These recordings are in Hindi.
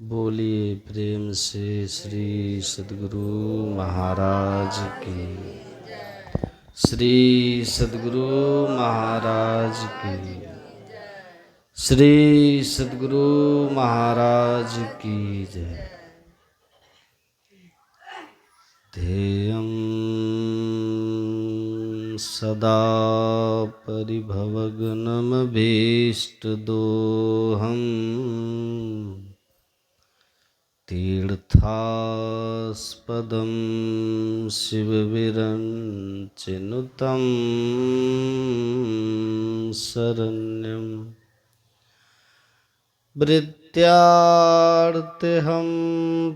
बोलिए प्रेम से श्री सद्गुरु महाराज की। श्री सद्गुरु महाराज की। श्री सद्गुरु महाराज की जय। ध्येयं सदा परिभवग्नमभीष्टदोहम् तीर्थास्पदं शिवविरञ्चिनुतं शरण्यं वृत्यार्तेऽहं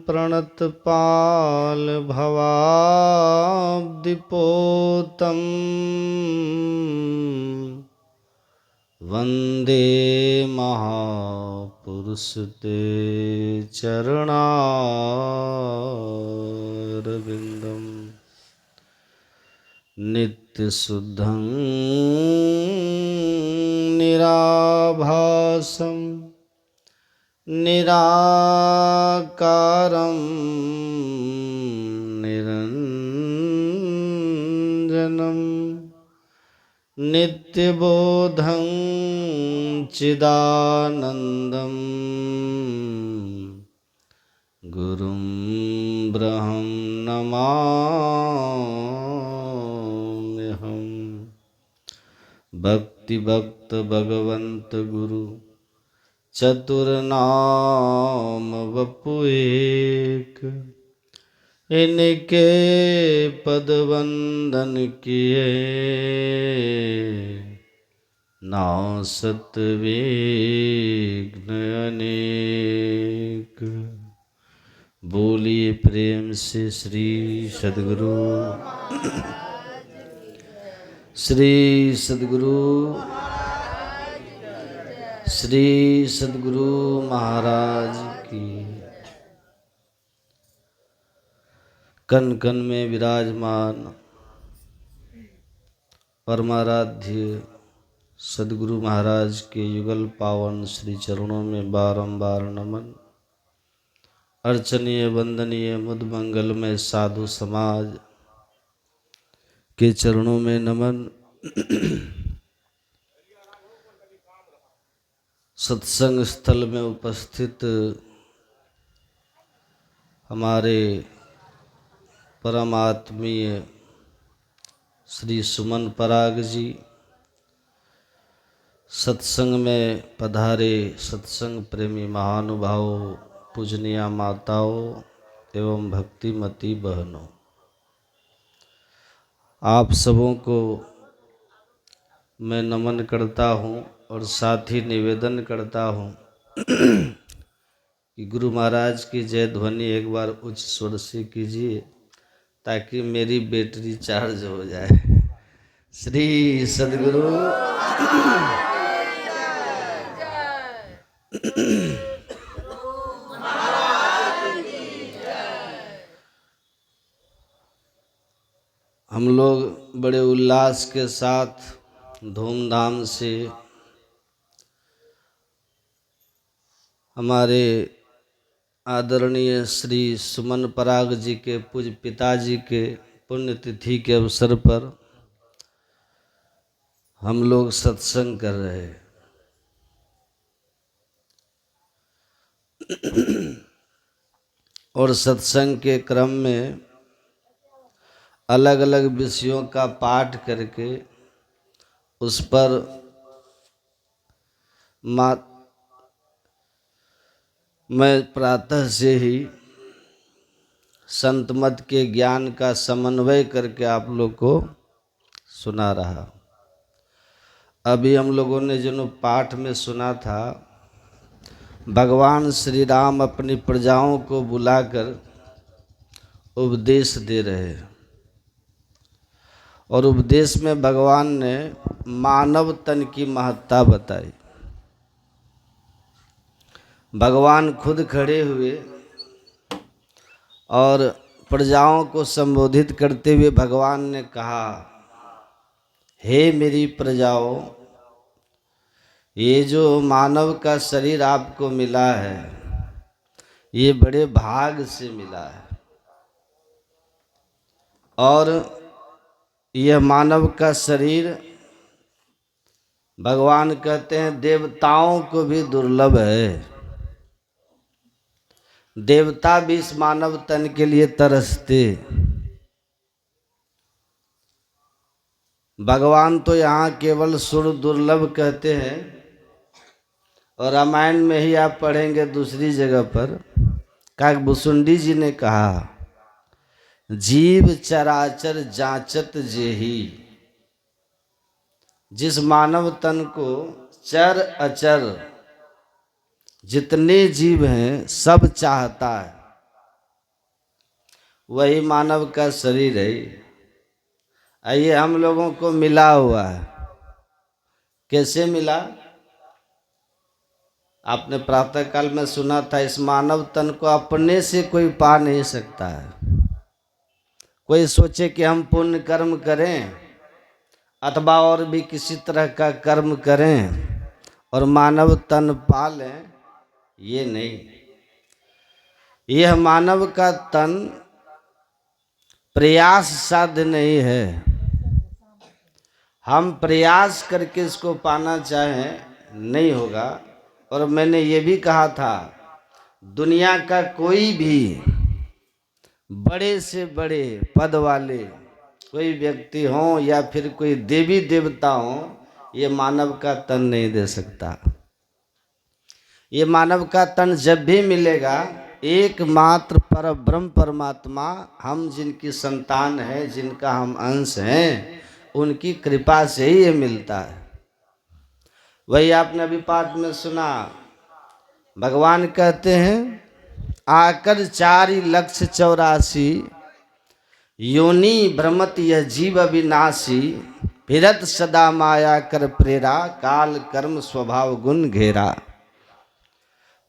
प्रणतपालभवाब्धिपोतं वन्दे महापुरुषते चरणारविन्दं नित्यशुद्धं निराभासं निराकारं निरञ्जनं नित्यबोधं चिदानन्दं गुरुं ब्रह्म नमाम्यहम्। भक्तिभक्त भगवंत गुरु चतुर्नाम वपु एक, इनके पद वंदन किए नासत विघ्न अनेक। बोलिए प्रेम से श्री सद्गुरु श्री सद्गुरु श्री सद्गुरु महाराज की। कन कन में विराजमान परमाराध्य सद्गुरु महाराज के युगल पावन श्री चरणों में बारंबार नमन। अर्चनीय वंदनीय मुद मंगलमय साधु समाज के चरणों में नमन। सत्संग स्थल में उपस्थित हमारे परम आत्मीय श्री सुमन पराग जी, सत्संग में पधारे सत्संग प्रेमी महानुभावों, पूजनीय माताओं एवं भक्तिमती बहनों, आप सबों को मैं नमन करता हूँ और साथ ही निवेदन करता हूँ कि गुरु महाराज की जय ध्वनि एक बार उच्च स्वर से कीजिए ताकि मेरी बैटरी चार्ज हो जाए। श्री सद्गुरु हम लोग बड़े उल्लास के साथ धूमधाम से हमारे आदरणीय श्री सुमन पराग जी के पूज्य पिताजी के पुण्यतिथि के अवसर पर हम लोग सत्संग कर रहे हैं। और सत्संग के क्रम में अलग अलग विषयों का पाठ करके उस पर मैं प्रातः से ही संत मत के ज्ञान का समन्वय करके आप लोग को सुना रहा। अभी हम लोगों ने जो पाठ में सुना था, भगवान श्री राम अपनी प्रजाओं को बुलाकर उपदेश दे रहे हैं और उपदेश में भगवान ने मानव तन की महत्ता बताई। भगवान खुद खड़े हुए और प्रजाओं को संबोधित करते हुए भगवान ने कहा, हे मेरी प्रजाओं, ये जो मानव का शरीर आपको मिला है, ये बड़े भाग से मिला है। और यह मानव का शरीर भगवान कहते हैं देवताओं को भी दुर्लभ है। देवता भी इस मानव तन के लिए तरसते। भगवान तो यहाँ केवल सुर दुर्लभ कहते हैं, और रामायण में ही आप पढ़ेंगे दूसरी जगह पर काकभूषुंडी जी ने कहा, जीव चराचर जांचत जेही। जिस मानव तन को चर अचर जितने जीव हैं सब चाहता है, वही मानव का शरीर है। ये हम लोगों को मिला हुआ है। कैसे मिला? आपने प्रातः काल में सुना था, इस मानव तन को अपने से कोई पा नहीं सकता है। कोई सोचे कि हम पुण्य कर्म करें अथवा और भी किसी तरह का कर्म करें और मानव तन पा लें, ये नहीं। यह मानव का तन प्रयास साध्य नहीं है। हम प्रयास करके इसको पाना चाहें नहीं होगा। और मैंने ये भी कहा था, दुनिया का कोई भी बड़े से बड़े पद वाले कोई व्यक्ति हो या फिर कोई देवी देवता हो, ये मानव का तन नहीं दे सकता। ये मानव का तन जब भी मिलेगा, एकमात्र परब्रह्म परमात्मा, हम जिनकी संतान है, जिनका हम अंश हैं, उनकी कृपा से ही ये मिलता है। वही आपने अभी पाठ में सुना, भगवान कहते हैं आकर 4,84,00,000 योनि भ्रमत यह जीव अविनाशी, फिरत सदा माया कर प्रेरा, काल कर्म स्वभाव गुण घेरा।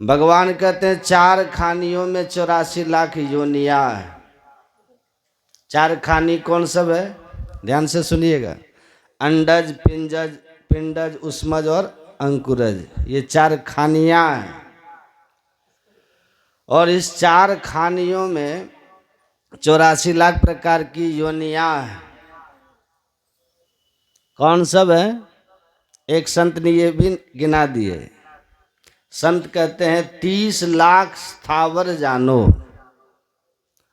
भगवान कहते हैं 4 खानियों में 84 लाख योनियां है। 4 खानी कौन सब है? ध्यान से सुनिएगा, अंडज, पिंडज, उष्मज और अंकुरज, ये 4 खानियां हैं। और इस 4 खानियों में 84 लाख प्रकार की योनियां हैं। कौन सब है? एक संत ने ये भी गिना दिए। संत कहते हैं 30 लाख स्थावर जानो।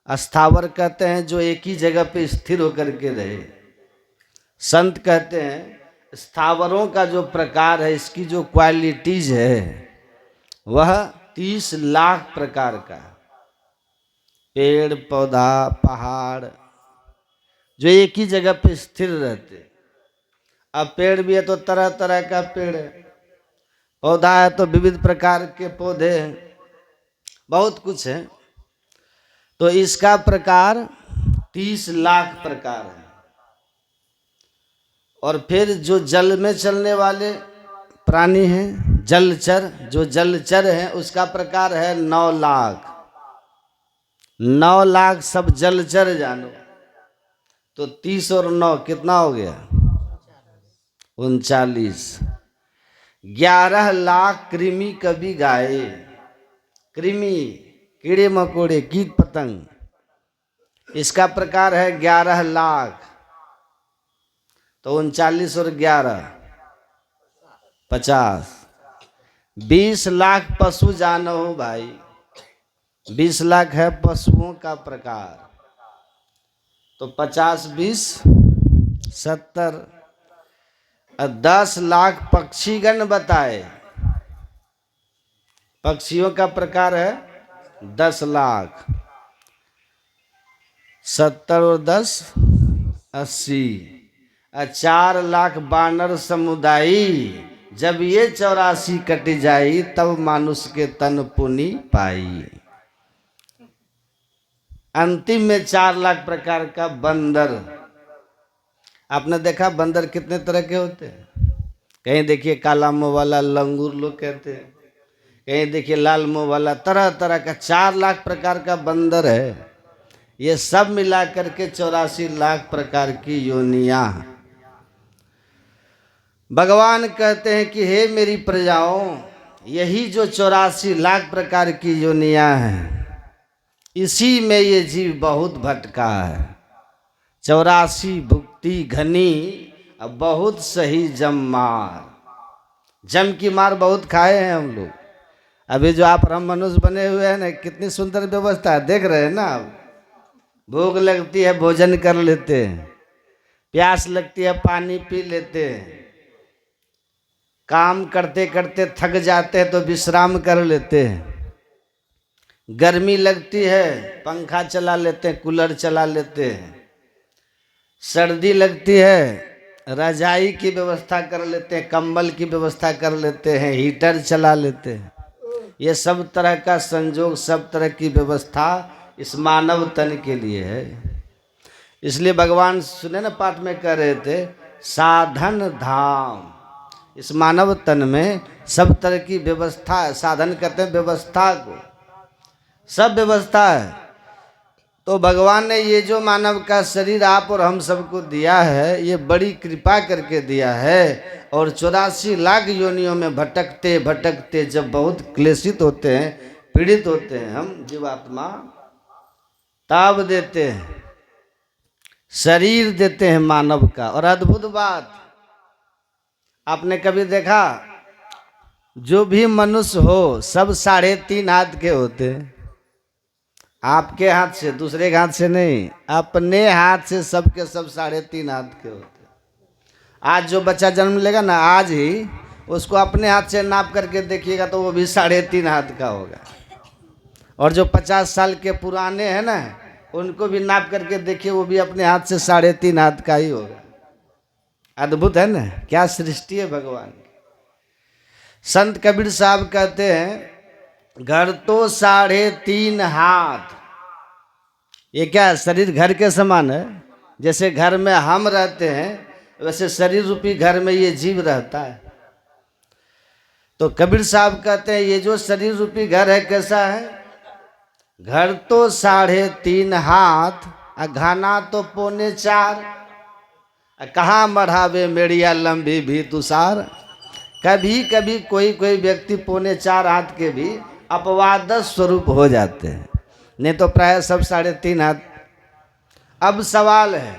स्थावर कहते हैं जो एक ही जगह पे स्थिर होकर के रहे। संत कहते हैं स्थावरों का जो प्रकार है, इसकी जो क्वालिटीज है, वह 30 लाख प्रकार का। पेड़ पौधा पहाड़ जो एक ही जगह पे स्थिर रहते। अब पेड़ भी है तो तरह तरह का पेड़ है, पौधा है तो विविध प्रकार के पौधे हैं, बहुत कुछ है। तो इसका प्रकार 30 लाख प्रकार है। और फिर जो जल में चलने वाले प्राणी हैं, जलचर, जो जलचर हैं, उसका प्रकार है 9 लाख। 9 लाख सब जलचर जानो। तो 30 और 9 कितना हो गया? 39। 11 लाख कृमि कभी गाए। कृमि, कीड़े मकोड़े, कीट पतंग, इसका प्रकार है 11 लाख। तो 39 और 11 50। 20 लाख पशु जानो हो भाई। 20 लाख है पशुओं का प्रकार। तो 50 20 70। 10 लाख पक्षीगण बताए। पक्षियों का प्रकार है 10 लाख। 70 और 10 80। 4 लाख बानर समुदाय, जब ये 84 कट जाई, तब मानुष के तन पुनि पाई। अंतिम में 4 लाख प्रकार का बंदर। आपने देखा बंदर कितने तरह के होते हैं? कहीं देखिए काला मुंह वाला लंगूर लोग कहते हैं, कहीं देखिए लाल मुंह वाला, तरह तरह का 4 लाख प्रकार का बंदर है। ये सब मिला करके 84 लाख प्रकार की योनियां। भगवान कहते हैं कि हे मेरी प्रजाओं, यही जो 84 लाख प्रकार की योनियां हैं, इसी में ये जीव बहुत भटका है। 84 भुक्ति घनी, अब बहुत सही जम मार। जम की मार बहुत खाए हैं हम लोग। अभी जो आप ब्रह्म मनुष्य बने हुए हैं ना, कितनी सुंदर व्यवस्था है, देख रहे हैं ना आप। भूख लगती है भोजन कर लेते हैं, प्यास लगती है पानी पी लेते हैं, काम करते करते थक जाते हैं तो विश्राम कर लेते हैं, गर्मी लगती है पंखा चला लेते हैं, कूलर चला लेते हैं, सर्दी लगती है रजाई की व्यवस्था कर लेते हैं, कंबल की व्यवस्था कर लेते हैं, हीटर चला लेते हैं। ये सब तरह का संजोग, सब तरह की व्यवस्था इस मानव तन के लिए है। इसलिए भगवान सुने ना पाठ में कह रहे थे, साधन धाम। इस मानव तन में सब तरह की व्यवस्था है। साधन कहते हैं व्यवस्था को, सब व्यवस्था है। तो भगवान ने ये जो मानव का शरीर आप और हम सबको दिया है, ये बड़ी कृपा करके दिया है। और 84 लाख योनियों में भटकते भटकते जब बहुत क्लेशित होते हैं, पीड़ित होते हैं हम जीवात्मा, ताब देते हैं, शरीर देते हैं मानव का। और अद्भुत बात, आपने कभी देखा, जो भी मनुष्य हो सब 3.5 हाथ के होते हैं। आपके हाथ से, दूसरे के हाथ से नहीं, अपने हाथ से सबके सब 3.5 हाथ के होते हैं। आज जो बच्चा जन्म लेगा ना, आज ही उसको अपने हाथ से नाप करके देखिएगा तो वो भी 3.5 हाथ का होगा। और जो 50 साल के पुराने हैं ना, उनको भी नाप करके देखिए, वो भी अपने हाथ से 3.5 हाथ का ही होगा। अद्भुत है ना, क्या सृष्टि है भगवान की। संत कबीर साहब कहते हैं, घर तो 3.5 हाथ। ये क्या है? शरीर घर के समान है। जैसे घर में हम रहते हैं, वैसे शरीर रूपी घर में ये जीव रहता है। तो कबीर साहब कहते हैं, ये जो शरीर रूपी घर है कैसा है? घर तो 3.5 हाथ, घाना तो 4.25। कहाँ मढ़ावे मेड़िया लंबी भी तुषार। कभी कभी कोई कोई व्यक्ति 4.25 हाथ के भी अपवाद स्वरूप हो जाते हैं, नहीं तो प्राय सब 3.5 हाथ। अब सवाल है,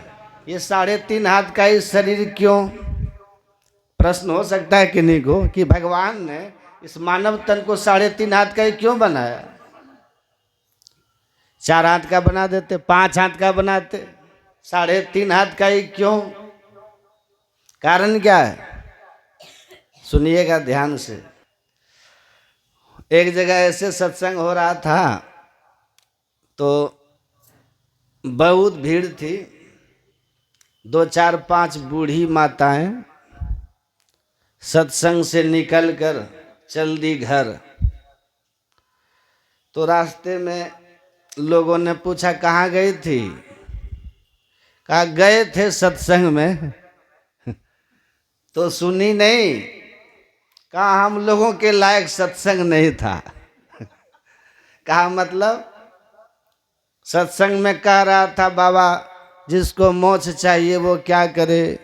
ये 3.5 हाथ का ही शरीर क्यों? प्रश्न हो सकता है किन्हीं को कि भगवान ने इस मानव तन को 3.5 हाथ का ही क्यों बनाया? 4 हाथ का बना देते, 5 हाथ का बनाते, 3.5 हाथ का ही क्यों? कारण क्या है? सुनिएगा ध्यान से। एक जगह ऐसे सत्संग हो रहा था तो बहुत भीड़ थी। 2 4 5 बूढ़ी माताएं सत्संग से निकलकर चल दी घर। तो रास्ते में लोगों ने पूछा, कहाँ गई थी? कहा, गए थे सत्संग में। तो सुनी नहीं? कहा, हम लोगों के लायक सत्संग नहीं था। कहा मतलब? सत्संग में कह रहा था, बाबा जिसको मोक्ष चाहिए वो क्या करे,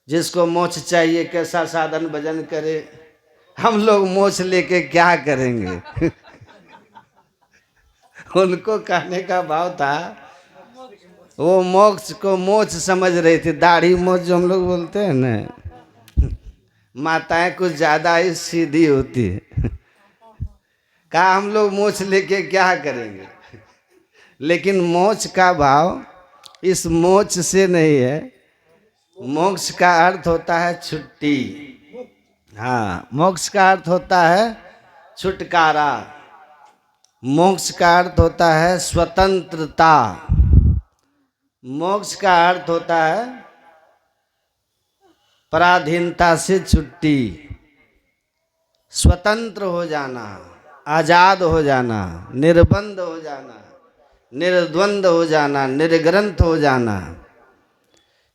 जिसको मोक्ष चाहिए कैसा साधन भजन करे। हम लोग मोक्ष लेके क्या करेंगे? उनको कहने का भाव था, वो मोक्ष को मोक्ष समझ रही थी। दाढ़ी मोक्ष जो हम लोग बोलते हैं ना, माताएं कुछ ज्यादा ही सीधी होती है। कहा, हम लोग मोक्ष लेके क्या करेंगे? लेकिन मोक्ष का भाव इस मोक्ष से नहीं है। मोक्ष का अर्थ होता है छुट्टी। हाँ, मोक्ष का अर्थ होता है छुटकारा। मोक्ष का अर्थ होता है स्वतंत्रता। मोक्ष का अर्थ होता है पराधीनता से छुट्टी, स्वतंत्र हो जाना, आजाद हो जाना, निर्बंध हो जाना, निर्द्वंद हो जाना, निर्ग्रंथ हो जाना,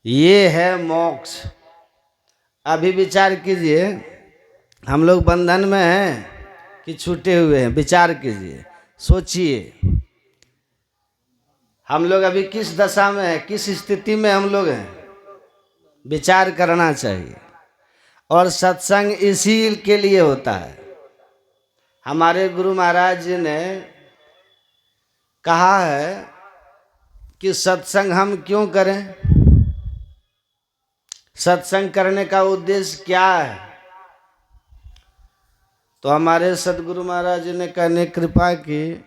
ये है मोक्ष। अभी विचार कीजिए, हम लोग बंधन में हैं कि छूटे हुए हैं? विचार कीजिए, सोचिए, हम लोग अभी किस दशा में हैं, किस स्थिति में हम लोग हैं? विचार करना चाहिए। और सत्संग इसी के लिए होता है। हमारे गुरु महाराज जी ने कहा है कि सत्संग हम क्यों करें, सत्संग करने का उद्देश्य क्या है। तो हमारे सदगुरु महाराज जी ने कहने कृपा की,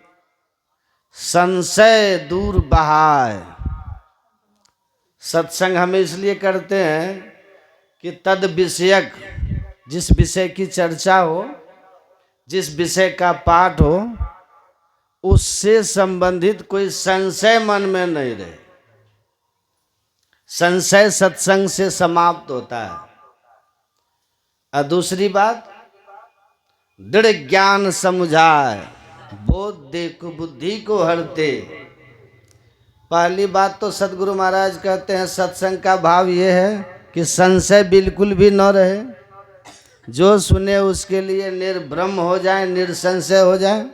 संशय दूर बहाय। सत्संग हम इसलिए करते हैं कि तद विषयक, जिस विषय की चर्चा हो, जिस विषय का पाठ हो, उससे संबंधित कोई संशय मन में नहीं रहे। संशय सत्संग से समाप्त होता है। और दूसरी बात, दृढ़ ज्ञान समुझाए, बोध दे कुबुद्धि को हरते। पहली बात तो सदगुरु महाराज कहते हैं सत्संग का भाव ये है कि संशय बिल्कुल भी न रहे, जो सुने उसके लिए निर्भ्रम हो जाए, निरसंशय हो जाए।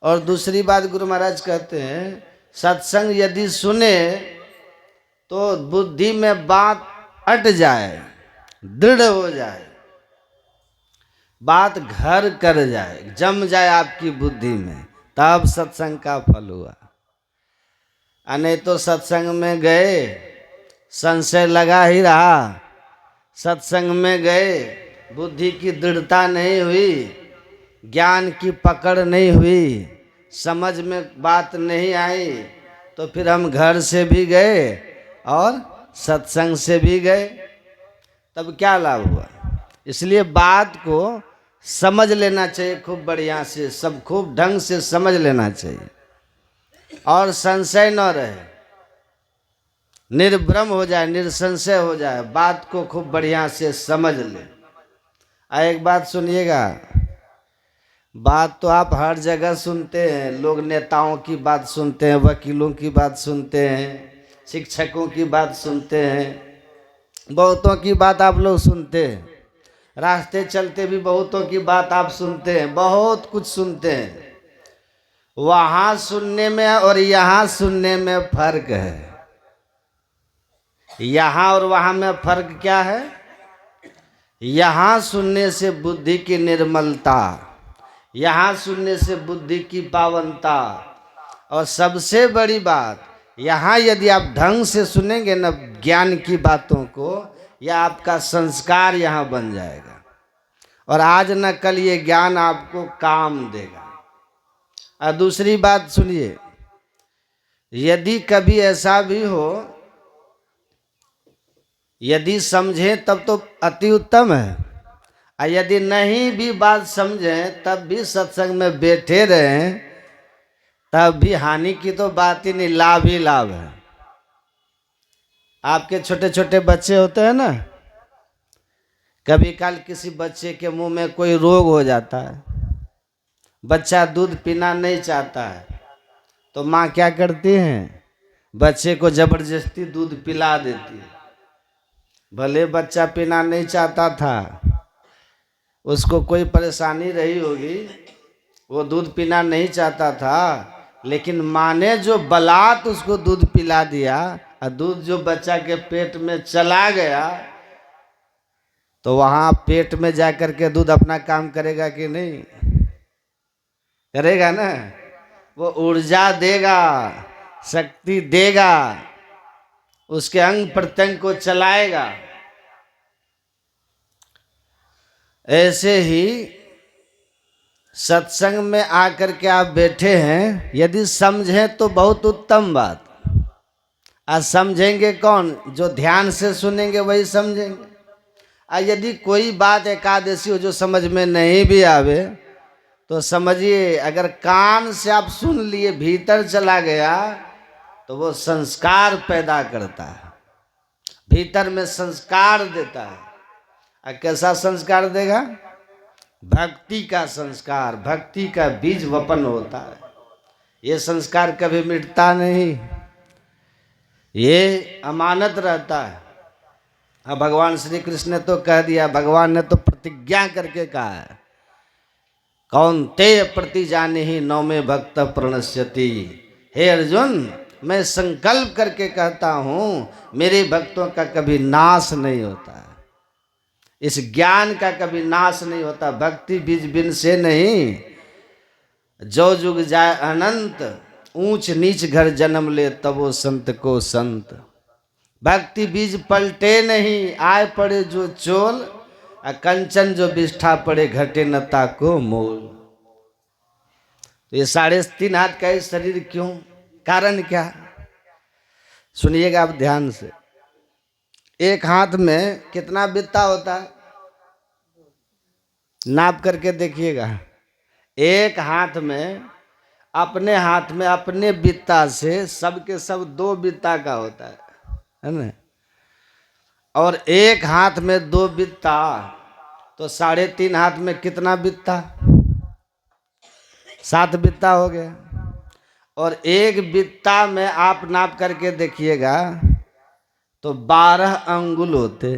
और दूसरी बात गुरु महाराज कहते हैं सत्संग यदि सुने तो बुद्धि में बात अट जाए, दृढ़ हो जाए, बात घर कर जाए, जम जाए आपकी बुद्धि में, तब सत्संग का फल हुआ। नहीं तो सत्संग में गए, संशय लगा ही रहा, सत्संग में गए, बुद्धि की दृढ़ता नहीं हुई, ज्ञान की पकड़ नहीं हुई, समझ में बात नहीं आई, तो फिर हम घर से भी गए और सत्संग से भी गए, तब क्या लाभ हुआ। इसलिए बात को समझ लेना चाहिए खूब बढ़िया से, सब खूब ढंग से समझ लेना चाहिए और संशय न रहे, निर्भ्रम हो जाए, निरसंशय हो जाए, बात को खूब बढ़िया से समझ ले। एक बात सुनिएगा, बात तो आप हर जगह सुनते हैं, लोग नेताओं की बात सुनते हैं, वकीलों की बात सुनते हैं, शिक्षकों की बात सुनते हैं, बहुतों की बात आप लोग सुनते हैं, रास्ते चलते भी बहुतों की बात आप सुनते हैं, बहुत कुछ सुनते हैं। वहाँ सुनने में और यहाँ सुनने में फर्क है। यहाँ और वहाँ में फर्क क्या है? यहाँ सुनने से बुद्धि की निर्मलता, यहाँ सुनने से बुद्धि की पावनता, और सबसे बड़ी बात, यहाँ यदि आप ढंग से सुनेंगे न ज्ञान की बातों को, या आपका संस्कार यहाँ बन जाएगा और आज न कल ये ज्ञान आपको काम देगा। और दूसरी बात सुनिए, यदि कभी ऐसा भी हो, यदि समझें तब तो अति उत्तम है, और यदि नहीं भी बात समझें तब भी सत्संग में बैठे रहें, तब भी हानि की तो बात ही नहीं, लाभ ही लाभ है। आपके छोटे छोटे बच्चे होते हैं ना, कभी काल किसी बच्चे के मुंह में कोई रोग हो जाता है, बच्चा दूध पीना नहीं चाहता है, तो माँ क्या करती हैं, बच्चे को जबरदस्ती दूध पिला देती है। भले बच्चा पीना नहीं चाहता था, उसको कोई परेशानी रही होगी, वो दूध पीना नहीं चाहता था, लेकिन माँ ने जो बलात् उसको दूध पिला दिया, और दूध जो बच्चा के पेट में चला गया, तो वहाँ पेट में जाकर के दूध अपना काम करेगा कि नहीं? करेगा ना। वो ऊर्जा देगा, शक्ति देगा, उसके अंग प्रत्यंग को चलाएगा। ऐसे ही सत्संग में आकर के आप बैठे हैं, यदि समझें तो बहुत उत्तम बात। आज समझेंगे कौन? जो ध्यान से सुनेंगे वही समझेंगे। और यदि कोई बात एकादशी हो जो समझ में नहीं भी आवे, तो समझिए अगर कान से आप सुन लिए, भीतर चला गया, तो वो संस्कार पैदा करता है, भीतर में संस्कार देता है। और कैसा संस्कार देगा? भक्ति का संस्कार, भक्ति का बीज वपन होता है। ये संस्कार कभी मिटता नहीं, ये अमानत रहता है। अब भगवान श्री कृष्ण ने तो कह दिया, भगवान ने तो प्रतिज्ञा करके कहा है, कौन्तेय प्रतिजानीहि नौमे भक्त प्रणश्यति। हे अर्जुन, मैं संकल्प करके कहता हूँ, मेरे भक्तों का कभी नाश नहीं होता है। इस ज्ञान का कभी नाश नहीं होता। भक्ति बीज बिन से नहीं, जो जुग जाए अनंत, ऊंच नीच घर जन्म ले तब वो संत को संत। भक्ति बीज पलटे नहीं, आए पड़े जो चोल, कंचन जो बिष्ठा पड़े घटे नता को मोल। तो ये 3.5 हाथ का शरीर क्यों, कारण क्या, सुनिएगा आप ध्यान से। एक हाथ में कितना बित्ता होता है, नाप करके देखिएगा। एक हाथ में, अपने हाथ में अपने बित्ता से सबके सब 2 बित्ता का होता है ना। और एक हाथ में 2 बित्ता, तो 3.5 हाथ में कितना बित्ता, 7 बित्ता हो गया। और एक बित्ता में आप नाप करके देखिएगा तो 12 अंगुल होते।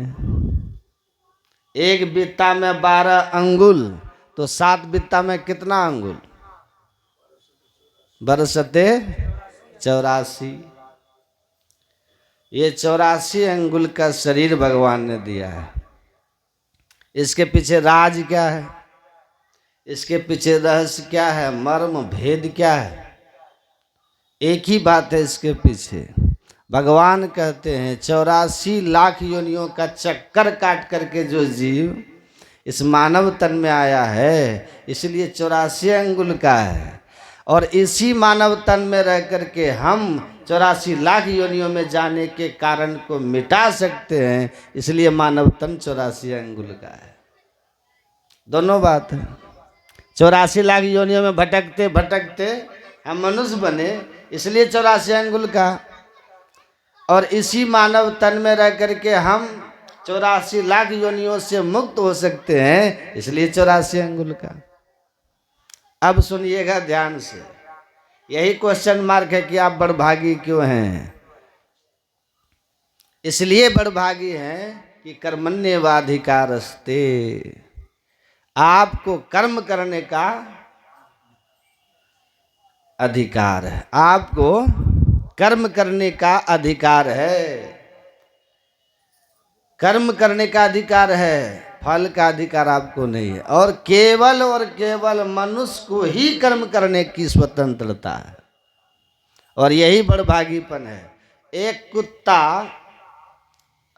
एक बित्ता में 12 अंगुल, तो 7 बित्ता में कितना अंगुल, बरसते 84। ये 84 अंगुल का शरीर भगवान ने दिया है। इसके पीछे राज क्या है, इसके पीछे रहस्य क्या है, मर्म भेद क्या है, एक ही बात है इसके पीछे। भगवान कहते हैं 84 लाख योनियों का चक्कर काट करके जो जीव इस मानव तन में आया है, इसलिए 84 अंगुल का है। और इसी मानव तन में रह करके हम 84 लाख योनियों में जाने के कारण को मिटा सकते हैं, इसलिए मानव तन 84 अंगुल का है। दोनों बात है। 84 लाख योनियों में भटकते भटकते हम मनुष्य बने, इसलिए 84 अंगुल का। और इसी मानव तन में रह करके हम 84 लाख योनियों से मुक्त हो सकते हैं, इसलिए 84 अंगुल का। अब सुनिएगा ध्यान से, यही क्वेश्चन मार्क है कि आप बड़भागी क्यों हैं। इसलिए बड़भागी हैं कि कर्मण्येवाधिकारस्ते, आपको कर्म करने का अधिकार है, आपको कर्म करने का अधिकार है। कर्म करने का अधिकार है, फल का अधिकार आपको नहीं है। और केवल मनुष्य को ही कर्म करने की स्वतंत्रता है, और यही बड़भागीपन है। एक कुत्ता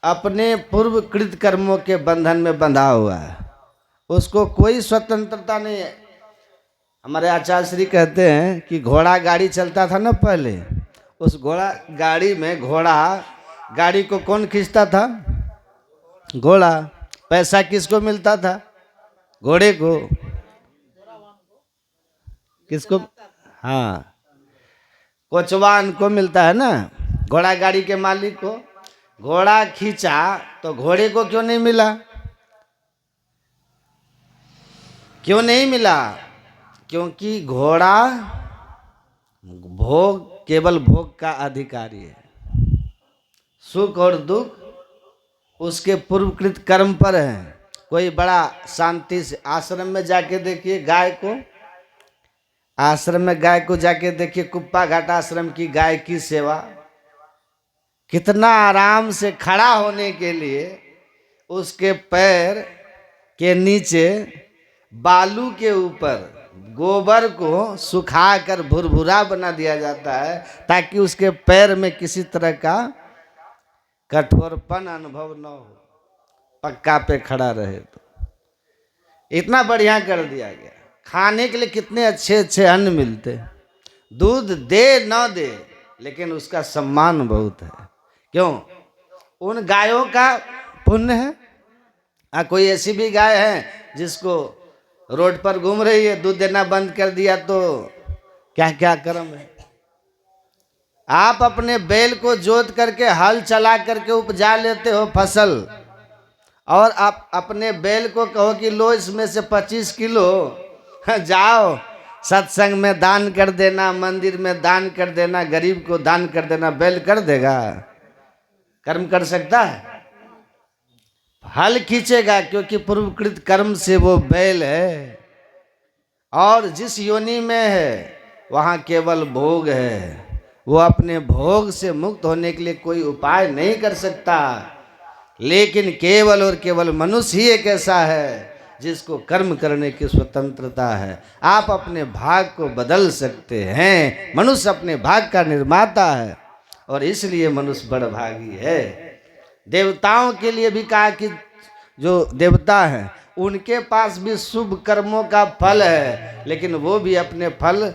अपने पूर्वकृत कर्मों के बंधन में बंधा हुआ है, उसको कोई स्वतंत्रता नहीं है। हमारे आचार्य श्री कहते हैं कि घोड़ा गाड़ी चलता था ना पहले, उस घोड़ा गाड़ी में, घोड़ा गाड़ी को कौन खींचता था, घोड़ा। पैसा किसको मिलता था, घोड़े को, किसको, हाँ, कोचवान को मिलता है ना, घोड़ा गाड़ी के मालिक को। घोड़ा खींचा तो घोड़े को क्यों नहीं मिला, क्यों नहीं मिला, क्योंकि घोड़ा भोग, केवल भोग का अधिकारी है। सुख और दुख उसके पूर्वकृत कर्म पर है। कोई बड़ा शांति से आश्रम में जाके देखिए गाय को, आश्रम में गाय को जाके देखिए, कुप्पा घाट आश्रम की गाय की सेवा, कितना आराम से खड़ा होने के लिए उसके पैर के नीचे बालू के ऊपर गोबर को सुखाकर भुरभुरा बना दिया जाता है, ताकि उसके पैर में किसी तरह का कठोरपन अनुभव न हो, पक्का पे खड़ा रहे। तो इतना बढ़िया कर दिया गया। खाने के लिए कितने अच्छे अच्छे अन्न मिलते, दूध दे न दे, लेकिन उसका सम्मान बहुत है। क्यों, उन गायों का पुण्य है। कोई ऐसी भी गाय है जिसको रोड पर घूम रही है, दूध देना बंद कर दिया, तो क्या क्या कर्म है। आप अपने बैल को जोत करके हल चला करके उपजा लेते हो फसल, और आप अपने बैल को कहो कि लो इसमें से 25 किलो जाओ सत्संग में दान कर देना, मंदिर में दान कर देना, गरीब को दान कर देना, बैल कर देगा, कर्म कर सकता है, हल खींचेगा, क्योंकि पूर्वकृत कर्म से वो बैल है। और जिस योनि में है वहाँ केवल भोग है, वो अपने भोग से मुक्त होने के लिए कोई उपाय नहीं कर सकता। लेकिन केवल और केवल मनुष्य ही एक ऐसा है जिसको कर्म करने की स्वतंत्रता है। आप अपने भाग को बदल सकते हैं। मनुष्य अपने भाग का निर्माता है और इसलिए मनुष्य बड़भागी है। देवताओं के लिए भी कहा कि जो देवता हैं उनके पास भी शुभ कर्मों का फल है, लेकिन वो भी अपने फल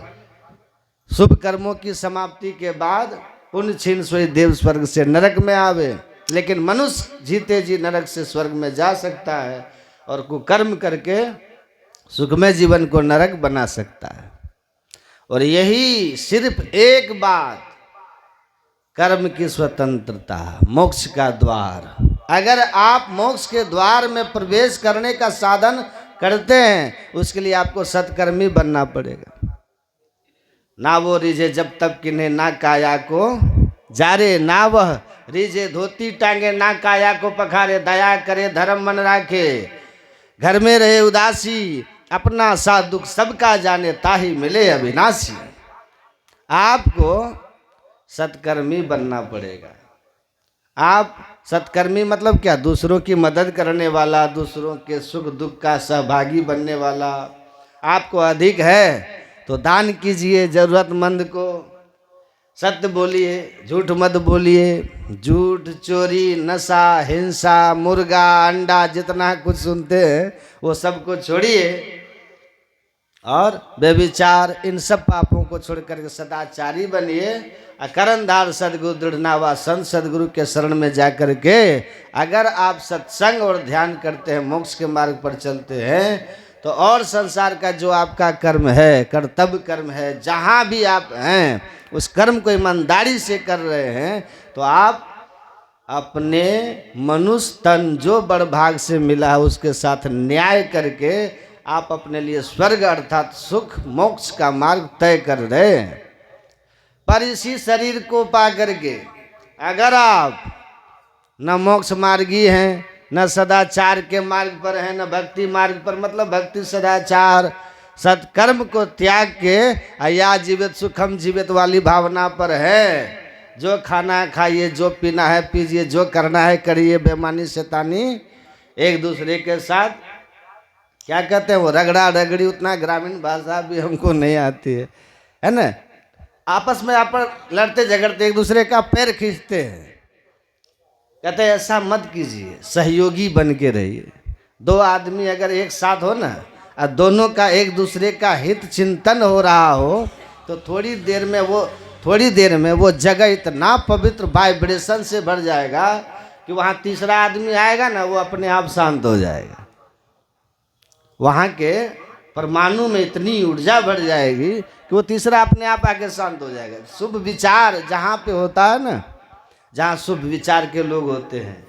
शुभ कर्मों की समाप्ति के बाद पुण्य छीन सोई देव स्वर्ग से नरक में आवे। लेकिन मनुष्य जीते जी नरक से स्वर्ग में जा सकता है और कुकर्म करके सुखमय जीवन को नरक बना सकता है। और यही सिर्फ एक बात, कर्म की स्वतंत्रता, मोक्ष का द्वार। अगर आप मोक्ष के द्वार में प्रवेश करने का साधन करते हैं उसके लिए आपको सत्कर्मी बनना पड़ेगा। ना वो रिझे जब तक किन्हें ना काया को जारे, ना वह रिझे धोती टांगे ना काया को पखारे, दया करे धर्म मन राखे, घर में रहे उदासी, अपना सा दुख सबका जाने ताही मिले अविनाशी। आपको सत्कर्मी बनना पड़ेगा। आप सत्कर्मी मतलब क्या? दूसरों की मदद करने वाला, दूसरों के सुख दुख का सहभागी बनने वाला। आपको अधिक है तो दान कीजिए जरूरतमंद को, सत्य बोलिए, झूठ मत बोलिए। झूठ, चोरी, नशा, हिंसा, मुर्गा, अंडा, जितना कुछ सुनते हैं वो सब को छोड़िए और व्यभिचार, इन सब पापों को छोड़ करके सदाचारी बनिए। करनधार सदगुरु दृढ़नावा संत सदगुरु के शरण में जा कर के अगर आप सत्संग और ध्यान करते हैं, मोक्ष के मार्ग पर चलते हैं, तो और संसार का जो आपका कर्म है, कर्तव्य कर्म है, जहाँ भी आप हैं उस कर्म को ईमानदारी से कर रहे हैं तो आप अपने मनुष्य तन जो बड़भाग से मिला है उसके साथ न्याय करके आप अपने लिए स्वर्ग अर्थात सुख मोक्ष का मार्ग तय कर रहे हैं। पर इसी शरीर को पा करके अगर आप न मोक्ष मार्गी हैं, न सदाचार के मार्ग पर हैं, न भक्ति मार्ग पर, मतलब भक्ति सदाचार सत्कर्म को त्याग के या जीवित सुखम जीवित वाली भावना पर है, जो खाना है खाइए, जो पीना है पीजिए, जो करना है करिए, बेमानी शैतानी एक दूसरे के साथ क्या कहते हैं वो रगड़ा रगड़ी, उतना ग्रामीण भाषा भी हमको नहीं आती है ना। आपस में आप लड़ते झगड़ते एक दूसरे का पैर खींचते हैं। कहते हैं ऐसा मत कीजिए, सहयोगी बन के रहिए। दो आदमी अगर एक साथ हो ना और दोनों का एक दूसरे का हित चिंतन हो रहा हो तो थोड़ी देर में वो जगह इतना पवित्र वाइब्रेशन से भर जाएगा कि वहाँ तीसरा आदमी आएगा ना वो अपने आप शांत हो जाएगा। वहाँ के परमाणु में इतनी ऊर्जा बढ़ जाएगी कि वो तीसरा अपने आप आके शांत हो जाएगा। शुभ विचार जहाँ पे होता है ना, जहाँ शुभ विचार के लोग होते हैं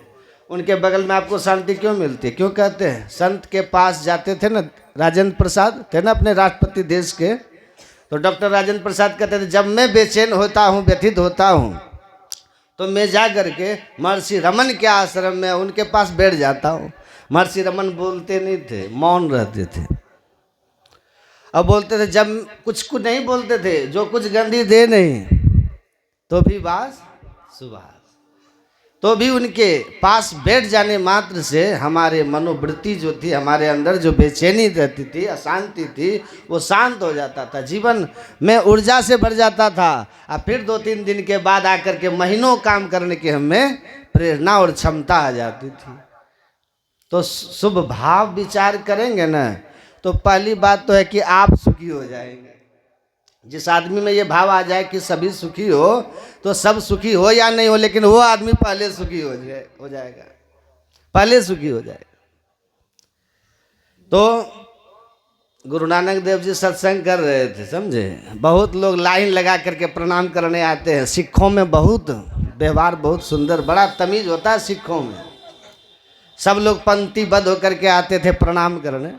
उनके बगल में आपको शांति क्यों मिलती है? क्यों कहते हैं? संत के पास जाते थे ना, राजेंद्र प्रसाद थे ना अपने राष्ट्रपति देश के, तो डॉक्टर राजेंद्र प्रसाद कहते थे जब मैं बेचैन होता हूँ, व्यथित होता हूँ तो मैं जा करके महर्षि रमन के आश्रम में उनके पास बैठ जाता हूँ। महर्षि रमन बोलते नहीं थे, मौन रहते थे। अब बोलते थे जब कुछ नहीं बोलते थे, जो कुछ गंदी दे नहीं तो भी बास सुबास, तो भी उनके पास बैठ जाने मात्र से हमारे मनोवृत्ति जो थी, हमारे अंदर जो बेचैनी रहती थी, अशांति थी, वो शांत हो जाता था, जीवन में ऊर्जा से भर जाता था। और फिर 2-3 दिन के बाद आकर के महीनों काम करने की हमें प्रेरणा और क्षमता आ जाती थी। तो शुभ भाव विचार करेंगे ना तो पहली बात तो है कि आप सुखी हो जाएंगे। जिस आदमी में ये भाव आ जाए कि सभी सुखी हो तो सब सुखी हो या नहीं हो, लेकिन वो आदमी पहले सुखी हो जाएगा, पहले सुखी हो जाएगा। तो गुरु नानक देव जी सत्संग कर रहे थे, समझे। बहुत लोग लाइन लगा करके प्रणाम करने आते हैं। सिखों में बहुत व्यवहार बहुत सुंदर, बड़ा तमीज होता है सिखों में। सब लोग पंक्तिबद्ध होकर के आते थे प्रणाम करने।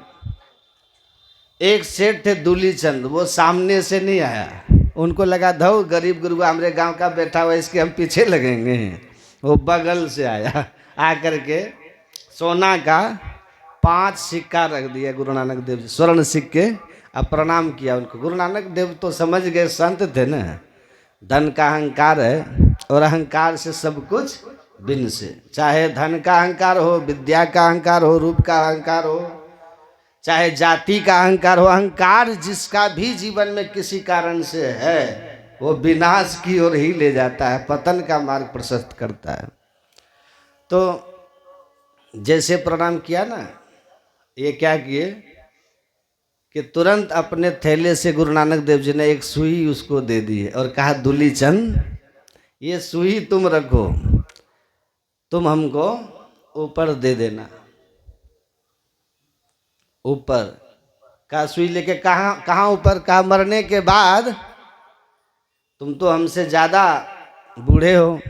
एक सेठ थे दूली चंद, वो सामने से नहीं आया, उनको लगा धो गरीब गुरु हमारे गांव का बैठा हुआ, इसके हम पीछे लगेंगे। वो बगल से आया, आकर के सोना का 5 सिक्का रख दिया गुरु नानक देव जी, स्वर्ण सिक्के, अब प्रणाम किया उनको। गुरु नानक देव तो समझ गए, संत थे ना, धन का अहंकार है और अहंकार से सब कुछ बिन से। चाहे धन का अहंकार हो, विद्या का अहंकार हो, रूप का अहंकार हो, चाहे जाति का अहंकार हो, अहंकार जिसका भी जीवन में किसी कारण से है वो विनाश की ओर ही ले जाता है, पतन का मार्ग प्रशस्त करता है। तो जैसे प्रणाम किया ना, ये क्या किए कि तुरंत अपने थैले से गुरु नानक देव जी ने एक सुई उसको दे दी है और कहा दूली चंद ये सुई तुम रखो, तुम हमको ऊपर दे देना। ऊपर का सुई लेके कहाँ ऊपर? कहा मरने के बाद, तुम तो हमसे ज्यादा बूढ़े हो,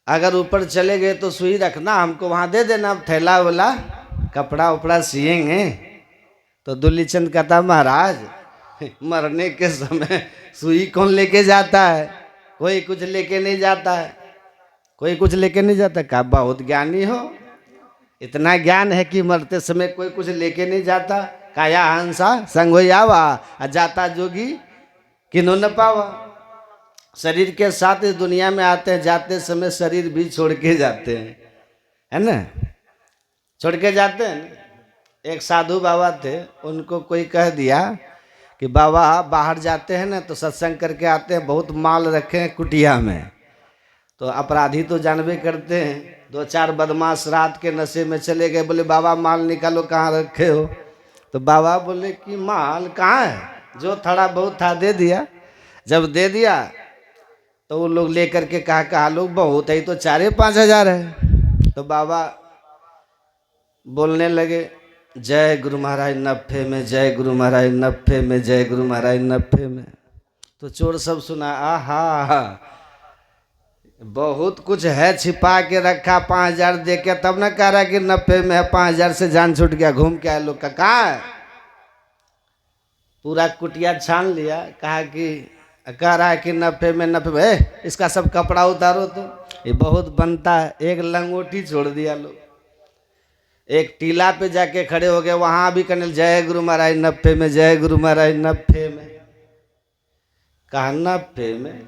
अगर ऊपर चले गए तो सुई रखना, हमको वहां दे देना, थैला वाला कपड़ा उपड़ा सिएंगे। तो दुल्लीचंद कहता महाराज मरने के समय सुई कौन लेके जाता है? कोई कुछ लेके नहीं जाता है, कोई कुछ लेके नहीं जाता। कहा बहुत ज्ञानी हो, इतना ज्ञान है कि मरते समय कोई कुछ लेके नहीं जाता। काया हंसा संग हो आवा, जाता जोगी किनो न पावा। शरीर के साथ इस दुनिया में आते हैं, जाते समय शरीर भी छोड़ के जाते हैं, है ना, छोड़ के जाते हैं। एक साधु बाबा थे, उनको कोई कह दिया कि बाबा बाहर जाते हैं ना तो सत्संग करके आते हैं, बहुत माल रखे हैं कुटिया में। तो अपराधी तो जानबे करते हैं, दो चार बदमाश रात के नशे में चले गए, बोले बाबा माल निकालो कहाँ रखे हो? तो बाबा बोले कि माल कहाँ है, जो थोड़ा बहुत था दे दिया। जब दे दिया तो वो लोग लेकर के कहा लोग बहुत है, तो 4-5 हज़ार है। तो बाबा बोलने लगे जय गुरु महाराज नफे में, जय गुरु महाराज नफे में, जय गुरु महाराज नफे में। तो चोर सब सुना, आहा बहुत कुछ है छिपा के रखा, 5,000 दे के तब ना कह रहा कि नफे में है, 5,000 से जान छूट गया, घूम के आए लोग का। कहाँ है? पूरा कुटिया छान लिया, कहा कि कह रहा है कि नफे में, नफे में। इसका सब कपड़ा उतारो, तो ये बहुत बनता है। एक लंगोटी छोड़ दिया लोग, एक टीला पे जाके खड़े हो गए, वहां भी कहने जय गुरु महाराज नफे में, जय गुरु महाराज नफे में। कहा नफे में?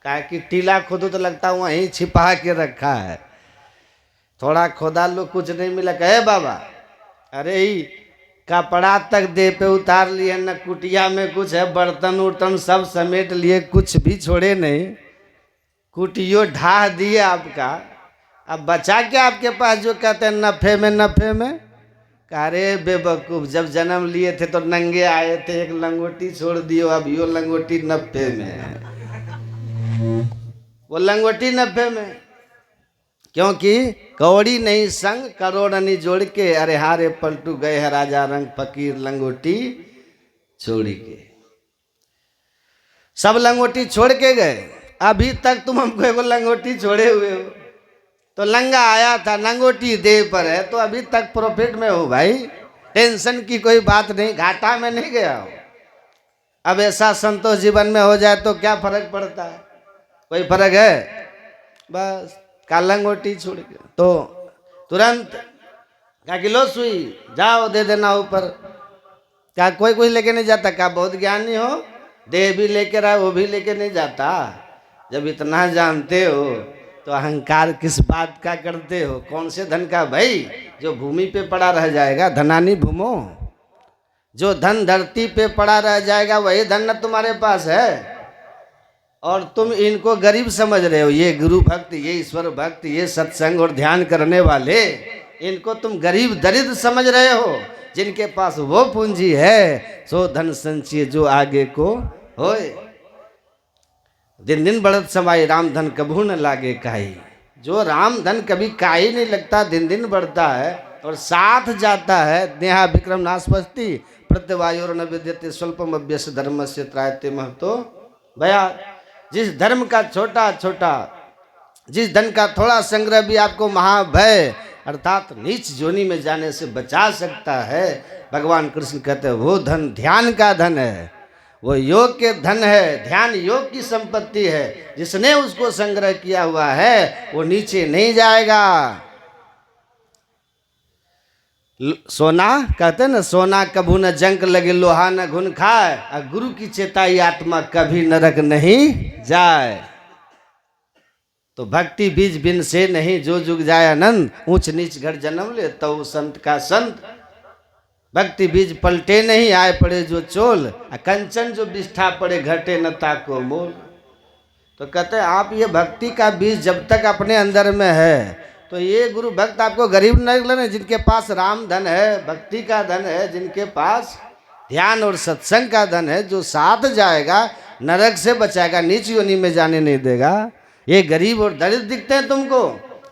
कहा कि टीला खोदो तो लगता वहीं छिपा के रखा है, थोड़ा खोदा लो कुछ नहीं मिला। कहे बाबा अरे ही कपड़ा तक दे पे उतार लिए, न कुटिया में कुछ है, बर्तन उर्तन सब समेट लिए, कुछ भी छोड़े नहीं, कुटियो ढा दिए आपका। अब बचा क्या आपके पास जो कहते हैं नफे में, नफे में? अरे बेवकूफ, जब जन्म लिए थे तो नंगे आए थे, एक लंगोटी छोड़ दियो, अब यो लंगोटी नफे में है। वो लंगोटी नफे में, क्योंकि कौड़ी नहीं संग करोड़नी जोड़ के, अरे हारे पलटू गए है राजा रंग फकीर लंगोटी छोड़ी के। सब लंगोटी छोड़ के गए, अभी तक तुम हमको एगो लंगोटी छोड़े हुए हो। तो लंगा आया था, लंगोटी देह पर है, तो अभी तक प्रॉफिट में हो भाई, टेंशन की कोई बात नहीं, घाटा में नहीं गया हो। अब ऐसा संतोष जीवन में हो जाए तो क्या फर्क पड़ता है? कोई फर्क है? बस का लंगोटी छोड़ के तो तुरंत क्या किलो सुई जाओ दे देना ऊपर। क्या कोई कुछ लेके नहीं जाता? क्या बहुत ज्ञानी हो, देह भी लेके रहा, वो भी लेके नहीं जाता। जब इतना जानते हो तो अहंकार किस बात का करते हो? कौन से धन का भाई? जो भूमि पे पड़ा रह जाएगा, धनानी भूमो, जो धन धरती पे पड़ा रह जाएगा वही धन न तुम्हारे पास है। और तुम इनको गरीब समझ रहे हो, ये गुरु भक्त, ये ईश्वर भक्त, ये सत्संग और ध्यान करने वाले, इनको तुम गरीब दरिद्र समझ रहे हो। जिनके पास वो पूंजी है सो धन संचिय जो आगे को होए। दिन दिन बढ़त समाई राम धन कभू न लागे काई। जो राम धन कभी काई नहीं लगता, दिन दिन बढ़ता है और साथ जाता है। नेहा विक्रम नास्पस्ति प्रत्यवायोर न विद्यते स्वल्पम अभ्यस धर्म से त्रायते महतो भया। जिस धर्म का छोटा छोटा, जिस धन का थोड़ा संग्रह भी आपको महाभय अर्थात नीच जोनी में जाने से बचा सकता है, भगवान कृष्ण कहते हैं वो धन ध्यान का धन है, वो योग के धन है, ध्यान योग की संपत्ति है। जिसने उसको संग्रह किया हुआ है वो नीचे नहीं जाएगा। सोना कहते हैं ना, सोना कभू न जंक लगे, लोहा न घुन खाए, और गुरु की चेताई आत्मा कभी नरक नहीं जाए। तो भक्ति बीज बिन से नहीं जो जुग जाए अनंत, ऊंच नीच घर जन्म ले तो संत का संत। भक्ति बीज पलटे नहीं आए पड़े जो चोल, कंचन जो बिष्ठा पड़े घटे न ताको मोल। तो कहते हैं आप ये भक्ति का बीज जब तक अपने अंदर में है तो ये गुरु भक्त आपको गरीब नहीं लगने, जिनके पास राम धन है, भक्ति का धन है, जिनके पास ध्यान और सत्संग का धन है, जो साथ जाएगा नरक से बचाएगा, नीच योनि में जाने नहीं देगा। ये गरीब और दरिद्र दिखते हैं तुमको,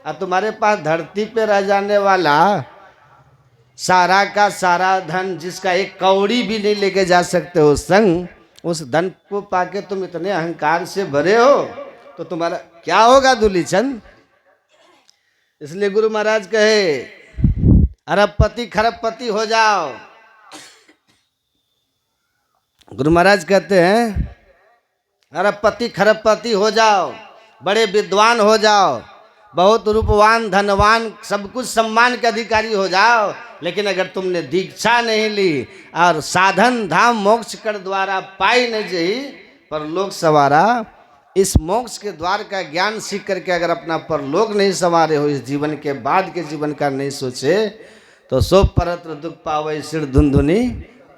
और तुम्हारे पास धरती पे रह जाने वाला सारा का सारा धन, जिसका एक कौड़ी भी नहीं लेके जा सकते हो संग, उस धन को पाके तुम इतने अहंकार से भरे हो तो तुम्हारा क्या होगा दूलीचंद। इसलिए गुरु महाराज कहे अरबपति खरबपति हो जाओ। गुरु महाराज कहते हैं अरबपति खरबपति हो जाओ, बड़े विद्वान हो जाओ, बहुत रूपवान धनवान सब कुछ सम्मान के अधिकारी हो जाओ, लेकिन अगर तुमने दीक्षा नहीं ली और साधन धाम मोक्ष कर द्वारा पाई नहीं जही परलोक सवारा, इस मोक्ष के द्वार का ज्ञान सीख करके अगर अपना परलोक नहीं संवारे हो, इस जीवन के बाद के जीवन का नहीं सोचे, तो सो परत्र दुख पावे सिर धुंधुनी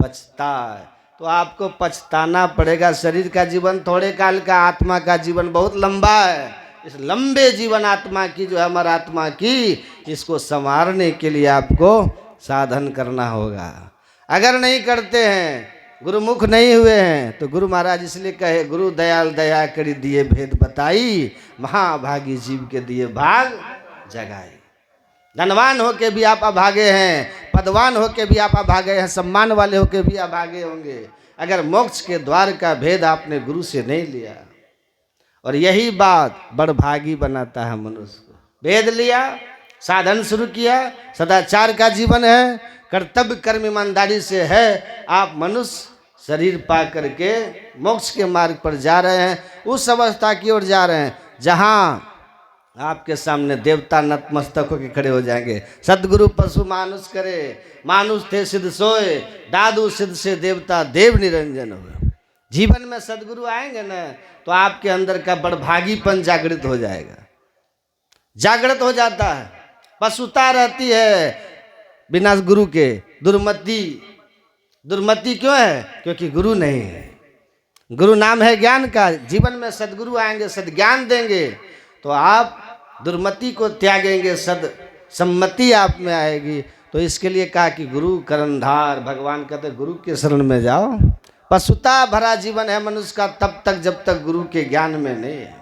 पछताए। तो आपको पछताना पड़ेगा। शरीर का जीवन थोड़े काल का, आत्मा का जीवन बहुत लंबा है। इस लंबे जीवन आत्मा की जो है हमारा आत्मा की, इसको संवारने के लिए आपको साधन करना होगा। अगर नहीं करते हैं, गुरुमुख नहीं हुए हैं, तो गुरु महाराज इसलिए कहे गुरु दयाल दया करी दिए भेद बताई, महाभागी जीव के दिए भाग जगाई। धनवान होके भी आप अभागे हैं, पदवान होके भी आप अभागे हैं, सम्मान वाले होके भी अभागे होंगे, अगर मोक्ष के द्वार का भेद आपने गुरु से नहीं लिया। और यही बात बड़भागी बनाता है मनुष्य को। भेद लिया, साधन शुरू किया, सदाचार का जीवन है, कर्तव्य कर्म ईमानदारी से है, आप मनुष्य शरीर पा करके मोक्ष के मार्ग पर जा रहे हैं, उस अवस्था की ओर जा रहे हैं जहाँ आपके सामने देवता नतमस्तक होकर खड़े हो जाएंगे। सदगुरु पशु मानुष करे, मानुष थे सिद्ध सोए, दादू सिद्ध से देवता देव निरंजन हुए। जीवन में सदगुरु आएंगे ना, तो आपके अंदर का बड़भागीपन जागृत हो जाएगा, जागृत हो जाता है। पशुता रहती है बिना गुरु के, दुर्मति। दुर्मति क्यों है? क्योंकि गुरु नहीं है। गुरु नाम है ज्ञान का। जीवन में सदगुरु आएंगे, सदज्ञान देंगे, तो आप दुर्मति को त्यागेंगे, सद सम्मति आप में आएगी। तो इसके लिए कहा कि गुरु करंधार, भगवान कहते गुरु के शरण में जाओ। पशुता भरा जीवन है मनुष्य का तब तक जब तक गुरु के ज्ञान में नहीं है,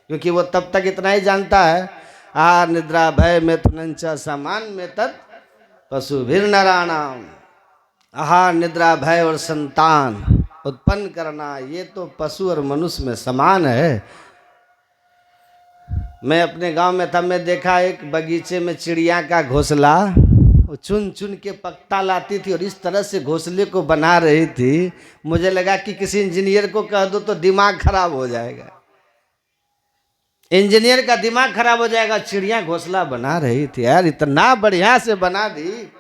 क्योंकि वो तब तक इतना ही जानता है, आ निद्रा भय में तुनंचा सामान में तत् पशु भीर नराणाम। आहार निद्रा भय और संतान उत्पन्न करना, ये तो पशु और मनुष्य में समान है। मैं अपने गांव में था, मैं देखा एक बगीचे में चिड़िया का घोंसला, वो चुन चुन के पत्ता लाती थी और इस तरह से घोंसले को बना रही थी। मुझे लगा कि किसी इंजीनियर को कह दो तो दिमाग खराब हो जाएगा, इंजीनियर का दिमाग खराब हो जाएगा। चिड़िया घोंसला बना रही थी यार, इतना बढ़िया से बना दी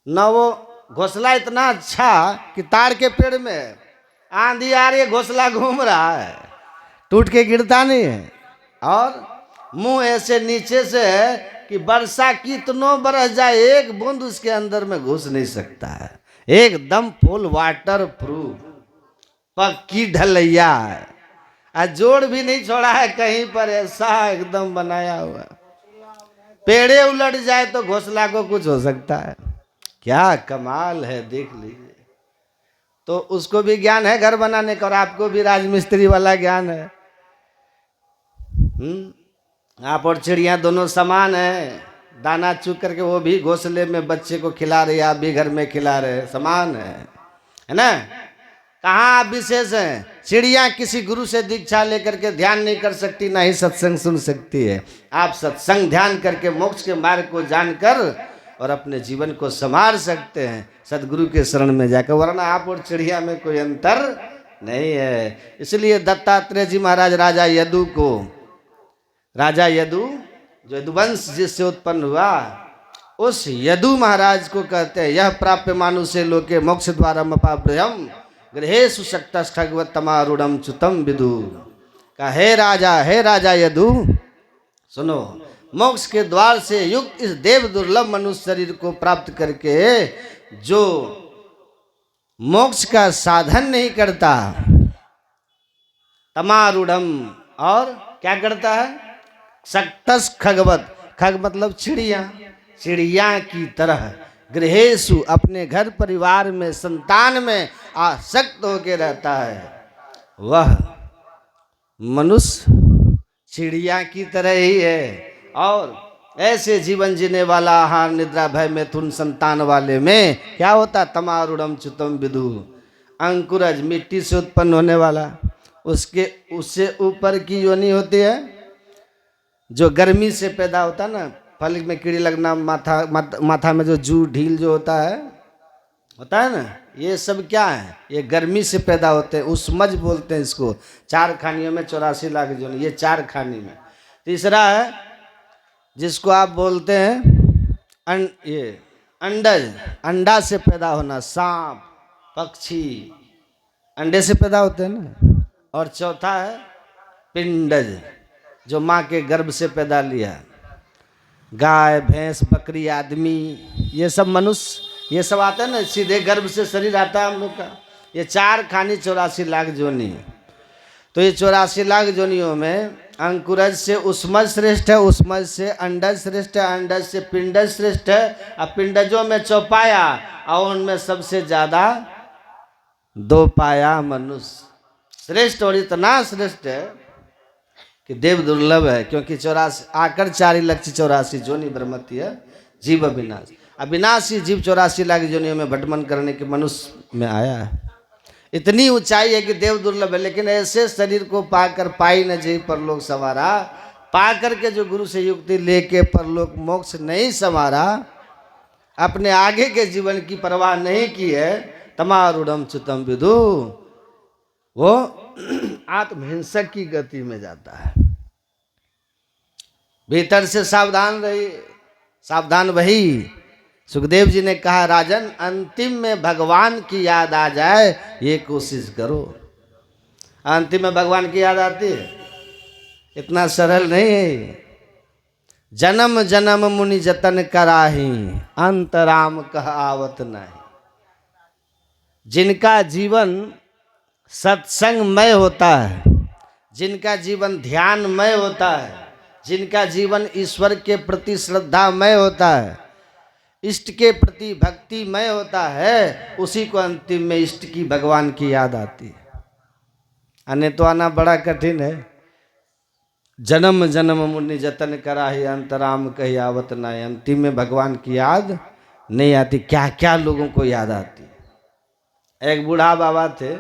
ना, वो घोंसला इतना अच्छा कि तार के पेड़ में आंधी आ रही है, घोंसला घूम रहा है, टूट के गिरता नहीं है, और मुंह ऐसे नीचे से है कि वर्षा कितनों बरस जाए एक बूंद उसके अंदर में घुस नहीं सकता है। एकदम फुल वाटर प्रूफ, पक्की ढलैया है, जोड़ भी नहीं छोड़ा है कहीं पर, ऐसा एकदम बनाया हुआ। पेड़े उलट जाए तो घोंसला को कुछ हो सकता है। क्या कमाल है, देख लीजिए। तो उसको भी ज्ञान है घर बनाने का, और आपको भी राजमिस्त्री वाला ज्ञान है। आप और चिड़िया दोनों समान है, दाना चुग करके वो भी घोंसले में बच्चे को खिला रही है, आप भी घर में खिला रहे, समान है ना। कहाँ आप विशेष हैं? चिड़िया किसी गुरु से दीक्षा लेकर के ध्यान नहीं कर सकती, ना ही सत्संग सुन सकती है। आप सत्संग ध्यान करके मोक्ष के मार्ग को जानकर और अपने जीवन को संवार सकते हैं सदगुरु के शरण में जाकर, वरना आप और चिड़िया में कोई अंतर नहीं है। इसलिए दत्तात्रेय जी महाराज राजा यदु को, राजा यदु जो यदुवंश जिससे उत्पन्न हुआ, उस यदु महाराज को कहते हैं यह प्राप्य मानुषे लोके मोक्ष द्वारम अपाभ्रयम गृहेषु शक्तः खग्वत्तमारूढ़ं च्युतं विदु। कहा, हे राजा यदु, सुनो, मोक्ष के द्वार से युक्त इस देव दुर्लभ मनुष्य शरीर को प्राप्त करके जो मोक्ष का साधन नहीं करता, तमारूढ़म, और क्या करता है, सक्तस खगवत, खग मतलब चिड़िया, चिड़िया की तरह, गृहेशु, अपने घर परिवार में, संतान में आसक्त होकर रहता है, वह मनुष्य चिड़िया की तरह ही है। और ऐसे जीवन जीने वाला आहार निद्रा भय मिथुन संतान वाले में क्या होता, तमारूढ़म च्युतम विदु, अंकुरज, मिट्टी से उत्पन्न होने वाला, उससे ऊपर की योनि होती है, जो गर्मी से पैदा होता है ना, फल में कीड़ी लगना, माथा में जो जू ढील जो होता है ना, ये सब क्या है, ये गर्मी से पैदा होते हैं, उष्मज बोलते हैं इसको। 4 खानियों में 84 लाख जो, ये 4 खानी में। तीसरा है जिसको आप बोलते हैं ये अंडज, अंडा से पैदा होना, सांप, पक्षी अंडे से पैदा होते हैं ना। और चौथा है पिंडज, जो माँ के गर्भ से पैदा लिया, गाय, भैंस, बकरी, आदमी, ये सब मनुष्य, ये सब आता है ना, सीधे गर्भ से शरीर आता है हम लोग का। ये 4 खानी 84 लाख जोनी। तो ये 84 लाख जोनियों में अंकुरज से उष्मज श्रेष्ठ है, उष्मज से अंडज श्रेष्ठ है, अंडज से पिंडज श्रेष्ठ है, अब पिंडजों में चौपाया, और उनमें सबसे ज्यादा 2 पाया मनुष्य श्रेष्ठ। और इतना श्रेष्ठ है कि देव दुर्लभ है, क्योंकि 84 आकर 4 लक्ष्य 84 जोनी ब्रह्मति है, जीव अविनाश, अविनाशी जीव 84 लाख जोनियों में भटमन करने के मनुष्य में आया है। इतनी ऊंचाई है कि देव दुर्लभ है। लेकिन ऐसे शरीर को पाकर पाई न जी परलोक संवारा, पा करके जो गुरु से युक्ति लेके परलोक मोक्ष नहीं संवारा, अपने आगे के जीवन की परवाह नहीं की है, तमारूढ़म च्युतम विदु, वो आत्महिंसक की गति में जाता है। भीतर से सावधान रहिए, सावधान वही। सुखदेव जी ने कहा, राजन, अंतिम में भगवान की याद आ जाए ये कोशिश करो। अंतिम में भगवान की याद आती है, इतना सरल नहीं है। जन्म जन्म मुनि जतन कराही, अंतराम कह आवत नहीं। जिनका जीवन सत्संगमय होता है, जिनका जीवन ध्यानमय होता है, जिनका जीवन ईश्वर के प्रति श्रद्धामय होता है, इष्ट के प्रति भक्तिमय होता है, उसी को अंतिम में इष्ट की, भगवान की याद आती है। आने तो आना बड़ा कठिन है। जन्म जन्म मुनि जतन कराही, अंतराम कही आवत नाय। अंतिम में भगवान की याद नहीं आती। क्या क्या लोगों को याद आती है। एक बूढ़ा बाबा थे,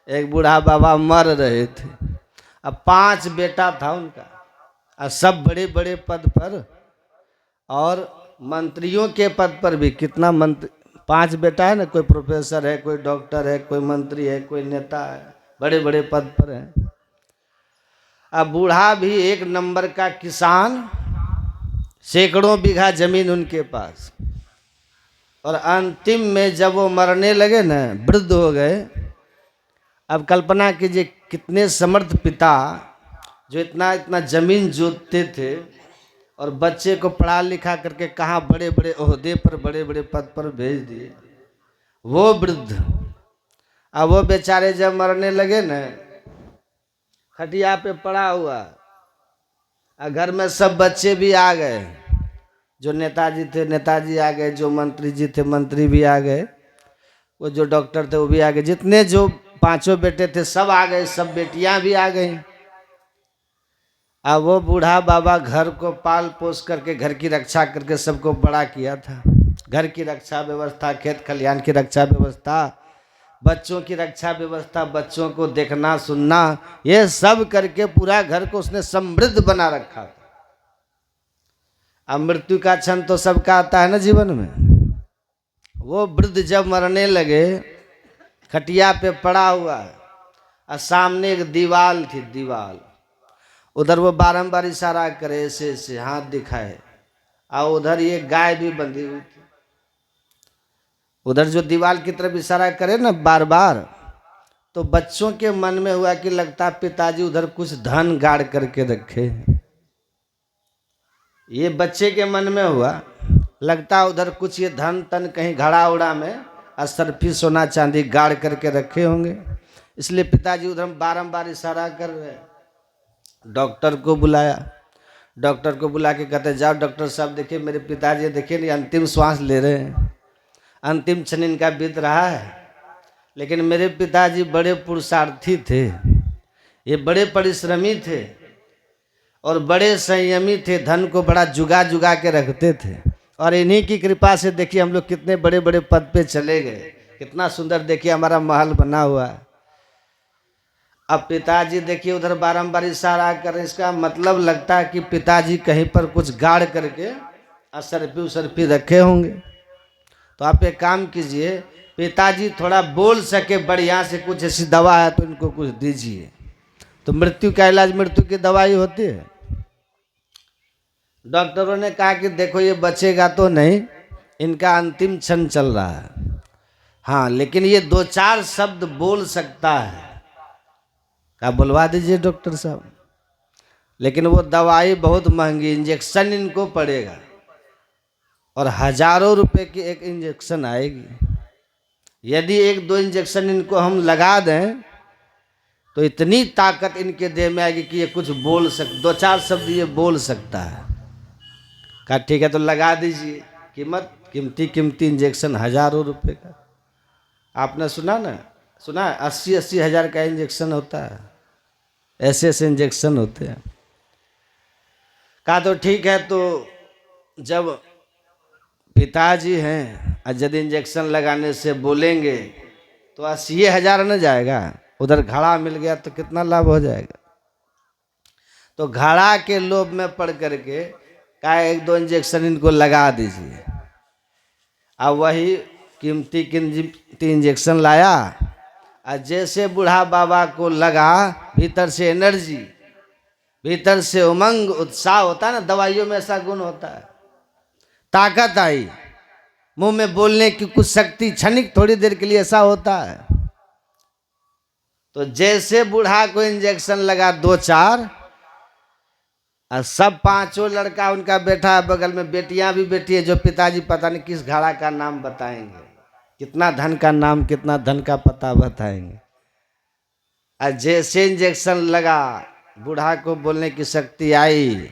एक बूढ़ा बाबा मर रहे थे। अब 5 बेटा था उनका, और सब बड़े बड़े पद पर, और मंत्रियों के पद पर भी। कितना मंत्री, 5 बेटा है ना, कोई प्रोफेसर है, कोई डॉक्टर है, कोई मंत्री है, कोई नेता है, बड़े बड़े पद पर है। अब बूढ़ा भी 1 नंबर का किसान, सैकड़ों बीघा जमीन उनके पास। और अंतिम में जब वो मरने लगे ना, वृद्ध हो गए। अब कल्पना कीजिए कितने समर्थ पिता, जो इतना इतना जमीन जोतते थे और बच्चे को पढ़ा लिखा करके कहाँ बड़े बड़े ओहदे पर, बड़े बड़े पद पर भेज दिए, वो वृद्ध। अब वो बेचारे जब मरने लगे ना, खटिया पे पड़ा हुआ, और घर में सब बच्चे भी आ गए। जो नेताजी थे नेताजी आ गए, जो मंत्री जी थे मंत्री भी आ गए, वो जो डॉक्टर थे वो भी आ गए, जितने जो 5 बेटे थे सब आ गए, सब बेटियां भी आ गई। अब वो बूढ़ा बाबा घर को पाल पोस करके, घर की रक्षा करके सबको बड़ा किया था। घर की रक्षा व्यवस्था, खेत खलिहान की रक्षा व्यवस्था, बच्चों की रक्षा व्यवस्था, बच्चों को देखना सुनना, ये सब करके पूरा घर को उसने समृद्ध बना रखा था। अब मृत्यु का क्षण तो सबका आता है ना जीवन में। वो वृद्ध जब मरने लगे, खटिया पे पड़ा हुआ है, और सामने एक दीवाल थी, दीवाल। उधर वो बारंबार इशारा करे, ऐसे ऐसे हाथ दिखाए, और उधर ये गाय भी बंधी हुई थी। उधर जो दीवार की तरफ इशारा करे ना बार बार, तो बच्चों के मन में हुआ कि लगता पिताजी उधर कुछ धन गाड़ करके रखे हैं। ये बच्चे के मन में हुआ लगता उधर कुछ ये धन तन कहीं घड़ा उड़ा में असरफी सोना चांदी गाड़ करके रखे होंगे, इसलिए पिताजी उधर बारंबार इशारा कर रहे। डॉक्टर को बुलाया, डॉक्टर को बुला के कहते जाओ डॉक्टर साहब देखिए मेरे पिताजी देखिए नहीं अंतिम श्वास ले रहे हैं, अंतिम क्षण इनका बीत रहा है, लेकिन मेरे पिताजी बड़े पुरुषार्थी थे, ये बड़े परिश्रमी थे और बड़े संयमी थे, धन को बड़ा जुगा जुगा के रखते थे और इन्हीं की कृपा से देखिए हम लोग कितने बड़े बड़े पद पे चले गए, कितना सुंदर देखिए हमारा महल बना हुआ है। अब पिताजी देखिए उधर बारंबार इशारा कर, इसका मतलब लगता है कि पिताजी कहीं पर कुछ गाड़ करके असरफी उसरफी रखे होंगे। तो आप एक काम कीजिए, पिताजी थोड़ा बोल सके बढ़िया से, कुछ ऐसी दवा है तो इनको कुछ दीजिए। तो मृत्यु का इलाज मृत्यु की दवाई होती है। डॉक्टरों ने कहा कि देखो ये बचेगा तो नहीं, इनका अंतिम क्षण चल रहा है, हाँ लेकिन ये 2-4 शब्द बोल सकता है। क्या बुलवा दीजिए डॉक्टर साहब, लेकिन वो दवाई बहुत महंगी, इंजेक्शन इनको पड़ेगा और हजारों रुपए की एक इंजेक्शन आएगी। यदि 1-2 इंजेक्शन इनको हम लगा दें तो इतनी ताकत इनके देह में आएगी कि ये कुछ बोल 2-4 शब्द ये बोल सकता है। कहा ठीक है तो लगा दीजिए, कीमती इंजेक्शन हजारों रुपए का। आपने सुना ना, सुना 80-80 हज़ार का इंजेक्शन होता है, ऐसे ऐसे इंजेक्शन होते हैं। कहा तो ठीक है, तो जब पिताजी हैं और यदि इंजेक्शन लगाने से बोलेंगे तो 80 हज़ार न जाएगा, उधर घड़ा मिल गया तो कितना लाभ हो जाएगा। तो घड़ा के लोभ में पड़ करके कहा 1-2 इंजेक्शन इनको लगा दीजिए। अब वही कीमती इंजेक्शन लाया और जैसे बूढ़ा बाबा को लगा, भीतर से एनर्जी, भीतर से उमंग उत्साह होता है ना, दवाइयों में ऐसा गुण होता है, ताकत आई, मुंह में बोलने की कुछ शक्ति क्षणिक थोड़ी देर के लिए ऐसा होता है। तो जैसे बूढ़ा को इंजेक्शन लगा 2-4 और सब 5 लड़का उनका बैठा है बगल में, बेटियां भी बैठी है, जो पिताजी पता नहीं किस घड़ा का नाम बताएंगे, कितना धन का नाम, कितना धन का पता बताएंगे। और जैसे इंजेक्शन लगा, बूढ़ा को बोलने की शक्ति आई।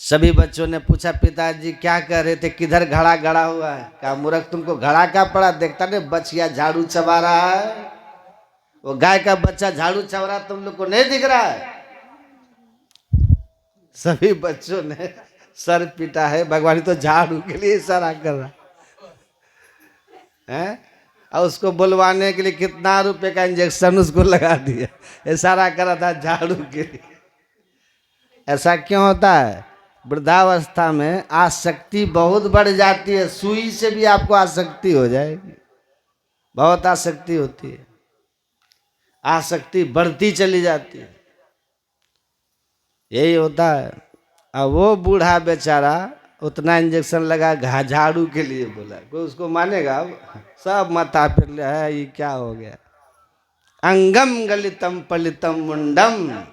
सभी बच्चों ने पूछा पिताजी क्या कह रहे थे, किधर घड़ा गड़ा हुआ है? कहा मूर्ख तुमको घड़ा का पड़ा, देखता नहीं बच्चिया झाड़ू चबा रहा है, वो गाय का बच्चा झाड़ू चबा रहा, तुम लोग को नहीं दिख रहा है? सभी बच्चों ने सर पीटा है, भगवान तो झाड़ू के लिए इशारा कर रहा है, और उसको बुलवाने के लिए कितना रुपए का इंजेक्शन उसको लगा दिया, इशारा कर रहा था झाड़ू के लिए। ऐसा क्यों होता है? वृद्धावस्था में आसक्ति बहुत बढ़ जाती है, सुई से भी आपको आसक्ति हो जाएगी, बहुत आसक्ति होती है, आसक्ति बढ़ती चली जाती है, यही होता है। अब वो बूढ़ा बेचारा उतना इंजेक्शन लगा झाड़ू के लिए, बोला कोई उसको मानेगा? सब माथा फिर है, ये क्या हो गया? अंगम गलितम पलितम मुंडम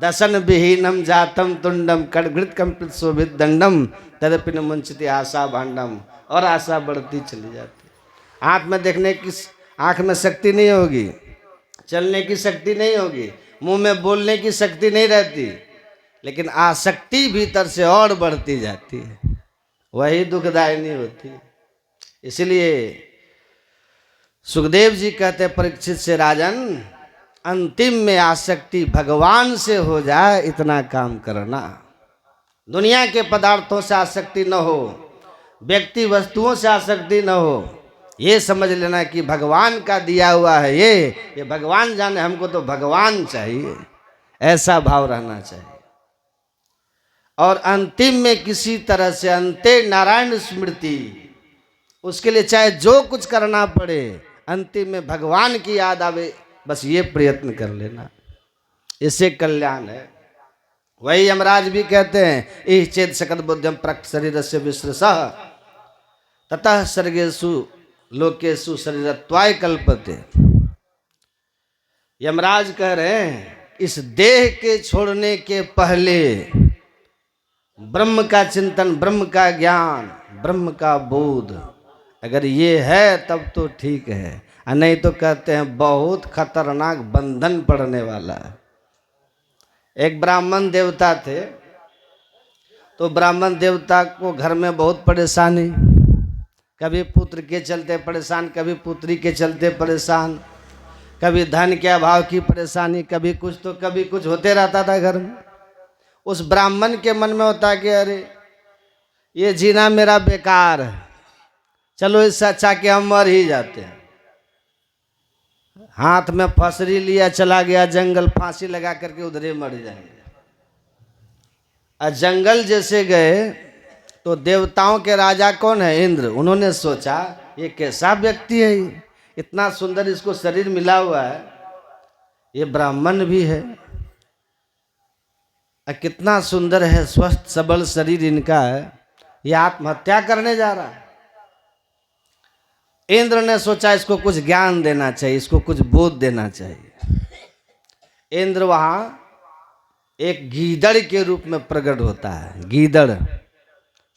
दशन विहीनम जातम तुंडम कड़घृत कंपित शोभित दंडम तदपिन मुंचती आशा भांडम। और आशा बढ़ती चली जाती। आँख में देखने की, आँख में शक्ति नहीं होगी, चलने की शक्ति नहीं होगी, मुंह में बोलने की शक्ति नहीं रहती, लेकिन आसक्ति भीतर से और बढ़ती जाती है, वही दुखदायिनी होती है। इसलिए सुखदेव जी कहते परीक्षित से, राजन अंतिम में आसक्ति भगवान से हो जाए इतना काम करना। दुनिया के पदार्थों से आसक्ति न हो, व्यक्ति वस्तुओं से आसक्ति न हो, ये समझ लेना कि भगवान का दिया हुआ है ये भगवान जाने, हमको तो भगवान चाहिए, ऐसा भाव रहना चाहिए। और अंतिम में किसी तरह से अंते नारायण स्मृति, उसके लिए चाहे जो कुछ करना पड़े, अंतिम में भगवान की याद आवे, बस ये प्रयत्न कर लेना, इससे कल्याण है। वही यमराज भी कहते हैं, इह चेत सकत बुद्धिम प्रक्त शरीर से विश्रसः ततः सर्गेषु लोकेषु शरीरत्वाय कल्पते। यमराज कह रहे हैं इस देह के छोड़ने के पहले ब्रह्म का चिंतन, ब्रह्म का ज्ञान, ब्रह्म का बोध अगर ये है तब तो ठीक है, और नहीं तो कहते हैं बहुत खतरनाक बंधन पड़ने वाला है। एक ब्राह्मण देवता थे, तो ब्राह्मण देवता को घर में बहुत परेशानी, कभी पुत्र के चलते परेशान, कभी पुत्री के चलते परेशान, कभी धन के अभाव की परेशानी, कभी कुछ तो कभी कुछ होते रहता था घर में। उस ब्राह्मण के मन में होता कि अरे ये जीना मेरा बेकार है, चलो इससे अच्छा कि हम मर ही जाते हैं। हाथ में फसरी लिया, चला गया जंगल, फांसी लगा करके उधर ही मर जाएंगे। और जंगल जैसे गए तो देवताओं के राजा कौन है? इंद्र। उन्होंने सोचा ये कैसा व्यक्ति है, ये इतना सुंदर इसको शरीर मिला हुआ है, ये ब्राह्मण भी है, कितना सुंदर है, स्वस्थ सबल शरीर इनका है, ये आत्महत्या करने जा रहा है। इंद्र ने सोचा इसको कुछ ज्ञान देना चाहिए, इसको कुछ बोध देना चाहिए। इंद्र वहां एक गीदड़ के रूप में प्रकट होता है। गीदड़,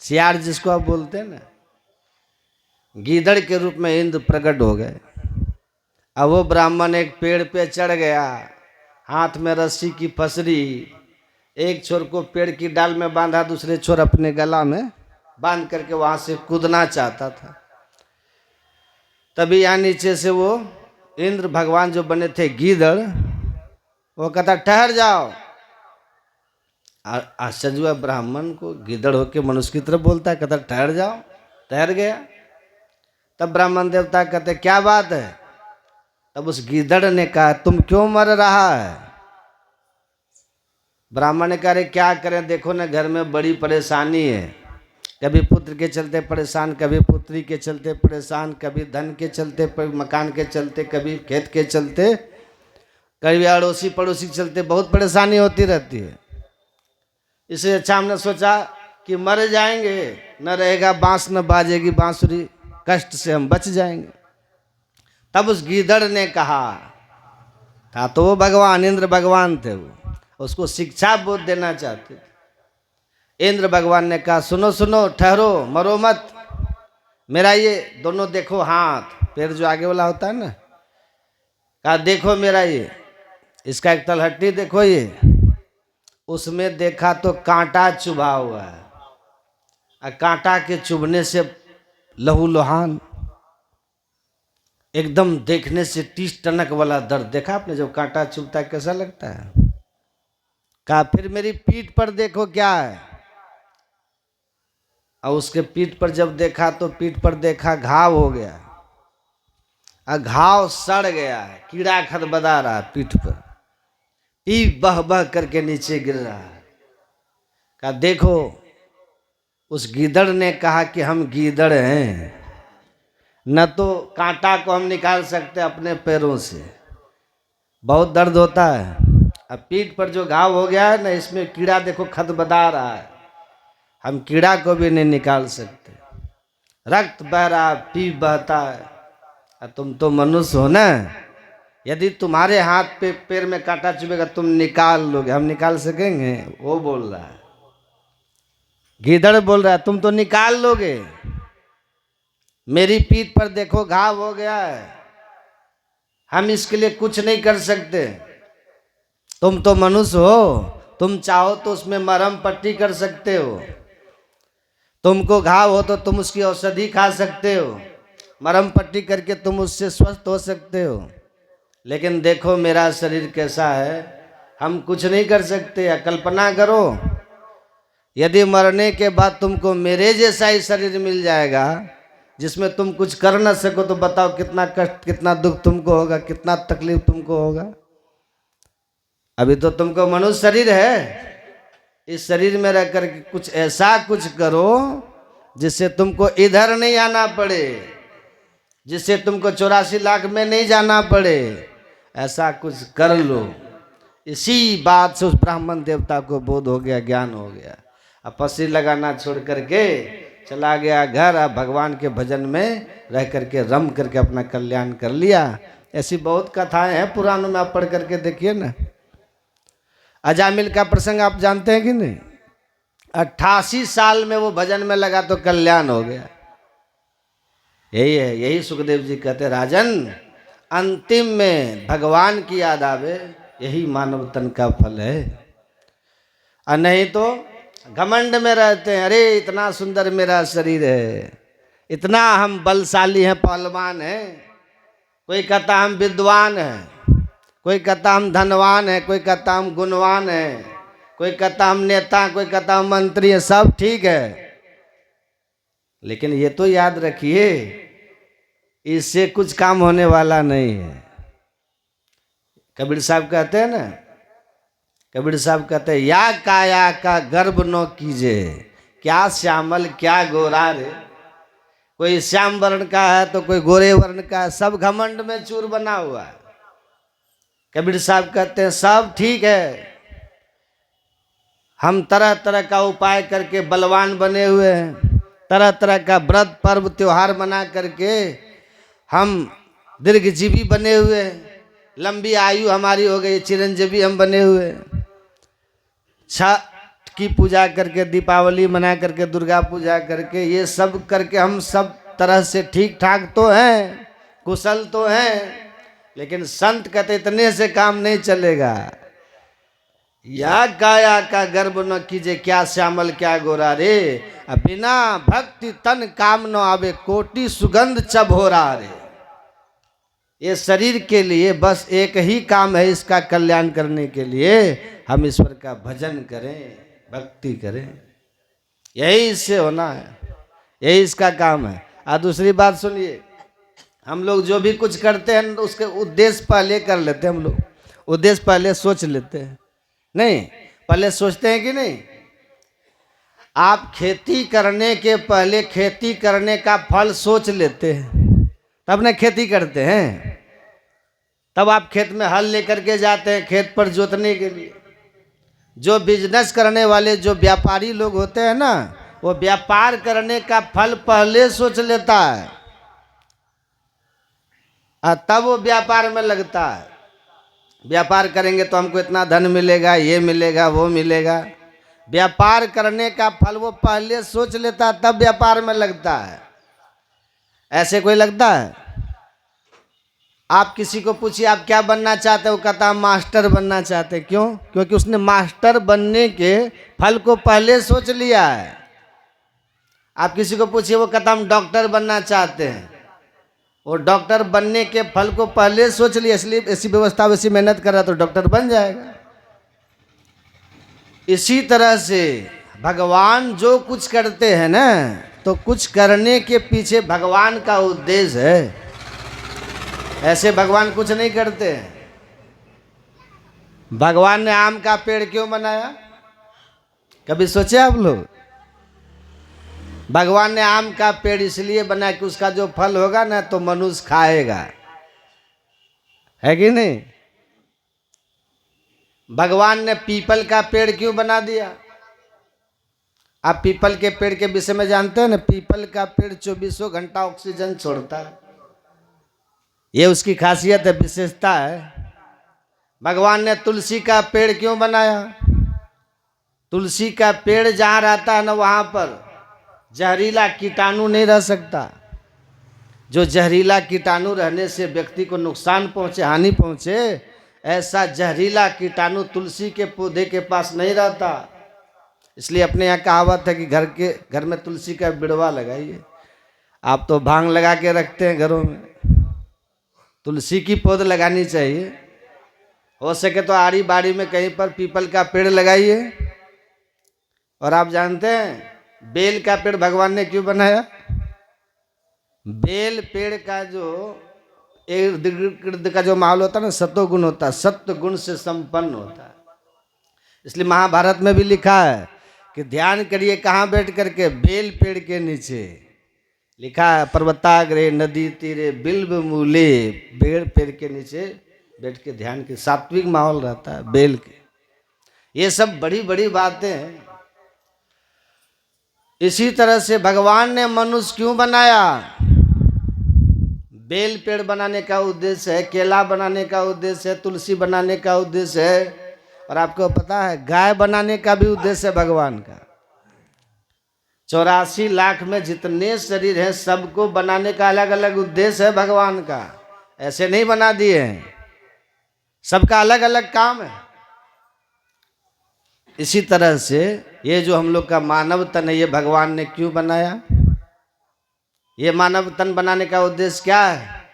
सियार जिसको आप बोलते हैं ना, गीदड़ के रूप में इंद्र प्रकट हो गए। अब वो ब्राह्मण एक पेड़ पे चढ़ गया, हाथ में रस्सी की फसरी, एक छोर को पेड़ की डाल में बांधा, दूसरे छोर अपने गला में बांध करके वहां से कूदना चाहता था। तभी यहाँ नीचे से वो इंद्र भगवान जो बने थे गीदड़, वो कहता ठहर जाओ। आश्चर्य हुआ ब्राह्मण को, गीदड़ होके मनुष्य की तरफ बोलता है, कहता ठहर जाओ। ठहर गया। तब ब्राह्मण देवता कहते क्या बात है? तब उस गीदड़ ने कहा तुम क्यों मर रहा है? ब्राह्मण ने कहा क्या करें, देखो ना घर में बड़ी परेशानी है, कभी पुत्र के चलते परेशान, कभी पुत्री के चलते परेशान, कभी धन के चलते, मकान के चलते, कभी खेत के चलते, कभी अड़ोसी पड़ोसी के चलते, बहुत परेशानी होती रहती है। इससे अच्छा हमने सोचा कि मर जाएंगे, न रहेगा बांस न बाजेगी बांसुरी, कष्ट से हम बच जाएंगे। तब उस गीदड़ ने कहा था, तो वो भगवान इंद्र भगवान थे, वो उसको शिक्षा बोध देना चाहते थे। इंद्र भगवान ने कहा सुनो सुनो, ठहरो, मरो मत, मेरा ये दोनों देखो हाथ पैर जो आगे वाला होता है ना, कहा देखो मेरा ये, इसका एक तलहटी देखो, ये उसमें देखा तो कांटा चुभा हुआ है, और कांटा के चुभने से लहू लुहान, एकदम देखने से टीस टनक वाला दर्द। देखा आपने जब कांटा चुभता है कैसा लगता है? कहा फिर मेरी पीठ पर देखो क्या है, और उसके पीठ पर जब देखा तो पीठ पर देखा घाव हो गया, और घाव सड़ गया है, कीड़ा खदबदा रहा है पीठ पर, पीप बह बह करके नीचे गिर रहा है। कहा देखो, उस गीदड़ ने कहा कि हम गीदड़ हैं, न तो कांटा को हम निकाल सकते अपने पैरों से, बहुत दर्द होता है, अब पीठ पर जो घाव हो गया है ना, इसमें कीड़ा देखो खदबदा रहा है, हम कीड़ा को भी नहीं निकाल सकते, रक्त बह रहा, पीप बहता है, तुम तो मनुष्य हो ना, यदि तुम्हारे हाथ पे पैर में कांटा चुभेगा तुम निकाल लोगे, हम निकाल सकेंगे? वो बोल रहा है, गीदड़ बोल रहा है तुम तो निकाल लोगे, मेरी पीठ पर देखो घाव हो गया है, हम इसके लिए कुछ नहीं कर सकते, तुम तो मनुष्य हो, तुम चाहो तो उसमें मरहम पट्टी कर सकते हो, तुमको घाव हो तो तुम उसकी औषधि खा सकते हो, मरहम पट्टी करके तुम उससे स्वस्थ हो सकते हो, लेकिन देखो मेरा शरीर कैसा है, हम कुछ नहीं कर सकते। या कल्पना करो यदि मरने के बाद तुमको मेरे जैसा ही शरीर मिल जाएगा जिसमें तुम कुछ कर न सको, तो बताओ कितना कष्ट, कितना दुख तुमको होगा, कितना तकलीफ तुमको होगा। अभी तो तुमको मनुष्य शरीर है, इस शरीर में रह कर कुछ ऐसा कुछ करो जिससे तुमको इधर नहीं आना पड़े, जिससे तुमको 84 लाख में नहीं जाना पड़े, ऐसा कुछ कर लो। इसी बात से उस ब्राह्मण देवता को बोध हो गया, ज्ञान हो गया, अब फंसी लगाना छोड़ करके चला गया घर, अब भगवान के भजन में रह करके रम करके अपना कल्याण कर लिया। ऐसी बहुत कथाएं हैं पुराणों में, आप पढ़ करके देखिए ना। अजामिल का प्रसंग आप जानते हैं कि नहीं? 88 साल में वो भजन में लगा तो कल्याण हो गया। यही है, यही सुखदेव जी कहते राजन, अंतिम में भगवान की याद आवे, यही मानव तन का फल है। और नहीं तो घमंड में रहते हैं, अरे इतना सुंदर मेरा शरीर है, इतना हम बलशाली हैं, पहलवान हैं। कोई कहता हम विद्वान हैं, कोई कहता हम धनवान हैं, कोई कहता हम गुणवान हैं, कोई कहता हम नेता, कोई कहता हम मंत्री हैं। सब ठीक है, लेकिन ये तो याद रखिए, इससे कुछ काम होने वाला नहीं है। कबीर साहब कहते हैं ना, कबीर साहब कहते हैं, या काया का गर्व न कीजे, क्या श्यामल क्या गोरा रे। कोई श्याम वर्ण का है तो कोई गोरे वर्ण का है, सब घमंड में चूर बना हुआ है। कबीर साहब कहते हैं सब ठीक है, हम तरह तरह का उपाय करके बलवान बने हुए हैं, तरह तरह का व्रत पर्व त्योहार बना करके हम दीर्घजीवी बने हुए हैं, लंबी आयु हमारी हो गई, चिरंजीवी हम बने हुए हैं। छठ की पूजा करके, दीपावली मना करके, दुर्गा पूजा करके, ये सब करके हम सब तरह से ठीक ठाक तो हैं, कुशल तो हैं, लेकिन संत कहते इतने से काम नहीं चलेगा। या काया का गर्व न कीजिए, क्या श्यामल क्या गोरा रे, बिना भक्ति तन काम न आवे, कोटि सुगंध चब हो रहा रे। ये शरीर के लिए बस एक ही काम है, इसका कल्याण करने के लिए हम ईश्वर का भजन करें, भक्ति करें, यही इससे होना है, यही इसका काम है। और दूसरी बात सुनिए, हम लोग जो भी कुछ करते हैं उसके उद्देश्य पहले कर लेते हैं, हम लोग उद्देश्य पहले सोच लेते हैं, नहीं पहले सोचते हैं कि नहीं? आप खेती करने के पहले खेती करने का फल सोच लेते हैं, तब ना खेती करते हैं। तब आप खेत में हल लेकर के जाते हैं खेत पर जोतने के लिए। जो बिजनेस करने वाले, जो व्यापारी लोग होते हैं ना, वो व्यापार करने का फल पहले सोच लेता है, तब वो व्यापार में लगता है। व्यापार करेंगे तो हमको इतना धन मिलेगा, ये मिलेगा, वो मिलेगा। व्यापार करने का फल वो पहले सोच लेता है, तब व्यापार में लगता है। ऐसे कोई लगता है? आप किसी को पूछिए आप क्या बनना चाहते हो, वो कहता हम मास्टर बनना चाहते हैं। क्यों? क्योंकि उसने मास्टर बनने के फल को पहले सोच लिया है। आप किसी को पूछिए, वो कहता हम डॉक्टर बनना चाहते हैं, वो डॉक्टर बनने के फल को पहले सोच लिया, इसलिए ऐसी व्यवस्था वैसी मेहनत कर रहा तो डॉक्टर बन जाएगा। इसी तरह से भगवान जो कुछ करते हैं ना, तो कुछ करने के पीछे भगवान का उद्देश्य है। ऐसे भगवान कुछ नहीं करते हैं। भगवान ने आम का पेड़ क्यों बनाया, कभी सोचे आप लोग? भगवान ने आम का पेड़ इसलिए बनाया कि उसका जो फल होगा ना तो मनुष्य खाएगा, है कि नहीं? भगवान ने पीपल का पेड़ क्यों बना दिया? आप पीपल के पेड़ के विषय में जानते हैं ना, पीपल का पेड़ 24 घंटा ऑक्सीजन छोड़ता है, ये उसकी खासियत है, विशेषता है। भगवान ने तुलसी का पेड़ क्यों बनाया? तुलसी का पेड़ जहाँ रहता है ना, वहाँ पर जहरीला कीटाणु नहीं रह सकता। जो जहरीला कीटाणु रहने से व्यक्ति को नुकसान पहुँचे, हानि पहुँचे, ऐसा जहरीला कीटाणु तुलसी के पौधे के पास नहीं रहता। इसलिए अपने यहाँ कहावत है कि घर में तुलसी का बिड़वा लगाइए। आप तो भांग लगा के रखते हैं घरों में, तुलसी की पौध लगानी चाहिए। हो सके तो आड़ी बाड़ी में कहीं पर पीपल का पेड़ लगाइए। और आप जानते हैं बेल का पेड़ भगवान ने क्यों बनाया? बेल पेड़ का जो इर्द गिर्द का जो माहौल होता है ना, सत्वगुण होता है, सत्व गुण से संपन्न होता है। इसलिए महाभारत में भी लिखा है कि ध्यान करिए कहाँ बैठ करके? बेल पेड़ के नीचे। लिखा है पर्वताग्रे नदी तीरे बिल्व मूले, बेल पेड़ के नीचे बैठ के ध्यान के, सात्विक माहौल रहता है बेल के। ये सब बड़ी बड़ी बातें हैं। इसी तरह से भगवान ने मनुष्य क्यों बनाया? बेल पेड़ बनाने का उद्देश्य है, केला बनाने का उद्देश्य है, तुलसी बनाने का उद्देश्य है, और आपको पता है गाय बनाने का भी उद्देश्य है भगवान का। 84 लाख में जितने शरीर हैं सबको बनाने का अलग अलग उद्देश्य है भगवान का, ऐसे नहीं बना दिए हैं, सबका अलग अलग काम है। इसी तरह से ये जो हम लोग का मानव तन है, ये भगवान ने क्यों बनाया? ये मानव तन बनाने का उद्देश्य क्या है?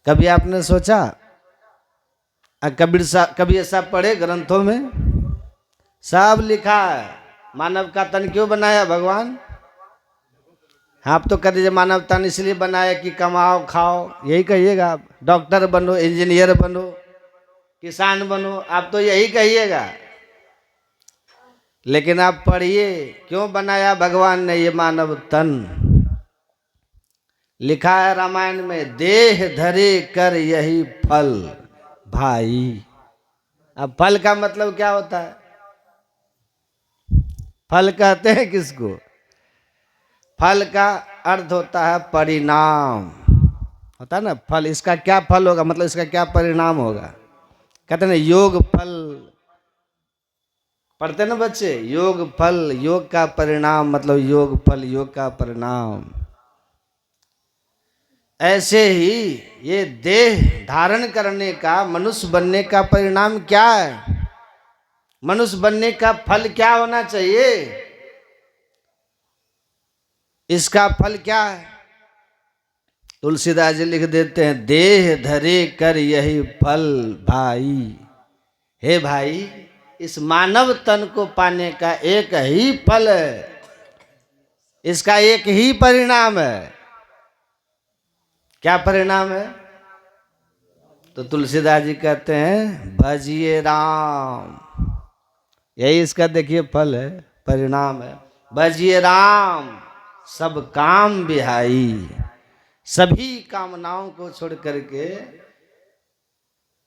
कभी आपने सोचा? कभी ऐसा पढ़े ग्रंथों में? सब लिखा है मानव का तन क्यों बनाया भगवान। आप तो कह दीजिए मानव तन इसलिए बनाया कि कमाओ खाओ, यही कहिएगा आप। डॉक्टर बनो, इंजीनियर बनो, किसान बनो, आप तो यही कहिएगा। लेकिन आप पढ़िए क्यों बनाया भगवान ने ये मानव तन। लिखा है रामायण में, देह धरे कर यही फल भाई। अब फल का मतलब क्या होता है? फल कहते हैं किसको? फल का अर्थ होता है परिणाम, होता है ना फल। इसका क्या फल होगा, मतलब इसका क्या परिणाम होगा? कहते हैं योग फल, पढ़ते ना बच्चे, योग फल, योग का परिणाम, मतलब योग फल, योग का परिणाम। ऐसे ही ये देह धारण करने का, मनुष्य बनने का परिणाम क्या है? मनुष्य बनने का फल क्या होना चाहिए? इसका फल क्या है? तुलसीदास जी लिख देते हैं, देह धरे कर यही फल भाई। हे भाई, इस मानव तन को पाने का एक ही फल है, इसका एक ही परिणाम है। क्या परिणाम है? तो तुलसीदास जी कहते हैं, भजिए राम। यही इसका देखिए फल है, परिणाम है। भजिए राम सब काम बिहाई। सभी कामनाओं को छोड़ करके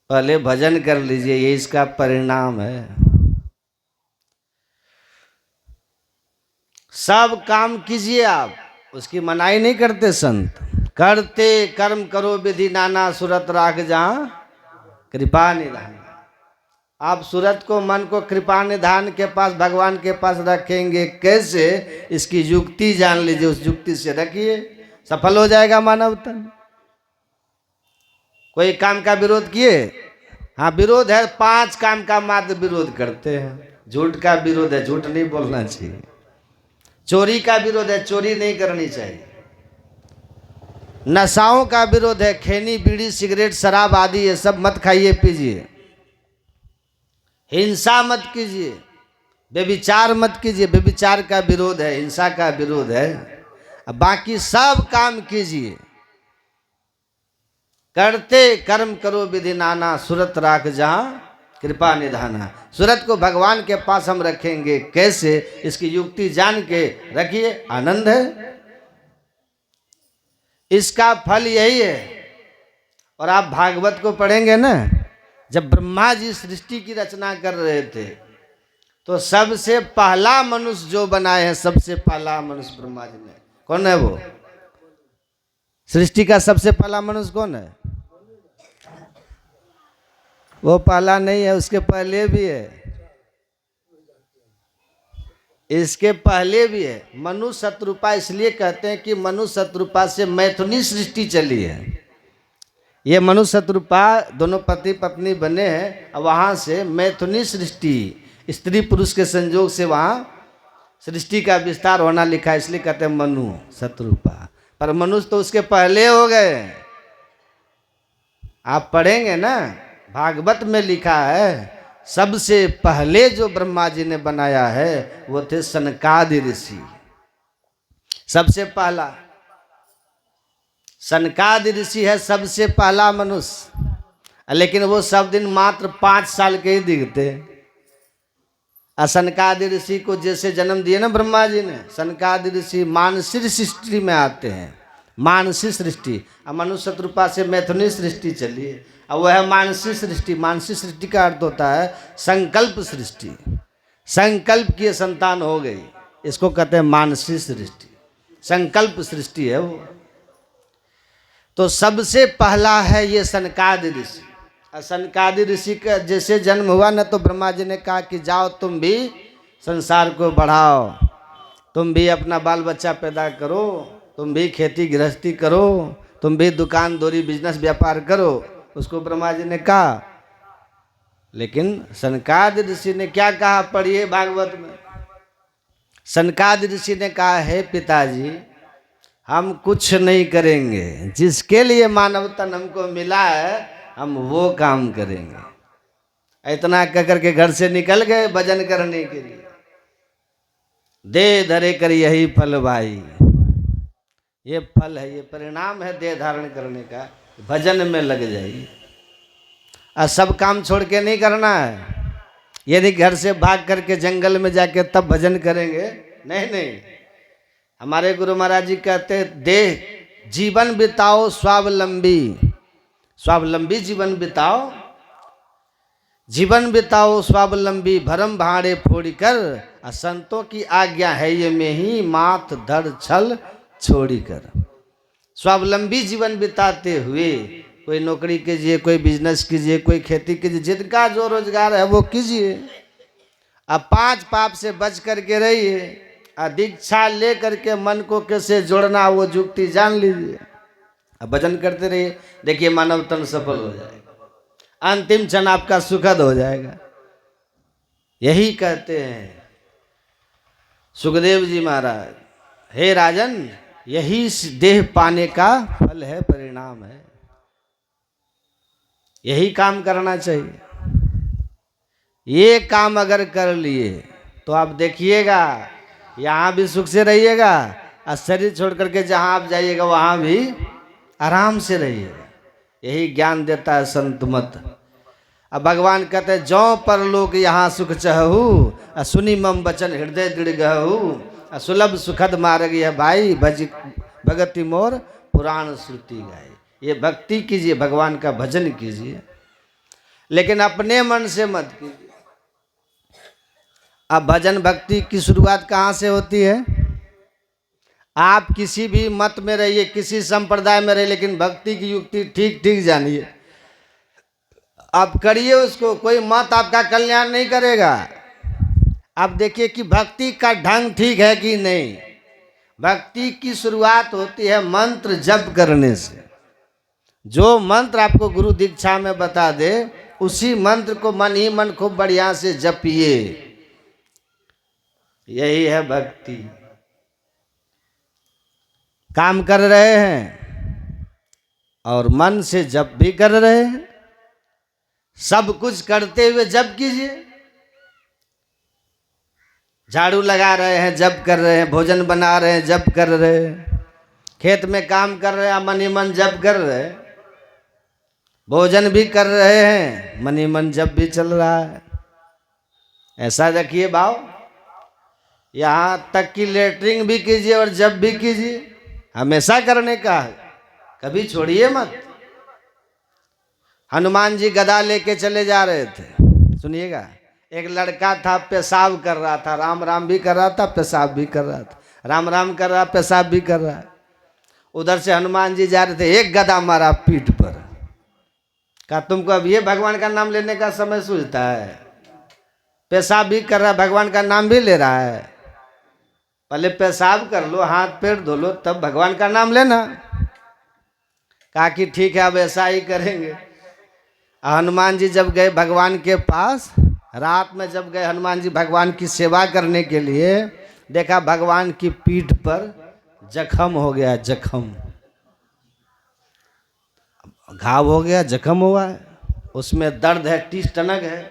पहले भजन कर लीजिए, ये इसका परिणाम है। सब काम कीजिए आप, उसकी मनाही नहीं करते संत। करते कर्म करो विधि नाना, सुरत राख जहां कृपा निधान। आप सूरत को, मन को कृपा निधान के पास, भगवान के पास रखेंगे कैसे? इसकी युक्ति जान लीजिए, उस युक्ति से रखिए, सफल हो जाएगा मानव तन। कोई काम का विरोध किए? हाँ विरोध है, 5 काम का मात्र विरोध करते हैं। झूठ का विरोध है, झूठ नहीं बोलना चाहिए। चोरी का विरोध है, चोरी नहीं करनी चाहिए। नशाओं का विरोध है, खैनी बीड़ी सिगरेट शराब आदि ये सब मत खाइए पीजिए। हिंसा मत कीजिए, व्यभिचार मत कीजिए, व्यभिचार का विरोध है, हिंसा का विरोध है। अब बाकी सब काम कीजिए। करते कर्म करो विधि नाना, सुरत राख जहां कृपा निधाना। सूरत को भगवान के पास हम रखेंगे कैसे? इसकी युक्ति जान के रखिए, आनंद है। इसका फल यही है। और आप भागवत को पढ़ेंगे ना, जब ब्रह्मा जी सृष्टि की रचना कर रहे थे तो सबसे पहला मनुष्य जो बनाए हैं, सबसे पहला मनुष्य ब्रह्मा जी ने, कौन है वो? सृष्टि का सबसे पहला मनुष्य कौन है? वो पहला नहीं है, उसके पहले भी है, इसके पहले भी है। मनु शत्रुपा इसलिए कहते हैं कि मनु शत्रुपा से मैथुनी सृष्टि चली है। ये मनु शत्रुपा दोनों पति पत्नी बने हैं, और वहाँ से मैथुनी सृष्टि, स्त्री पुरुष के संयोग से वहाँ सृष्टि का विस्तार होना लिखा है, इसलिए कहते हैं मनु शत्रुपा। पर मनुष्य तो उसके पहले हो गए। आप पढ़ेंगे ना, भागवत में लिखा है सबसे पहले जो ब्रह्मा जी ने बनाया है वो थे सनकादि ऋषि। सबसे पहला सनकादि ऋषि है, सबसे पहला मनुष्य। लेकिन वो सब दिन मात्र 5 साल के ही दिखते। सनकादि ऋषि को जैसे जन्म दिए ना ब्रह्मा जी ने, सनकादि ऋषि मानसिक सृष्टि में आते हैं, मानसिक सृष्टि। अब मनुष्य शत्रुपा से मैथुनी सृष्टि चली है, अब वह है मानसिक सृष्टि। मानसिक सृष्टि का अर्थ होता है संकल्प सृष्टि। संकल्प की संतान हो गई, इसको कहते हैं मानसिक सृष्टि। संकल्प सृष्टि है वो। तो सबसे पहला है ये सनकादि ऋषि। सनकादि ऋषि का जैसे जन्म हुआ ना, तो ब्रह्मा जी ने कहा कि जाओ तुम भी संसार को बढ़ाओ, तुम भी अपना बाल बच्चा पैदा करो, तुम भी खेती गृहस्थी करो, तुम भी दुकान दौरी बिजनेस व्यापार करो। उसको ब्रह्मा जी ने कहा। लेकिन सनकादि ऋषि ने क्या कहा, पढ़िए भागवत में। सनकादि ऋषि ने कहा, हे पिताजी, हम कुछ नहीं करेंगे, जिसके लिए मानव तन हमको मिला है हम वो काम करेंगे। इतना कह करके घर से निकल गए भजन करने के लिए। दे धरे कर यही फल भाई, ये फल है, ये परिणाम है देह धारण करने का। भजन में लग जाइए और सब काम छोड़ के नहीं करना है। यदि घर से भाग करके जंगल में जाके तब भजन करेंगे, नहीं नहीं। हमारे गुरु महाराज जी कहते, देह जीवन बिताओ स्वावलंबी, स्वावलंबी जीवन बिताओ, जीवन बिताओ स्वावलंबी, भरम भाड़े फोड़ी कर, संतों की आज्ञा है ये में ही, माथ धड़ छल छोड़ी कर। स्वावलंबी जीवन बिताते हुए कोई नौकरी कीजिए, कोई बिजनेस कीजिए, कोई खेती कीजिए, जिनका जो रोजगार है वो कीजिए। अब 5 पाप से बच करके रहिए। दीक्षा ले करके मन को कैसे जोड़ना वो जुक्ति जान लीजिए। अब भजन करते रहिए, देखिए मानव तन सफल हो जाएगा, अंतिम क्षण आपका सुखद हो जाएगा। यही कहते हैं सुखदेव जी महाराज, हे राजन, यही देह पाने का फल है, परिणाम है, यही काम करना चाहिए। ये काम अगर कर लिए तो आप देखिएगा यहाँ भी सुख से रहिएगा, और शरीर छोड़ करके जहाँ आप जाइएगा वहाँ भी आराम से रहिएगा। यही ज्ञान देता है संत मत। अब भगवान कहते हैं, जौ पर लोग यहाँ सुख चहु, सुनी मम बचन हृदय दृढ़ गहु, सुलभ सुखद मार्ग यह भाई, भगति मोर पुराण श्रुति गाय। ये भक्ति कीजिए, भगवान का भजन कीजिए, लेकिन अपने मन से मत कीजिए। अब भजन भक्ति की शुरुआत कहाँ से होती है? आप किसी भी मत में रहिए, किसी संप्रदाय में रहिए, लेकिन भक्ति की युक्ति ठीक ठीक जानिए, आप करिए उसको। कोई मत आपका कल्याण नहीं करेगा। आप देखिए कि भक्ति का ढंग ठीक है कि नहीं। भक्ति की शुरुआत होती है मंत्र जप करने से। जो मंत्र आपको गुरु दीक्षा में बता दे, उसी मंत्र को मन ही मन खूब बढ़िया से जपिए। यही है भक्ति। काम कर रहे हैं और मन से जप भी कर रहे हैं, सब कुछ करते हुए जप कीजिए। झाड़ू लगा रहे हैं जप कर रहे हैं, भोजन बना रहे हैं जप कर रहे हैं, खेत में काम कर रहे हैं मन ही मन जप कर रहे हैं, भोजन भी कर रहे हैं मन ही मन जप भी चल रहा है। ऐसा रखिए भाव। यहाँ तक कि लेटरिंग भी कीजिए और जप भी कीजिए, हमेशा करने का है, कभी छोड़िए मत। हनुमान जी गदा लेके चले जा रहे थे, सुनिएगा। एक लड़का था, पेशाब कर रहा था, राम राम भी कर रहा था, पेशाब भी कर रहा था, राम राम कर रहा, पेशाब भी कर रहा है। उधर से हनुमान जी जा रहे थे, एक गदा मारा पीठ पर। कहा तुमको अब ये भगवान का नाम लेने का समय सूझता है? पेशाब भी कर रहा है, भगवान का नाम भी ले रहा है। पहले पेशाब कर लो, हाथ पैर धो लो, तब भगवान का नाम लेना। कहा कि ठीक है अब ऐसा ही करेंगे। हनुमान जी जब गए भगवान के पास, रात में जब गए हनुमान जी भगवान की सेवा करने के लिए, देखा भगवान की पीठ पर जख्म हो गया, जख्म, घाव हो गया, जख्म हुआ है, उसमें दर्द है, टीस टनक है।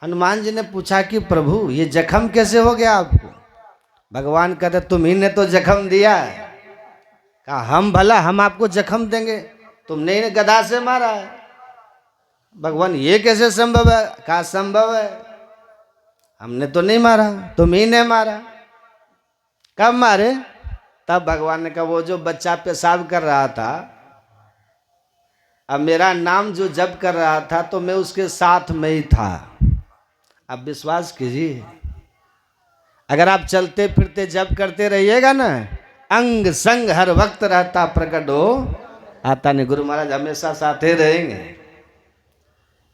हनुमान जी ने पूछा कि प्रभु ये जख्म कैसे हो गया आपको? भगवान कहते तुम ही ने तो जख्म दिया है। कहा हम भला, हम आपको जख्म देंगे? तुमने ही गदा से मारा है। भगवान ये कैसे संभव है? कहा संभव है, हमने तो नहीं मारा, तुम ही ने मारा। कब मारे? तब भगवान ने कहा वो जो बच्चा पेशाब कर रहा था, अब मेरा नाम जो जप कर रहा था तो मैं उसके साथ में ही था। अब विश्वास कीजिए, अगर आप चलते फिरते जप करते रहिएगा ना, अंग संग हर वक्त रहता प्रकट हो, आता नहीं। गुरु महाराज हमेशा साथे रहेंगे।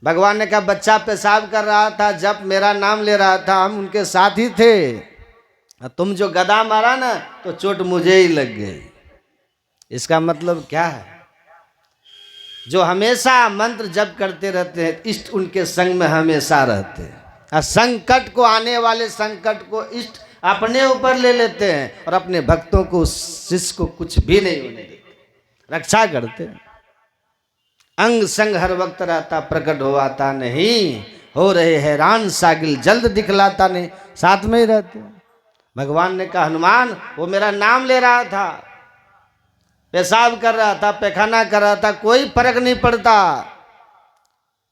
भगवान ने कहा बच्चा पेशाब कर रहा था, जब मेरा नाम ले रहा था, हम उनके साथ ही थे। तुम जो गदा मारा ना तो चोट मुझे ही लग गई। इसका मतलब क्या है? जो हमेशा मंत्र जप करते रहते हैं, इष्ट उनके संग में हमेशा रहते हैं। और संकट को, आने वाले संकट को इष्ट अपने ऊपर ले लेते हैं और अपने भक्तों को, शिष्य को कुछ भी नहीं होने देते, रक्षा करते हैं। अंग संग हर वक्त रहता, प्रकट हो आता नहीं, हो रहे हैरान सागिल जल्द दिखलाता नहीं, साथ में ही रहते हैं। भगवान ने कहा हनुमान वो मेरा नाम ले रहा था, पेशाब कर रहा था, पैखाना कर रहा था, कोई फर्क नहीं पड़ता।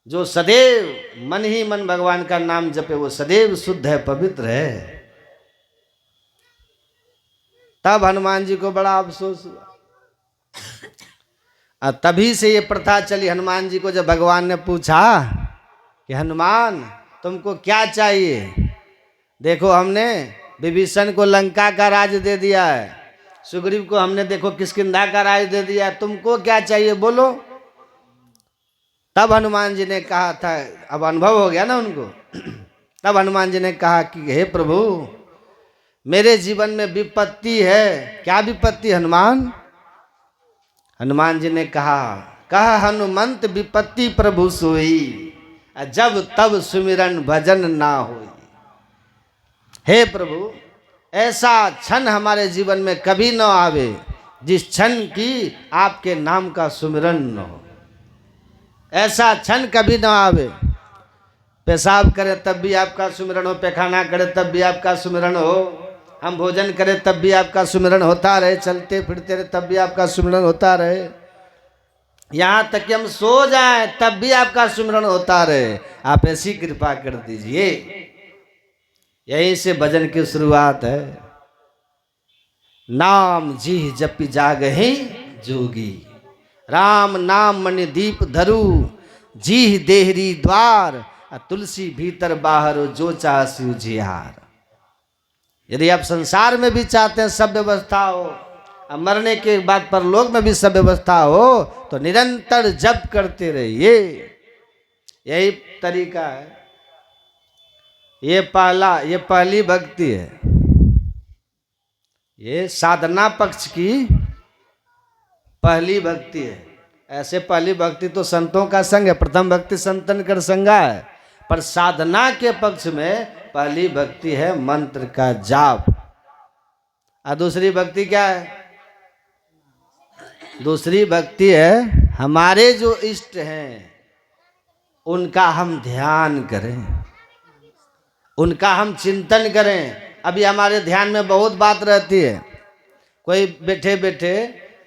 जो सदैव मन ही मन भगवान का नाम जपे वो सदैव शुद्ध है, पवित्र है। तब हनुमान जी को बड़ा अफसोस हुआ। तभी से ये प्रथा चली हनुमान जी को। जब भगवान ने पूछा कि हनुमान तुमको क्या चाहिए, देखो हमने विभीषण को लंका का राज दे दिया है, सुग्रीव को हमने देखो किष्किंधा का राज दे दिया है, तुमको क्या चाहिए बोलो। तब हनुमान जी ने कहा था, अब अनुभव हो गया ना उनको, तब हनुमान जी ने कहा कि हे प्रभु मेरे जीवन में विपत्ति है। क्या विपत्ति हनुमान? हनुमान जी ने कहा हनुमंत विपत्ति प्रभु सोई, जब तब सुमिरन भजन ना होई। हे प्रभु ऐसा क्षण हमारे जीवन में कभी न आवे जिस क्षण की आपके नाम का सुमिरन न हो। ऐसा क्षण कभी न आवे। पेशाब करे तब भी आपका सुमिरन हो, पैखाना करे तब भी आपका सुमिरन हो, हम भोजन करें तब भी आपका सुमिरन होता रहे, चलते फिरते रहे तब भी आपका सुमिरन होता रहे, यहाँ तक कि हम सो जाएं तब भी आपका सुमिरन होता रहे। आप ऐसी कृपा कर दीजिए। यहीं से भजन की शुरुआत है। नाम जी जपि जागहि जोगी, राम नाम मणि दीप धरु, जी देहरी द्वार, तुलसी भीतर बाहर जो चाहसी उजियार। यदि आप संसार में भी चाहते हैं सब व्यवस्था हो, और मरने के बाद परलोक में भी सब व्यवस्था हो, तो निरंतर जप करते रहिए। यही तरीका है। ये पहली भक्ति है। ये साधना पक्ष की पहली भक्ति है। ऐसे पहली भक्ति तो संतों का संग है, प्रथम भक्ति संतन कर संगा है, पर साधना के पक्ष में पहली भक्ति है मंत्र का जाप। और दूसरी भक्ति क्या है? दूसरी भक्ति है हमारे जो इष्ट हैं उनका हम ध्यान करें, उनका हम चिंतन करें। अभी हमारे ध्यान में बहुत बात रहती है। कोई बैठे बैठे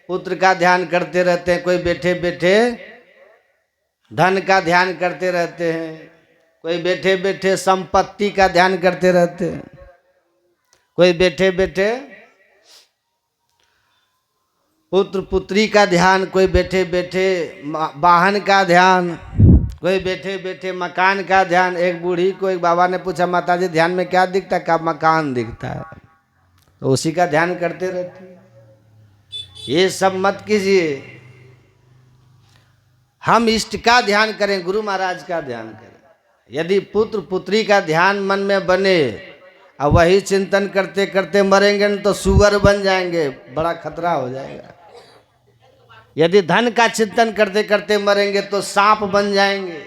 पुत्र का ध्यान करते रहते हैं, कोई बैठे बैठे धन का ध्यान करते रहते हैं, कोई बैठे बैठे संपत्ति का ध्यान करते रहते हैं, कोई बैठे बैठे पुत्र पुत्री का ध्यान, कोई बैठे बैठे वाहन का ध्यान, कोई बैठे बैठे मकान का ध्यान। एक बूढ़ी को एक बाबा ने पूछा माताजी ध्यान में क्या दिखता है? कहा मकान दिखता है। तो उसी का ध्यान करते रहते हैं। ये सब मत कीजिए। हम इष्ट का ध्यान करें, गुरु महाराज का ध्यान करें। यदि पुत्र पुत्री का ध्यान मन में बने और वही चिंतन करते करते मरेंगे न तो सुअर बन जाएंगे, बड़ा खतरा हो जाएगा। यदि धन का चिंतन करते करते मरेंगे तो सांप बन जाएंगे।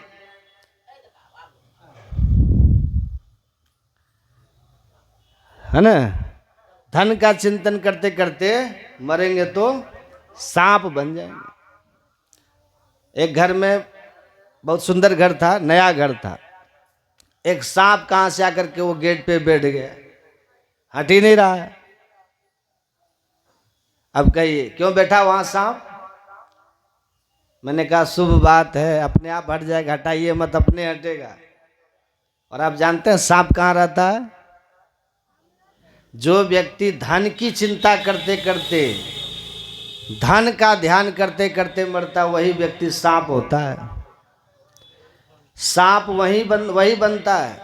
है ना? धन का चिंतन करते करते मरेंगे तो सांप बन जाएंगे। एक घर में, बहुत सुंदर घर था, नया घर था, एक सांप कहां से आकर के वो गेट पे बैठ गया, हट ही नहीं रहा है। अब कहिए क्यों बैठा वहां सांप? मैंने कहा शुभ बात है, अपने आप हट जाएगा, हटाइए मत, अपने हटेगा। और आप जानते हैं सांप कहाँ रहता है? जो व्यक्ति धन की चिंता करते करते, धन का ध्यान करते करते मरता, वही व्यक्ति सांप होता है। सांप वही बनता है।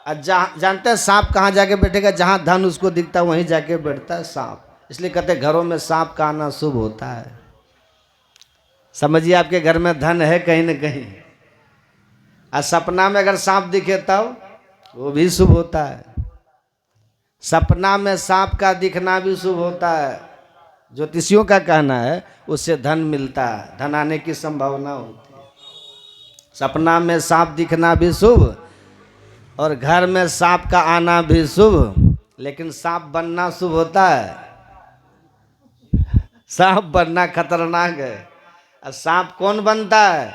और जानते हैं सांप कहाँ जाके बैठेगा? जहाँ धन उसको दिखता है वहीं जाके बैठता है सांप। इसलिए कहते हैं घरों में सांप का आना शुभ होता है। समझिए आपके घर में धन है कहीं न कहीं, और सपना में अगर सांप दिखे तब वो भी शुभ होता है। सपना में सांप का दिखना भी शुभ होता है। ज्योतिषियों का कहना है उससे धन मिलता है, धन आने की संभावना होती है। सपना में सांप दिखना भी शुभ और घर में सांप का आना भी शुभ, लेकिन सांप बनना शुभ होता है, सांप बनना खतरनाक है। और सांप कौन बनता है?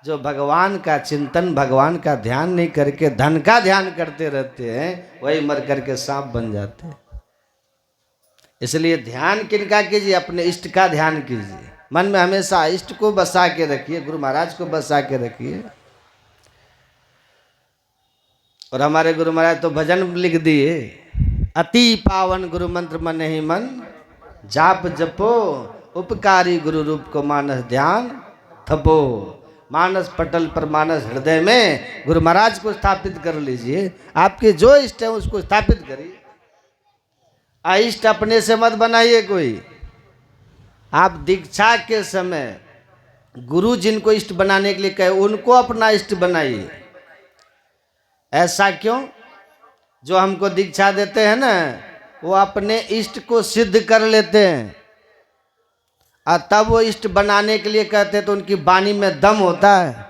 जो भगवान का चिंतन, भगवान का ध्यान नहीं करके धन का ध्यान करते रहते हैं, वही मर करके सांप बन जाते हैं। इसलिए ध्यान किनका कीजिए? अपने इष्ट का ध्यान कीजिए। मन में हमेशा इष्ट को बसा के रखिए, गुरु महाराज को बसा के रखिए। और हमारे गुरु महाराज तो भजन लिख दिए, अति पावन गुरु मंत्र मन ही मन, जाप जपो उपकारी गुरु रूप को मानस ध्यान थपो। मानस पटल पर मानस हृदय में गुरु महाराज को स्थापित कर लीजिए। आपके जो इष्ट है उसको स्थापित करिए। अइष्ट अपने से मत बनाइए कोई। आप दीक्षा के समय गुरु जिनको इष्ट बनाने के लिए कहे उनको अपना इष्ट बनाइए। ऐसा क्यों? जो हमको दीक्षा देते हैं ना, वो अपने इष्ट को सिद्ध कर लेते हैं और तब वो इष्ट बनाने के लिए कहते हैं, तो उनकी वाणी में दम होता है,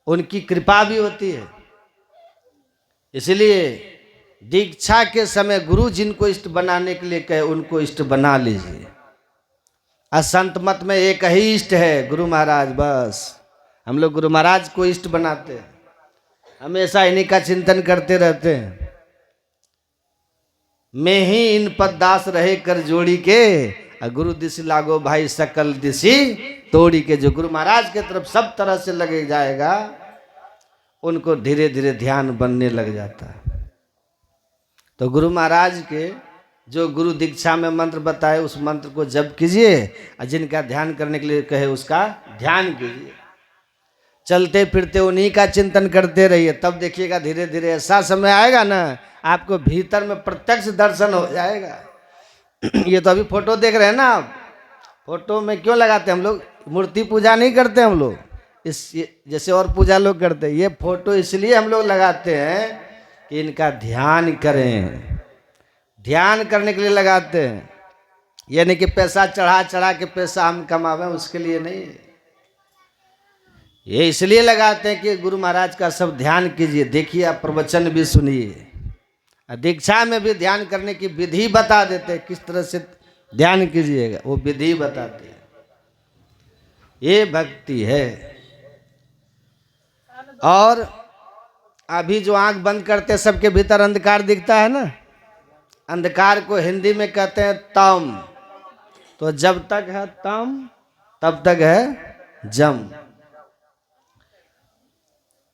उनकी कृपा भी होती है। इसलिए दीक्षा के समय गुरु जिनको इष्ट बनाने के लिए कहे उनको इष्ट बना लीजिए। और संत मत में एक ही इष्ट है, गुरु महाराज। बस हम लोग गुरु महाराज को इष्ट बनाते हैं, हमेशा इन्हीं का चिंतन करते रहते हैं। मैं ही इन पद दास रहे कर जोड़ी के, गुरु दिश लागो भाई सकल दिशी तोड़ी के। जो गुरु महाराज के तरफ सब तरह से लगे जाएगा, उनको धीरे धीरे ध्यान बनने लग जाता है। तो गुरु महाराज के जो गुरु दीक्षा में मंत्र बताए उस मंत्र को जप कीजिए, और जिनका ध्यान करने के लिए कहे उसका ध्यान कीजिए। चलते फिरते उन्हीं का चिंतन करते रहिए, तब देखिएगा धीरे धीरे ऐसा समय आएगा ना, आपको भीतर में प्रत्यक्ष दर्शन हो जाएगा। ये तो अभी फोटो देख रहे हैं ना आप, फोटो में क्यों लगाते हैं हम लोग? मूर्ति पूजा नहीं करते हम लोग, इस जैसे और पूजा लोग करते हैं। ये फोटो इसलिए हम लोग लगाते हैं कि इनका ध्यान करें, ध्यान करने के लिए लगाते हैं। यानी कि पैसा चढ़ा चढ़ा के पैसा हम कमावें, उसके लिए नहीं। ये इसलिए लगाते हैं कि गुरु महाराज का सब ध्यान कीजिए। देखिए, आप प्रवचन भी सुनिए, दीक्षा में भी ध्यान करने की विधि बता देते हैं, किस तरह से ध्यान कीजिएगा वो विधि बताते हैं। ये भक्ति है। और अभी जो आंख बंद करते सबके भीतर अंधकार दिखता है ना, अंधकार को हिंदी में कहते हैं तम। तो जब तक है तम तब तक है जम।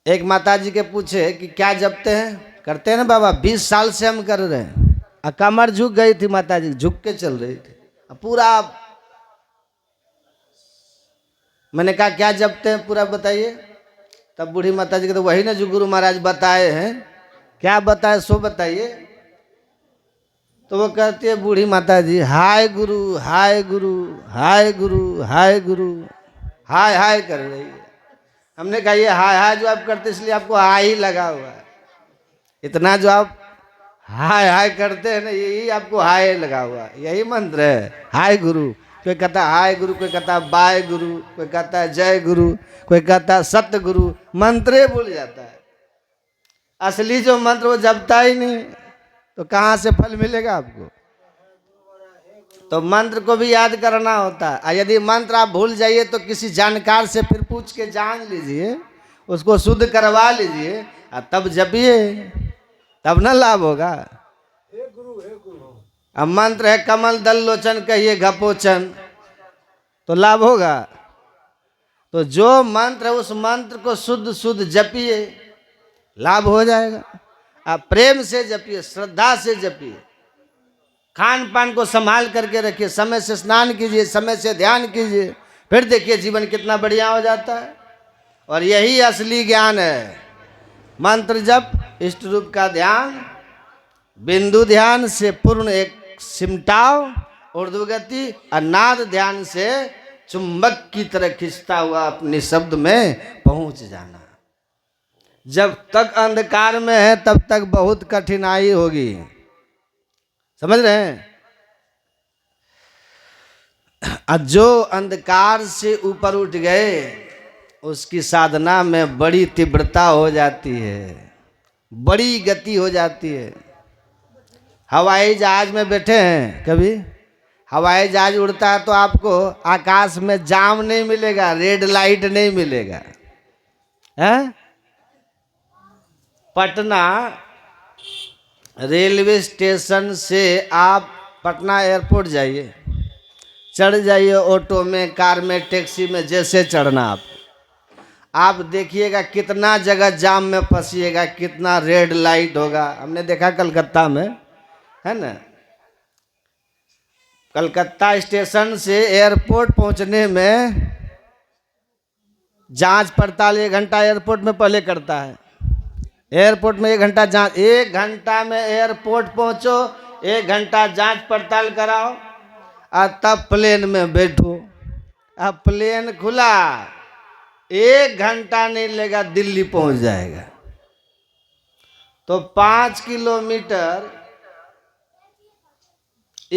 एक माताजी के पूछे कि क्या जपते हैं? करते हैं ना बाबा, 20 साल से हम कर रहे हैं। कमर झुक गई थी माताजी, झुक के चल रही थी पूरा। मैंने कहा क्या जपते हैं पूरा बताइए। तब बूढ़ी माताजी कहते वही ना जो गुरु महाराज बताए हैं। क्या बताए सो बताइए। तो वो कहती है बूढ़ी माताजी, हाय गुरु हाय गुरु हाय गुरु हाय गुरु, हाय हाय कर रही है। हमने कहा ये हाय हाय जो आप करते इसलिए आपको हाय ही लगा हुआ है। इतना जो आप हाय हाय करते हैं ना, यही आपको हाय लगा हुआ है। यही मंत्र है हाय गुरु। कोई कहता है हाय गुरु, कोई कहता है बाय गुरु, कोई कहता है जय गुरु, कोई कहता है सत्य गुरु। मंत्रे भूल जाता है। असली जो मंत्र वो जपता ही नहीं, तो कहाँ से फल मिलेगा आपको? तो मंत्र को भी याद करना होता है। और यदि मंत्र आप भूल जाइए तो किसी जानकार से फिर पूछ के जान लीजिए, उसको शुद्ध करवा लीजिए और तब जपिए, तब ना लाभ होगा। अब मंत्र है कमल दल लोचन कहिए घपोचन, तो लाभ होगा। तो जो मंत्र है उस मंत्र को शुद्ध शुद्ध जपिए, लाभ हो जाएगा। आप प्रेम से जपिए, श्रद्धा से जपिए, खान पान को संभाल करके रखिए, समय से स्नान कीजिए, समय से ध्यान कीजिए, फिर देखिए जीवन कितना बढ़िया हो जाता है। और यही असली ज्ञान है। मंत्र जप, इष्ट रूप का ध्यान, बिंदु ध्यान से पूर्ण एक सिमटाव, ऊर्ध्व गति, और नाद ध्यान से चुंबक की तरह खिंचता हुआ अपने शब्द में पहुंच जाना। जब तक अंधकार में है तब तक बहुत कठिनाई होगी, समझ रहे हैं। जो अंधकार से ऊपर उठ गए उसकी साधना में बड़ी तीव्रता हो जाती है, बड़ी गति हो जाती है। हवाई जहाज में बैठे हैं कभी, हवाई जहाज उड़ता है तो आपको आकाश में जाम नहीं मिलेगा, रेड लाइट नहीं मिलेगा, है? पटना रेलवे स्टेशन से आप पटना एयरपोर्ट जाइए, चढ़ जाइए ऑटो में, कार में, टैक्सी में, जैसे चढ़ना आप देखिएगा कितना जगह जाम में फंसिएगा, कितना रेड लाइट होगा। हमने देखा कलकत्ता में, है ना, कलकत्ता स्टेशन से एयरपोर्ट पहुंचने में जांच पड़ताल 1 घंटा एयरपोर्ट में पहले करता है। एयरपोर्ट में 1 घंटा जांच, 1 घंटा में एयरपोर्ट पहुंचो, 1 घंटा जांच पड़ताल कराओ और तब प्लेन में बैठो। अब प्लेन खुला, 1 घंटा नहीं लेगा, दिल्ली पहुंच जाएगा। तो 5 किलोमीटर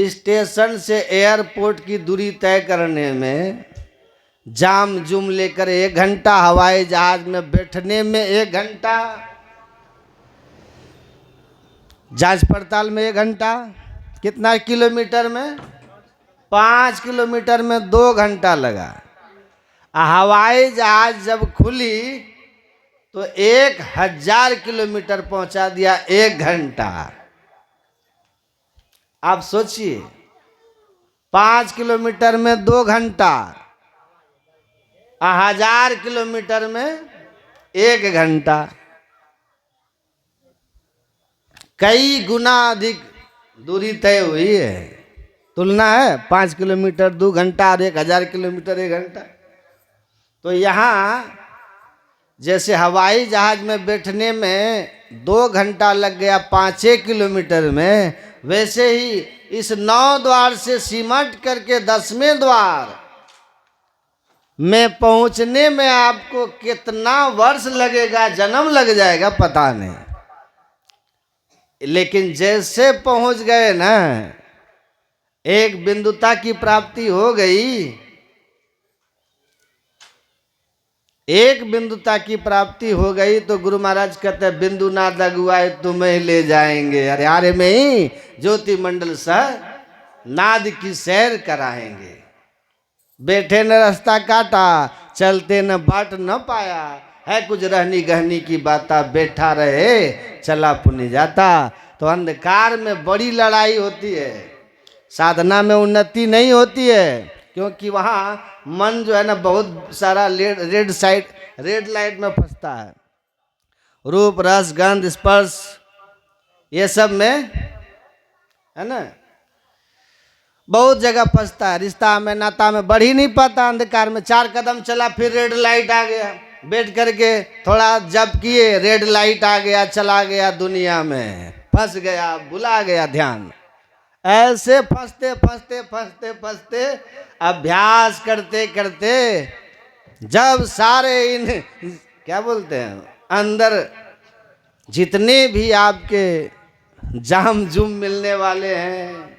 स्टेशन से एयरपोर्ट की दूरी तय करने में जाम जुम लेकर 1 घंटा, हवाई जहाज में बैठने में 1 घंटा, जांच पड़ताल में 1 घंटा, कितना किलोमीटर में? 5 किलोमीटर में 2 घंटा लगा। हवाई जहाज जब खुली तो 1000 किलोमीटर पहुंचा दिया 1 घंटा। आप सोचिए, 5 किलोमीटर में 2 घंटा, 1000 किलोमीटर में 1 घंटा, कई गुना अधिक दूरी तय हुई है। तुलना है 5 किलोमीटर 2 घंटा और 1000 किलोमीटर 1 घंटा। तो यहाँ जैसे हवाई जहाज में बैठने में 2 घंटा लग गया 5 किलोमीटर में, वैसे ही इस 9 द्वार से सिमट करके 10वें द्वार में पहुंचने में आपको कितना वर्ष लगेगा, जन्म लग जाएगा, पता नहीं। लेकिन जैसे पहुंच गए ना, एक बिंदुता की प्राप्ति हो गई, एक बिंदुता की प्राप्ति हो गई तो गुरु महाराज कहते हैं बिंदु नाद अगुआए तुम्हें ले जाएंगे, अरे यारे में ही ज्योति मंडल सह नाद की सैर कराएंगे। बैठे न रास्ता काटा, चलते न बाट न पाया, है कुछ रहनी गहनी की बाता, बैठा रहे चला पुण्य जाता। तो अंधकार में बड़ी लड़ाई होती है, साधना में उन्नति नहीं होती है, क्योंकि वहाँ मन जो है ना बहुत सारा रेड लाइट में फंसता है। रूप रस गंध स्पर्श ये सब में, है ना, बहुत जगह फंसता है। रिश्ता में नाता में बढ़ ही नहीं पाता अंधकार में। 4 कदम चला फिर रेड लाइट आ गया, बैठ करके थोड़ा जप किए, रेड लाइट आ गया, चला गया दुनिया में, फंस गया, भुला गया ध्यान। ऐसे फंसते फंसते फंसते फंसते अभ्यास करते करते जब सारे इन क्या बोलते हैं अंदर जितने भी आपके जाम जुम मिलने वाले हैं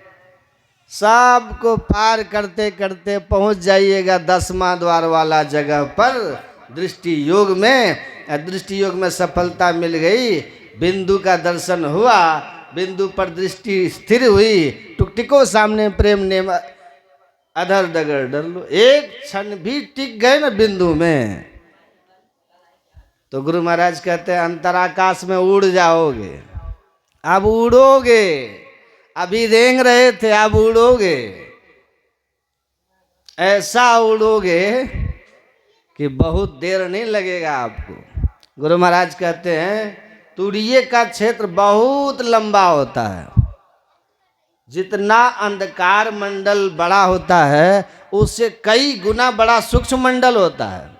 सबको पार करते करते पहुंच जाइएगा 10वां द्वार वाला जगह पर। दृष्टि योग में सफलता मिल गई, बिंदु का दर्शन हुआ, बिंदु पर दृष्टि स्थिर हुई, टुकटिको सामने प्रेम ने अधर डगर डर लो। एक क्षण भी टिक गए ना बिंदु में तो गुरु महाराज कहते हैं अंतराकाश में उड़ जाओगे। अब उड़ोगे, अभी रेंग रहे थे, अब उड़ोगे, ऐसा उड़ोगे कि बहुत देर नहीं लगेगा आपको। गुरु महाराज कहते हैं तुरीय का क्षेत्र बहुत लंबा होता है। जितना अंधकार मंडल बड़ा होता है उससे कई गुना बड़ा सूक्ष्म मंडल होता है,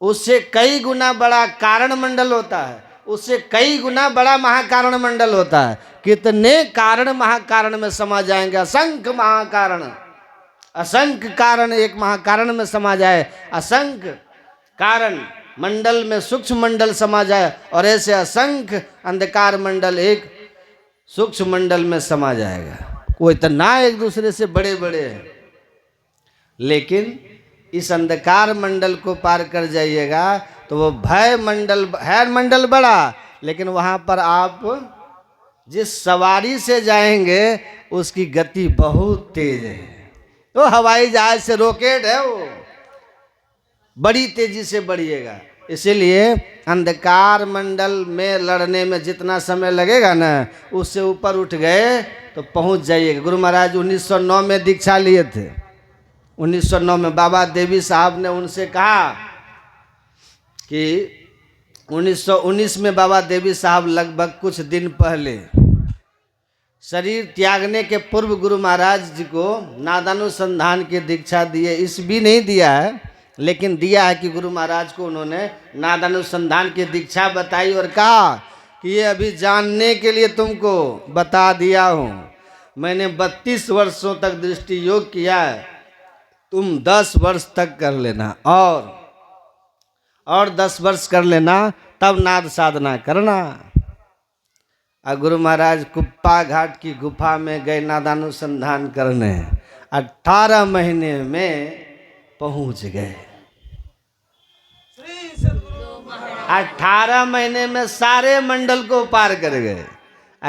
उससे कई गुना बड़ा कारण मंडल होता है, उससे कई गुना बड़ा महाकारण मंडल होता है। कितने कारण महाकारण में समा जाएंगे, असंख्य महाकारण असंख्य कारण एक महाकारण में समा जाए, असंख्य कारण मंडल में सूक्ष्म मंडल समा जाए, और ऐसे असंख्य अंधकार मंडल एक सूक्ष्म मंडल में समा जाएगा। वो इतना एक दूसरे से बड़े बड़े हैं, लेकिन इस अंधकार मंडल को पार कर जाइएगा तो वो भय मंडल है, मंडल बड़ा, लेकिन वहाँ पर आप जिस सवारी से जाएंगे उसकी गति बहुत तेज है। तो हवाई जहाज से रॉकेट है, वो बड़ी तेजी से बढ़िएगा। इसीलिए अंधकार मंडल में लड़ने में जितना समय लगेगा ना, उससे ऊपर उठ गए तो पहुंच जाइएगा। गुरु महाराज 1909 में दीक्षा लिए थे। 1909 में बाबा देवी साहब ने उनसे कहा कि 1919 में बाबा देवी साहब लगभग कुछ दिन पहले शरीर त्यागने के पूर्व गुरु महाराज जी को नादानुसंधान की दीक्षा दिए। इस भी नहीं दिया है, लेकिन दिया है कि गुरु महाराज को उन्होंने नादानुसंधान की दीक्षा बताई और कहा कि ये अभी जानने के लिए तुमको बता दिया हूँ। मैंने 32 वर्षों तक दृष्टि योग किया है, तुम 10 वर्ष तक कर लेना और 10 वर्ष कर लेना, तब नाद साधना करना। और गुरु महाराज कुप्पा घाट की गुफा में गए नादानुसंधान करने, 18 महीने में पहुंच गए। 18 महीने में सारे मंडल को पार कर गए।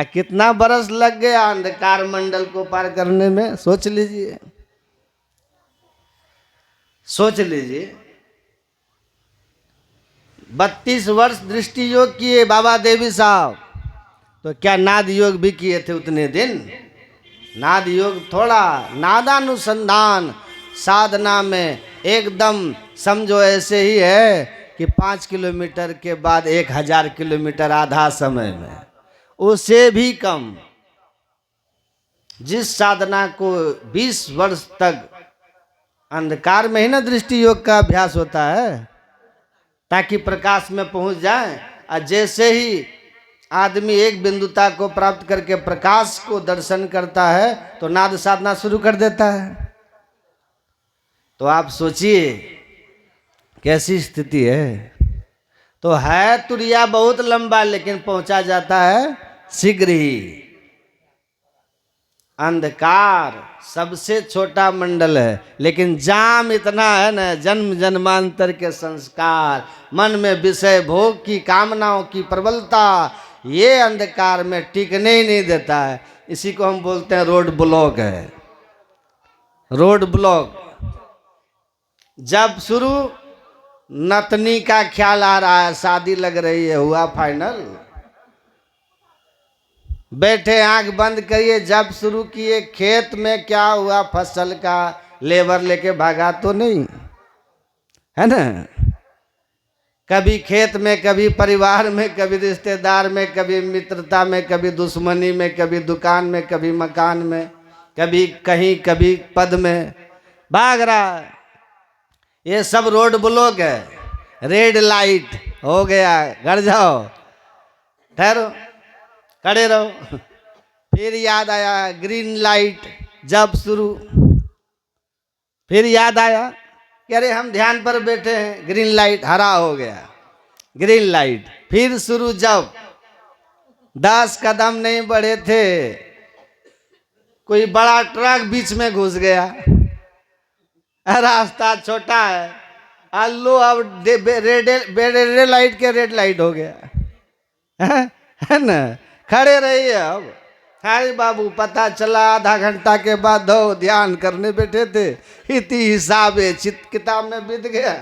कितना बरस लग गया अंधकार मंडल को पार करने में, सोच लीजिए, सोच लीजिए। 32 वर्ष दृष्टि योग किए बाबा देवी साहब, तो क्या नाद योग भी किए थे उतने दिन? नाद योग थोड़ा, नादानुसंधान साधना में एकदम समझो ऐसे ही है कि 5 किलोमीटर के बाद 1000 किलोमीटर आधा समय में, उससे भी कम। जिस साधना को 20 वर्ष तक अंधकार में ही ना दृष्टि योग का अभ्यास होता है, ताकि प्रकाश में पहुंच जाए। और जैसे ही आदमी एक बिंदुता को प्राप्त करके प्रकाश को दर्शन करता है तो नाद साधना शुरू कर देता है। तो आप सोचिए कैसी स्थिति है। तो है तुरिया बहुत लंबा, लेकिन पहुंचा जाता है शीघ्र ही। अंधकार सबसे छोटा मंडल है, लेकिन जाम इतना है ना, जन्म जन्मांतर के संस्कार, मन में विषय भोग की कामनाओं की प्रबलता, ये अंधकार में टिकने ही नहीं देता है। इसी को हम बोलते हैं रोड ब्लॉक है, रोड ब्लॉक। जब शुरू नतनी का ख्याल आ रहा है, शादी लग रही है, हुआ फाइनल, बैठे आंख बंद करिए, जब शुरू किए खेत में क्या हुआ, फसल का लेबर लेके भागा तो नहीं है ना। कभी खेत में, कभी परिवार में, कभी रिश्तेदार में, कभी मित्रता में, कभी दुश्मनी में, कभी दुकान में, कभी मकान में, कभी कहीं, कभी पद में भाग रहा है। ये सब रोड ब्लॉक है। रेड लाइट हो गया, घर जाओ, ठहरो, खड़े रहो। फिर याद आया ग्रीन लाइट, जब शुरू, फिर याद आया कि अरे हम ध्यान पर बैठे हैं, ग्रीन लाइट, हरा हो गया, ग्रीन लाइट। फिर शुरू, जब 10 कदम नहीं बढ़े थे, कोई बड़ा ट्रक बीच में घुस गया, रास्ता छोटा है, अल्लू अब रेड लाइट के रेड लाइट हो गया, है ना। खड़े रहिए। अब हाय बाबू, पता चला आधा घंटा के बाद दो ध्यान करने बैठे थे, इतनी हिसाब चित किताब में बीत गया।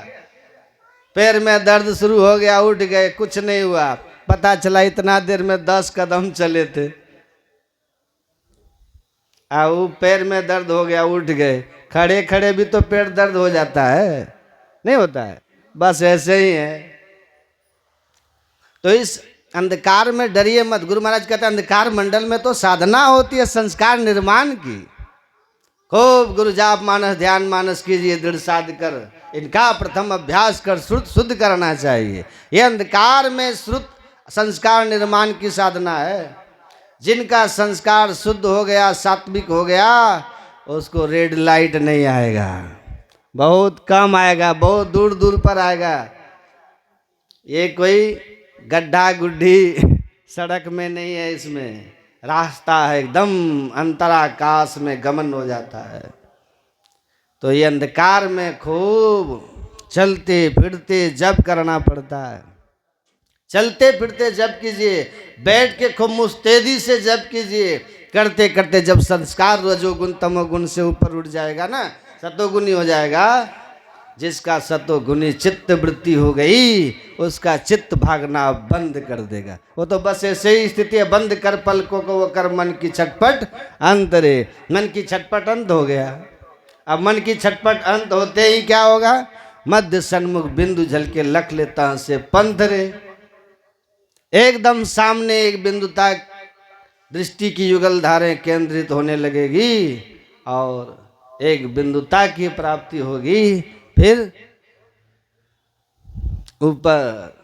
पैर में दर्द शुरू हो गया, उठ गए, कुछ नहीं हुआ। पता चला इतना देर में 10 कदम चले थे, वो पैर में दर्द हो गया, उठ गए। खड़े खड़े भी तो पैर दर्द हो जाता है, नहीं होता है? बस ऐसे ही है। तो इस अंधकार में डरिए मत। गुरु महाराज कहते हैं अंधकार मंडल में तो साधना होती है संस्कार निर्माण की। खूब गुरु जाप मानस ध्यान मानस कीजिए, दृढ़ साध कर इनका प्रथम अभ्यास कर श्रुत शुद्ध करना चाहिए। ये अंधकार में श्रुत संस्कार निर्माण की साधना है। जिनका संस्कार शुद्ध हो गया, सात्विक हो गया, उसको रेड लाइट नहीं आएगा, बहुत कम आएगा, बहुत दूर दूर पर आएगा। ये कोई गड्ढा गुड्ढी सड़क में नहीं है, इसमें रास्ता है, एकदम अंतराकाश में गमन हो जाता है। तो ये अंधकार में खूब चलते फिरते जप करना पड़ता है। चलते फिरते जप कीजिए, बैठ के खूब मुस्तैदी से जप कीजिए। करते करते जब संस्कार रजोगुण तमोगुण से ऊपर उठ जाएगा ना, सतोगुणी हो जाएगा, जिसका सतोगुणी चित्त वृत्ति हो गई, उसका चित्त भागना बंद कर देगा। वो तो बस ऐसे ही स्थिति है, बंद कर पलकों को वो कर मन की छटपट अंत रे। मन की छटपट अंत हो गया। अब मन की छटपट अंत होते ही क्या होगा? मध्य सन्मुख बिंदु झल के लख लेता से पंथ रे। एकदम सामने एक बिंदु तक दृष्टि की युगल धारें केंद्रित होने लगेगी और एक बिंदुता की प्राप्ति होगी। फिर ऊपर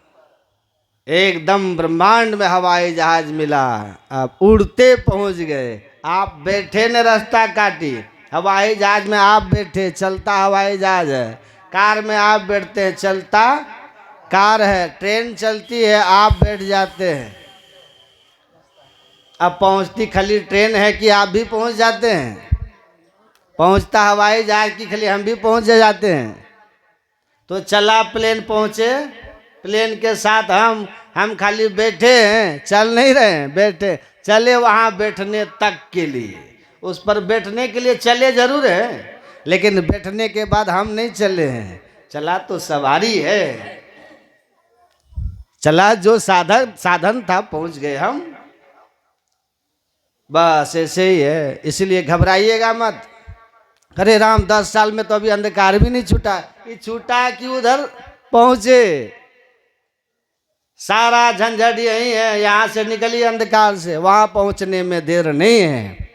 एकदम ब्रह्मांड में हवाई जहाज मिला, आप उड़ते पहुंच गए। आप बैठे ने रास्ता काटी, हवाई जहाज में आप बैठे, चलता हवाई जहाज है। कार में आप बैठते हैं, चलता कार है। ट्रेन चलती है, आप बैठ जाते हैं। अब पहुंचती खाली ट्रेन है कि आप भी पहुंच जाते हैं? पहुंचता हवाई जहाज की खाली हम भी पहुंच जाते हैं? तो चला प्लेन पहुंचे, प्लेन के साथ हम खाली बैठे हैं, चल नहीं रहे हैं, बैठे। चले वहां बैठने तक के लिए, उस पर बैठने के लिए चले जरूर है, लेकिन बैठने के बाद हम नहीं चले हैं। चला तो सवारी है, चला जो साधन था, पहुंच गए हम। बस ऐसे ही है, इसलिए घबराइएगा मत। अरे राम 10 साल में तो अभी अंधकार भी नहीं छूटा। ये छूटा कि उधर पहुंचे, सारा झंझट यही है। यहां से निकलिए अंधकार से, वहां पहुंचने में देर नहीं है।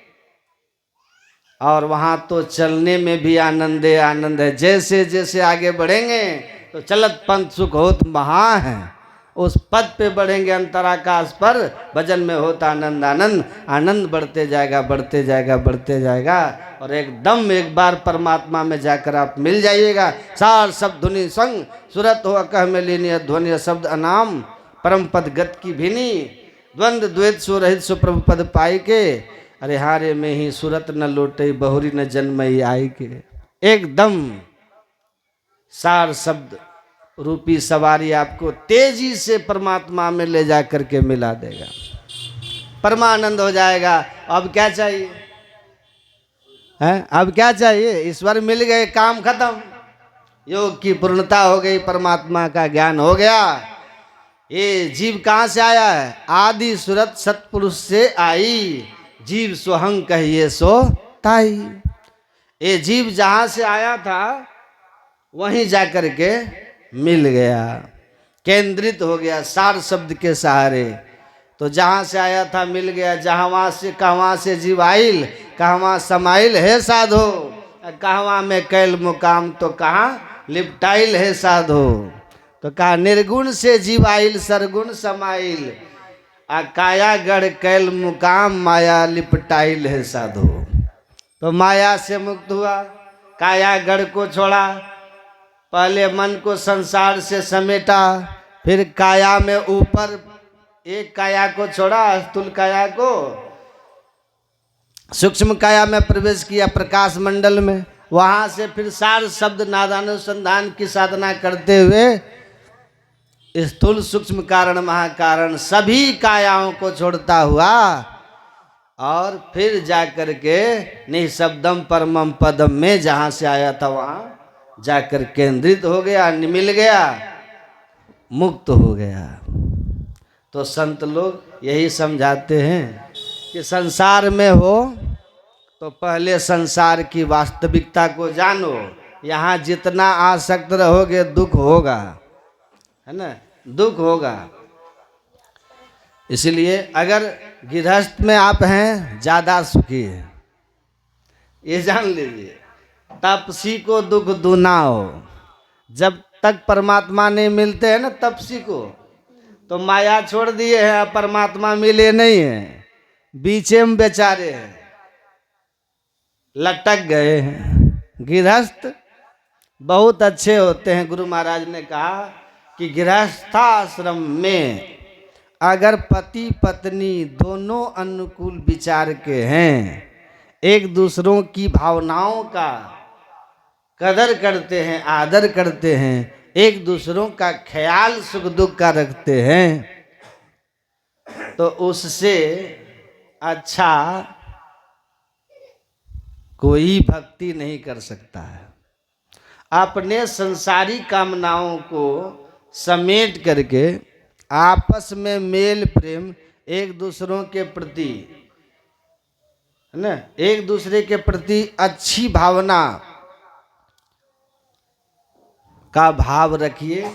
और वहां तो चलने में भी आनंद है, आनंद है। जैसे जैसे आगे बढ़ेंगे तो चलत पंथ सुख होत महा है। उस पद पे बढ़ेंगे अंतराकाश पर, भजन में होता आनंद, आनंद आनंद बढ़ते जाएगा, बढ़ते जाएगा, बढ़ते जाएगा। और एकदम एक बार परमात्मा में जाकर आप मिल जाइएगा। सार शब्द धुनि संग सुरत हो कह में लीनी ध्वनि शब्द अनाम परम पद गत की भिनी द्वंद्व द्वैत सुरहित सुप्रभु पद पाई के। अरे हारे में ही सुरत न लोटे बहुरी न जन्मई आई के। एकदम सार शब्द रूपी सवारी आपको तेजी से परमात्मा में ले जा करके मिला देगा, परमानंद हो जाएगा। अब क्या चाहिए है? अब क्या चाहिए? ईश्वर मिल गए, काम खत्म, योग की पूर्णता हो गई, परमात्मा का ज्ञान हो गया। ये जीव कहाँ से आया है? आदि सुरत सतपुरुष से आई, जीव सोहंग कहिए सो ताई। ये जीव जहाँ से आया था वहीं जाकर के मिल गया, केंद्रित हो गया सार शब्द के सहारे। तो जहाँ से आया था मिल गया। जहाँ से कहवा से जीव आइल, कहवा समाइल है साधो, कहवा में कैल मुकाम तो कहाँ लिपटाइल है साधो। तो कहा निर्गुण से जीव आइल सरगुण समाइल, आ काया गढ़ कैल मुकाम माया लिपटाइल है साधो। तो माया से मुक्त हुआ, काया गढ़ को छोड़ा, पहले मन को संसार से समेटा, फिर काया में ऊपर एक काया को छोड़ा, स्थूल काया को, सूक्ष्म काया में प्रवेश किया प्रकाश मंडल में। वहां से फिर सार शब्द नादानुसंधान की साधना करते हुए स्थूल सूक्ष्म कारण महाकारण सभी कायाओं को छोड़ता हुआ और फिर जाकर के निःशब्दम परमम पदम में जहां से आया था वहां जाकर केंद्रित हो गया, मिल गया, मुक्त हो गया। तो संत लोग यही समझाते हैं कि संसार में हो तो पहले संसार की वास्तविकता को जानो। यहाँ जितना आसक्त रहोगे दुख होगा, है ना, दुख होगा। इसलिए अगर गृहस्थ में आप हैं ज़्यादा सुखी है, ये जान लीजिए। तपसी को दुख दूना हो, जब तक परमात्मा नहीं मिलते हैं ना तपसी को, तो माया छोड़ दिए हैं, परमात्मा मिले नहीं है, बीचे में बेचारे हैं। लटक गए हैं। गृहस्थ बहुत अच्छे होते हैं। गुरु महाराज ने कहा कि गृहस्थाश्रम में अगर पति पत्नी दोनों अनुकूल विचार के हैं, एक दूसरों की भावनाओं का कदर करते हैं, आदर करते हैं, एक दूसरों का ख्याल सुख दुख का रखते हैं, तो उससे अच्छा कोई भक्ति नहीं कर सकता है। अपने संसारी कामनाओं को समेट करके आपस में मेल प्रेम, एक दूसरों के प्रति है ना, एक दूसरे के प्रति अच्छी भावना का भाव रखिए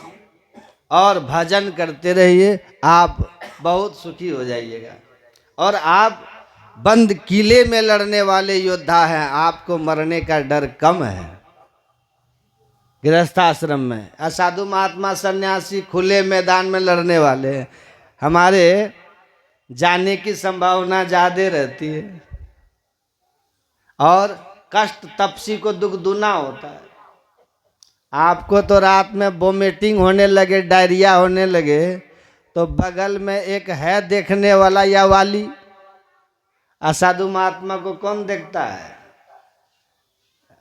और भजन करते रहिए। आप बहुत सुखी हो जाइएगा। और आप बंद किले में लड़ने वाले योद्धा हैं, आपको मरने का डर कम है। गृहस्थाश्रम में असाधु महात्मा सन्यासी खुले मैदान में लड़ने वाले हैं, हमारे जाने की संभावना ज़्यादा रहती है और कष्ट तपसी को दुख दूना होता है। आपको तो रात में वोमिटिंग होने लगे, डायरिया होने लगे, तो बगल में एक है देखने वाला या वाली, असाधु महात्मा को कौन देखता है?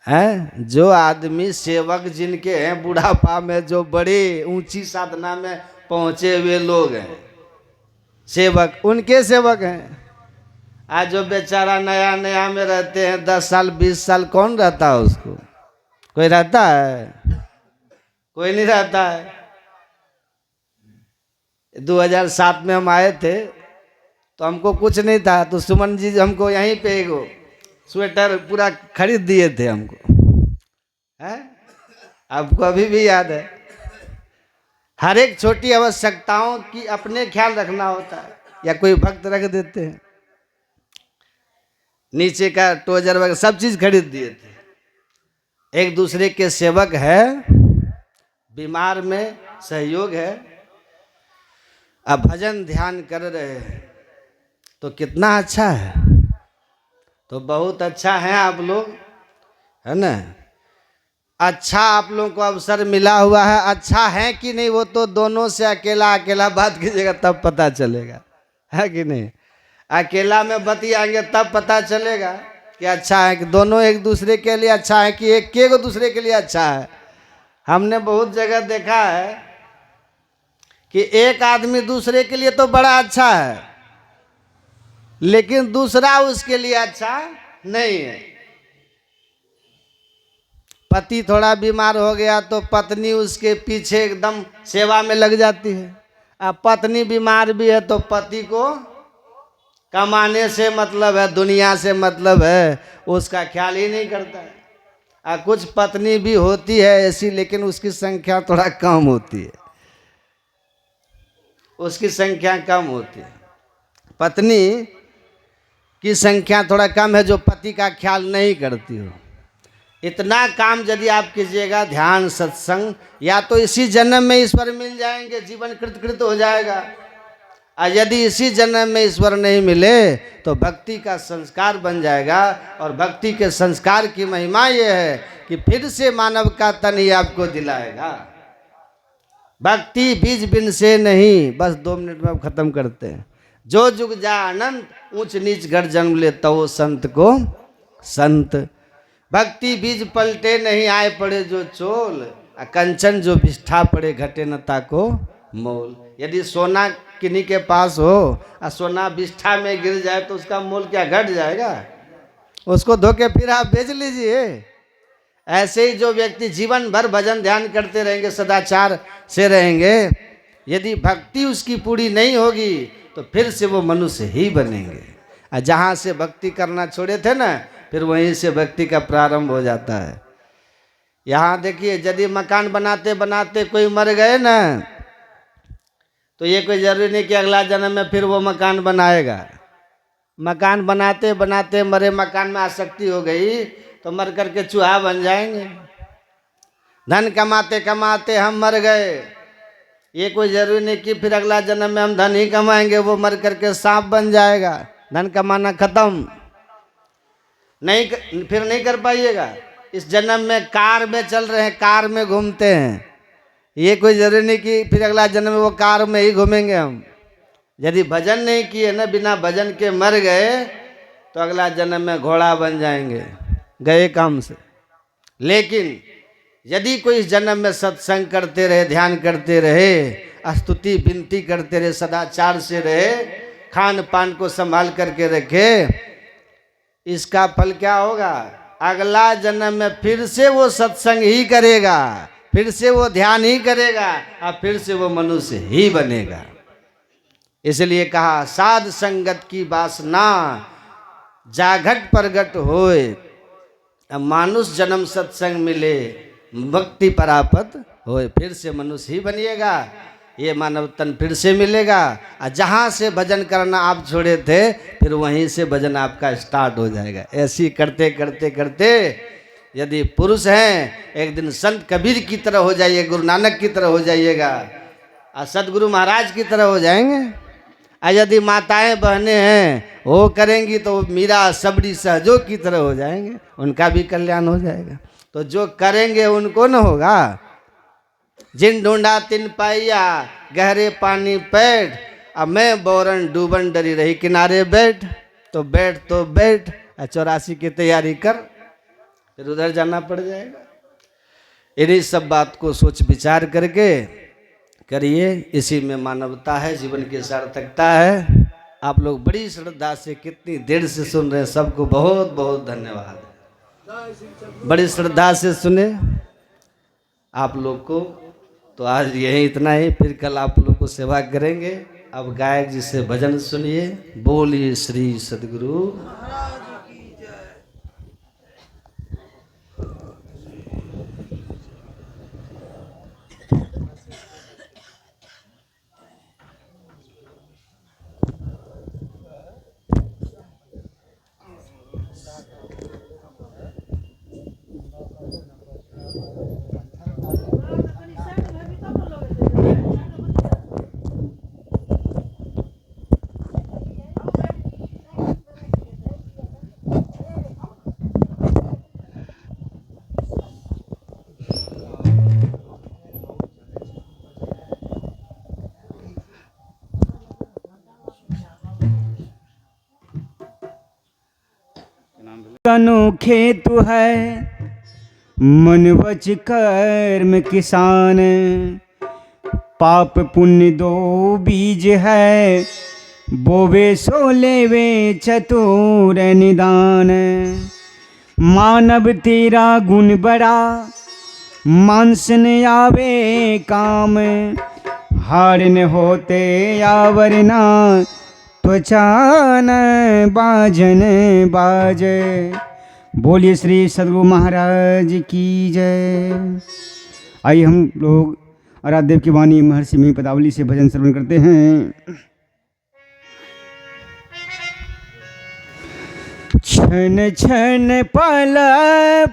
हैं? जो आदमी सेवक जिनके हैं, बुढ़ापा में जो बड़े ऊंची साधना में पहुंचे हुए लोग हैं, सेवक, उनके सेवक हैं। आज जो बेचारा नया नया में रहते हैं, 10 साल 20 साल, कौन रहता है उसको? कोई रहता है? कोई नहीं रहता है। 2007 में हम आए थे तो हमको कुछ नहीं था, तो सुमन जी हमको यहीं पे एगो स्वेटर पूरा खरीद दिए थे हमको, है? आपको अभी भी याद है। हर एक छोटी आवश्यकताओं की अपने ख्याल रखना होता है, या कोई भक्त रख देते हैं। नीचे का टोजर वगैरह सब चीज खरीद दिए थे। एक दूसरे के सेवक है, बीमार में सहयोग है, अब भजन ध्यान कर रहे हैं, तो कितना अच्छा है। तो बहुत अच्छा है आप लोग, है ना? अच्छा आप लोगों को अवसर मिला हुआ है। अच्छा है कि नहीं, वो तो दोनों से अकेला अकेला बात कीजिएगा तब पता चलेगा, है कि नहीं? अकेला में बतियाएंगे तब पता चलेगा कि अच्छा है कि दोनों एक दूसरे के लिए अच्छा है कि एक के दूसरे के लिए अच्छा है। हमने बहुत जगह देखा है कि एक आदमी दूसरे के लिए तो बड़ा अच्छा है, लेकिन दूसरा उसके लिए अच्छा नहीं है। पति थोड़ा बीमार हो गया तो पत्नी उसके पीछे एकदम सेवा में लग जाती है। अब पत्नी बीमार भी है तो पति को कमाने से मतलब है, दुनिया से मतलब है, उसका ख्याल ही नहीं करता है। कुछ पत्नी भी होती है ऐसी, लेकिन उसकी संख्या थोड़ा कम होती है, उसकी संख्या कम होती है। पत्नी की संख्या थोड़ा कम है जो पति का ख्याल नहीं करती हो। इतना काम यदि आप कीजिएगा, ध्यान सत्संग, या तो इसी जन्म में ईश्वर मिल जाएंगे, जीवन कृतकृत हो जाएगा। और यदि इसी जन्म में ईश्वर नहीं मिले तो भक्ति का संस्कार बन जाएगा। और भक्ति के संस्कार की महिमा ये है कि फिर से मानव का तन ही आपको दिलाएगा। भक्ति बीज बिन से नहीं। बस 2 मिनट में अब खत्म करते हैं। जो जुग जा अनंत, ऊंच नीच घर जन्म ले तो संत को संत। भक्ति बीज पलटे नहीं, आए पड़े जो चोल, कंचन जो बिष्ठा पड़े घटे न ताको मोल। यदि सोना किन्हीं के पास हो और सोना बिष्ठा में गिर जाए तो उसका मोल क्या घट जाएगा? उसको धोके फिर आप बेच लीजिए। ऐसे ही जो व्यक्ति जीवन भर भजन ध्यान करते रहेंगे, सदाचार से रहेंगे, यदि भक्ति उसकी पूरी नहीं होगी तो फिर से वो मनुष्य ही बनेंगे। और जहाँ से भक्ति करना छोड़े थे ना, फिर वहीं से भक्ति का प्रारंभ हो जाता है। यहाँ देखिए, यदि मकान बनाते बनाते कोई मर गए ना, तो ये कोई जरूरी नहीं कि अगला जन्म में फिर वो मकान बनाएगा। मकान बनाते बनाते मरे मकान में आसक्ति हो गई तो मर करके चूहा बन जाएंगे। धन कमाते कमाते हम मर गए, ये कोई जरूरी नहीं कि फिर अगला जन्म में हम धन ही कमाएंगे, वो मर करके सांप बन जाएगा। धन कमाना खत्म। फिर नहीं कर पाइएगा। इस जन्म में कार में चल रहे हैं, कार में घूमते हैं, ये कोई जरूरी नहीं कि फिर अगला जन्म में वो कार में ही घूमेंगे हम। यदि भजन नहीं किए ना, बिना भजन के मर गए तो अगला जन्म में घोड़ा बन जाएंगे, गए काम से। लेकिन यदि कोई इस जन्म में सत्संग करते रहे, ध्यान करते रहे, स्तुति विनती करते रहे, सदाचार से रहे, खान पान को संभाल करके रखे, इसका फल क्या होगा? अगला जन्म में फिर से वो सत्संग ही करेगा, फिर से वो ध्यान ही करेगा और फिर से वो मनुष्य ही बनेगा। इसलिए कहा साध संगत की वासना जाघट प्रगट होए, अब मानुष जन्म सत्संग मिले भक्ति परापत होए, फिर से मनुष्य ही बनिएगा, ये मानव तन फिर से मिलेगा। और जहाँ से भजन करना आप छोड़े थे फिर वहीं से भजन आपका स्टार्ट हो जाएगा। ऐसी करते करते करते यदि पुरुष हैं एक दिन संत कबीर की तरह हो जाइए, गुरु नानक की तरह हो जाइएगा और सदगुरु महाराज की तरह हो जाएंगे। और यदि माताएं बहनें हैं वो करेंगी तो मीरा सबरी सहजों की तरह हो जाएंगे, उनका भी कल्याण हो जाएगा। तो जो करेंगे उनको न होगा। जिन ढूंढा तिन पाइया गहरे पानी पैठ, अब मैं बोरन डूबन डरी रही किनारे बैठ। तो बैठ 84 की तैयारी कर, फिर उधर जाना पड़ जाएगा। इन्हीं सब बात को सोच विचार करके करिए, इसी में मानवता है, जीवन की सार्थकता है। आप लोग बड़ी श्रद्धा से कितनी देर से सुन रहे हैं, सबको बहुत बहुत धन्यवाद। बड़ी श्रद्धा से सुने आप लोग को। तो आज यही इतना ही, फिर कल आप लोग को सेवा करेंगे। अब गायक जी से भजन सुनिए। बोलिए श्री सद्गुरु। अनोखे तू है मन वच कर्म किसान, पाप पुण्य दो बीज है, बोवे सो लेवे चतुर निदान। मानव तेरा गुण बड़ा मांस न आवे काम, हार न होते आवरना त्वचा न बाजन बाजे। बोलिए श्री सद्गुरु महाराज की जय। आइए हम लोग आराध्य देव की वाणी महर्षि मिहि पदावली से भजन श्रवण करते हैं। छन छन पल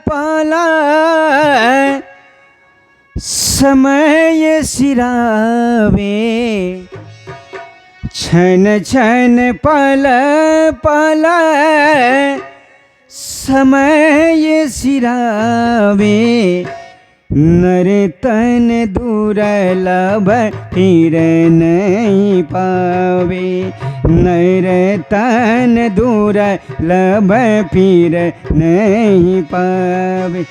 पल समय सिरावे, छन छन पल पल समय सिरावे, नर तन दुर्लभ फिर नहीं पावे, नर तन दुर्लभ फिर नहीं पावे।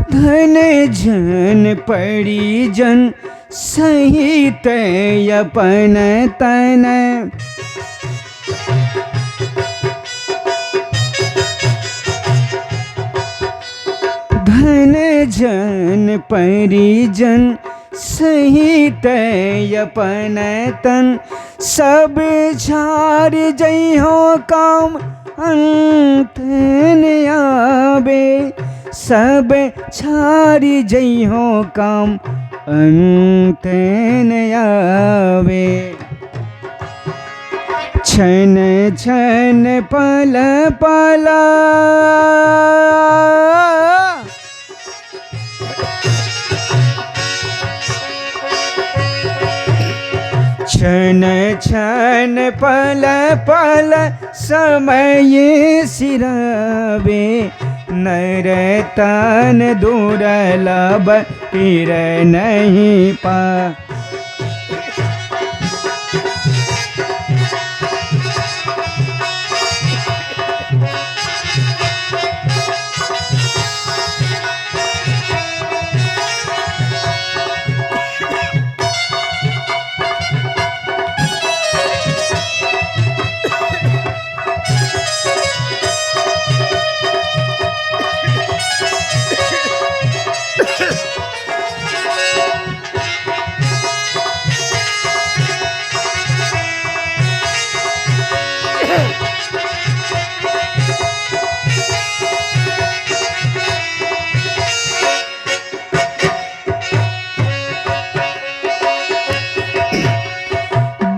धन जन पड़ी जन सहित अपन तन, धन जन परिजन सहित अपन तन, सब झार जइहो काम अंत न आवे, सब छारी जइहो काम अंत न आवे। क्षण क्षण पल पल क्षण क्षण पल पल समय सिरावे नर तन दुर्लभ फिर नहीं पा।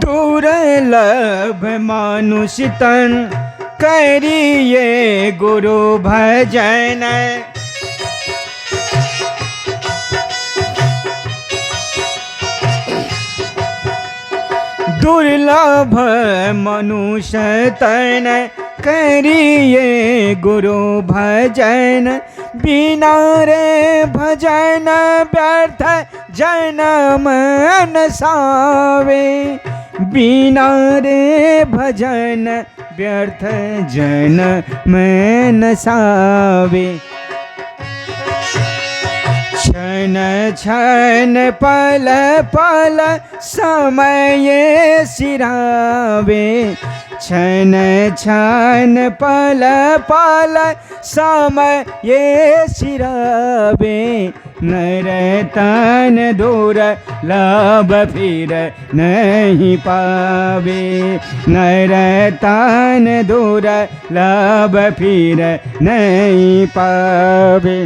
दुर्लभ मानुष तन करिए गुरु भजन। दुर्लभ मनुष्य तन करिए गुरु भजन। बिना रे भजन व्यर्थ जन्म नसावे। बिना रे भजन व्यर्थ जन्म नसावे। क्षण क्षण पल पल समय सिरावे। क्षण क्षण पल पल समय सिरावे। नर तन दुर्लभ फिर नहीं पावे। नर तन दुर्लभ फिर नहीं पावे।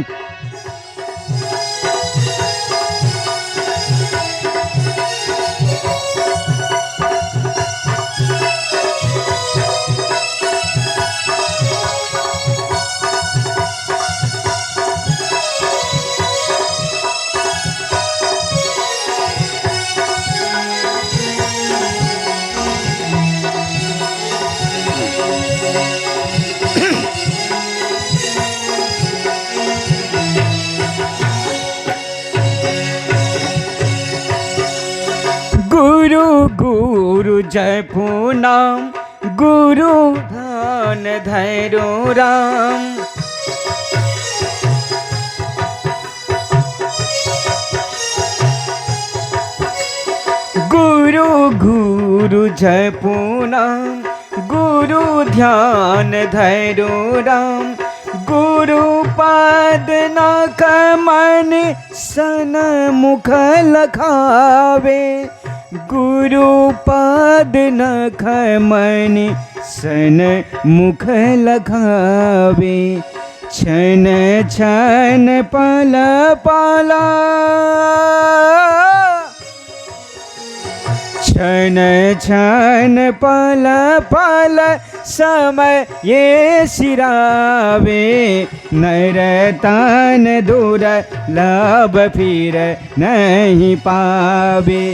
गुरु गुरु जपू नाम गुरु ध्यान धैर्यो राम। गुरु गुरु जपू नाम गुरु ध्यान धैर्यो राम। गुरु पद न कमन सन मुख लखावे। गुरु पद न खमन सन मुख लखावे। क्षण क्षण पल पल क्षण क्षण पल पल समय सिरावे। नर तन दुर्लभ फिर नहीं पावे।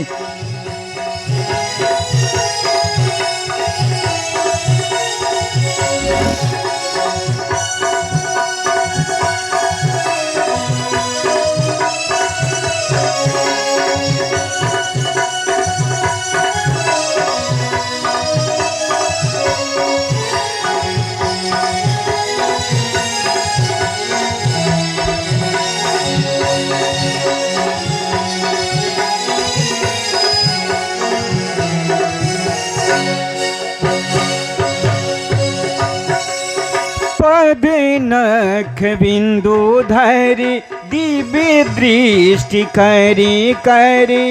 पद नख बिंदु धरि दिव्य दृष्टि करी करी।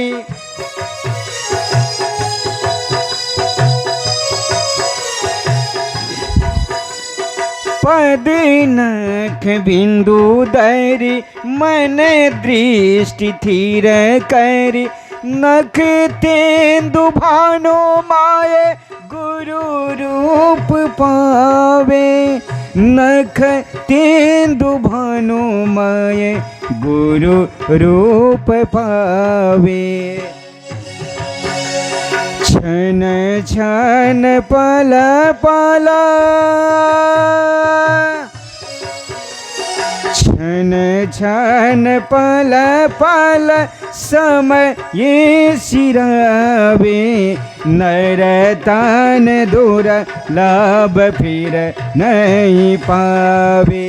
पद नख बिंदु धरि मन दृष्टि थीर करी। नख तेंदु भानु माये गुरु रूप पावे। नख तेंदु भानु माये गुरु रूप पावे। छन छन पल पल छन छन पल पल समय ये सिरावे। नर तन दूर लाभ फिर नहीं पावे।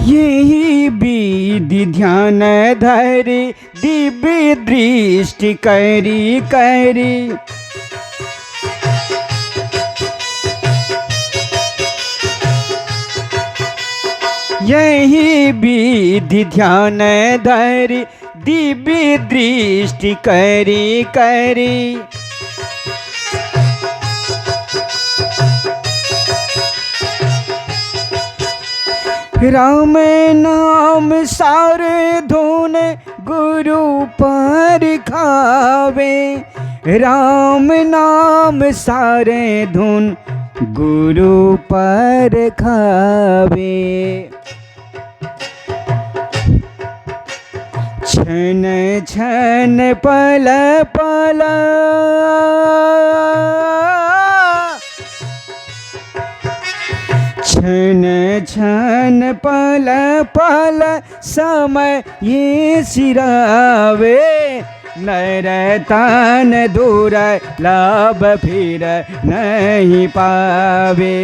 यही विधि ध्यान धरि दिव्य दृष्टि करी करी। यही विधि ध्यान धरि दिव्य दृष्टि करी करी। राम नाम सारे धुन गुरु पर खावे। राम नाम सारे धुन गुरु पर खावे। छन छन पल पल छन छन पल पल समय ये सिरावे। नर तन दूर लाभ फिर नहीं पावे।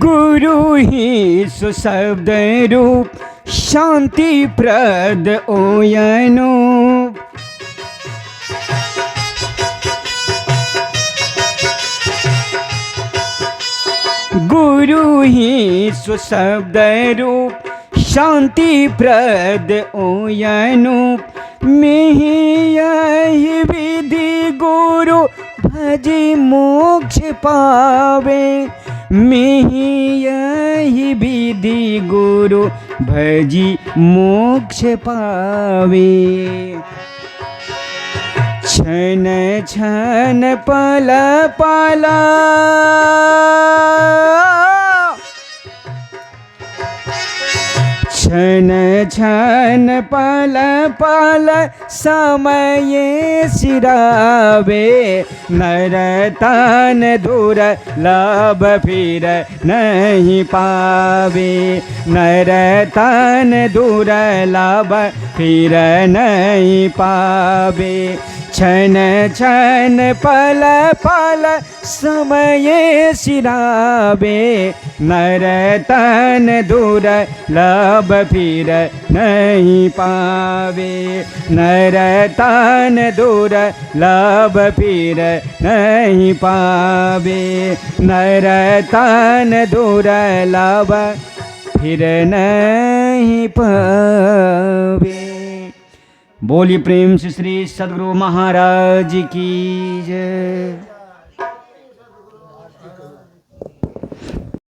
गुरु ही सुशब्द रूप शांति प्रद ओयनो। गुरु ही सुशब्द रूप शांति प्रद ओयनो। मिहि यही विधि गुरु भजी मोक्ष पावे। मिहि यही विधि गुरु भजी मोक्ष पावे। छन छन पल पल छन छन पल पल समय सिरावे। नर तन दूर लाभ फिर नहीं पावे। नर तन दूर लाभ फिर नहीं पावे। क्षण क्षण पल पल समय सिरावे, नर तन दुर्लभ फिर नहीं पावे, नर तन दुर्लभ फिर नहीं पावे, नर तन दुर्लभ फिर नहीं पावे। बोलिए प्रेम से श्री सद्गुरु महाराज की जय।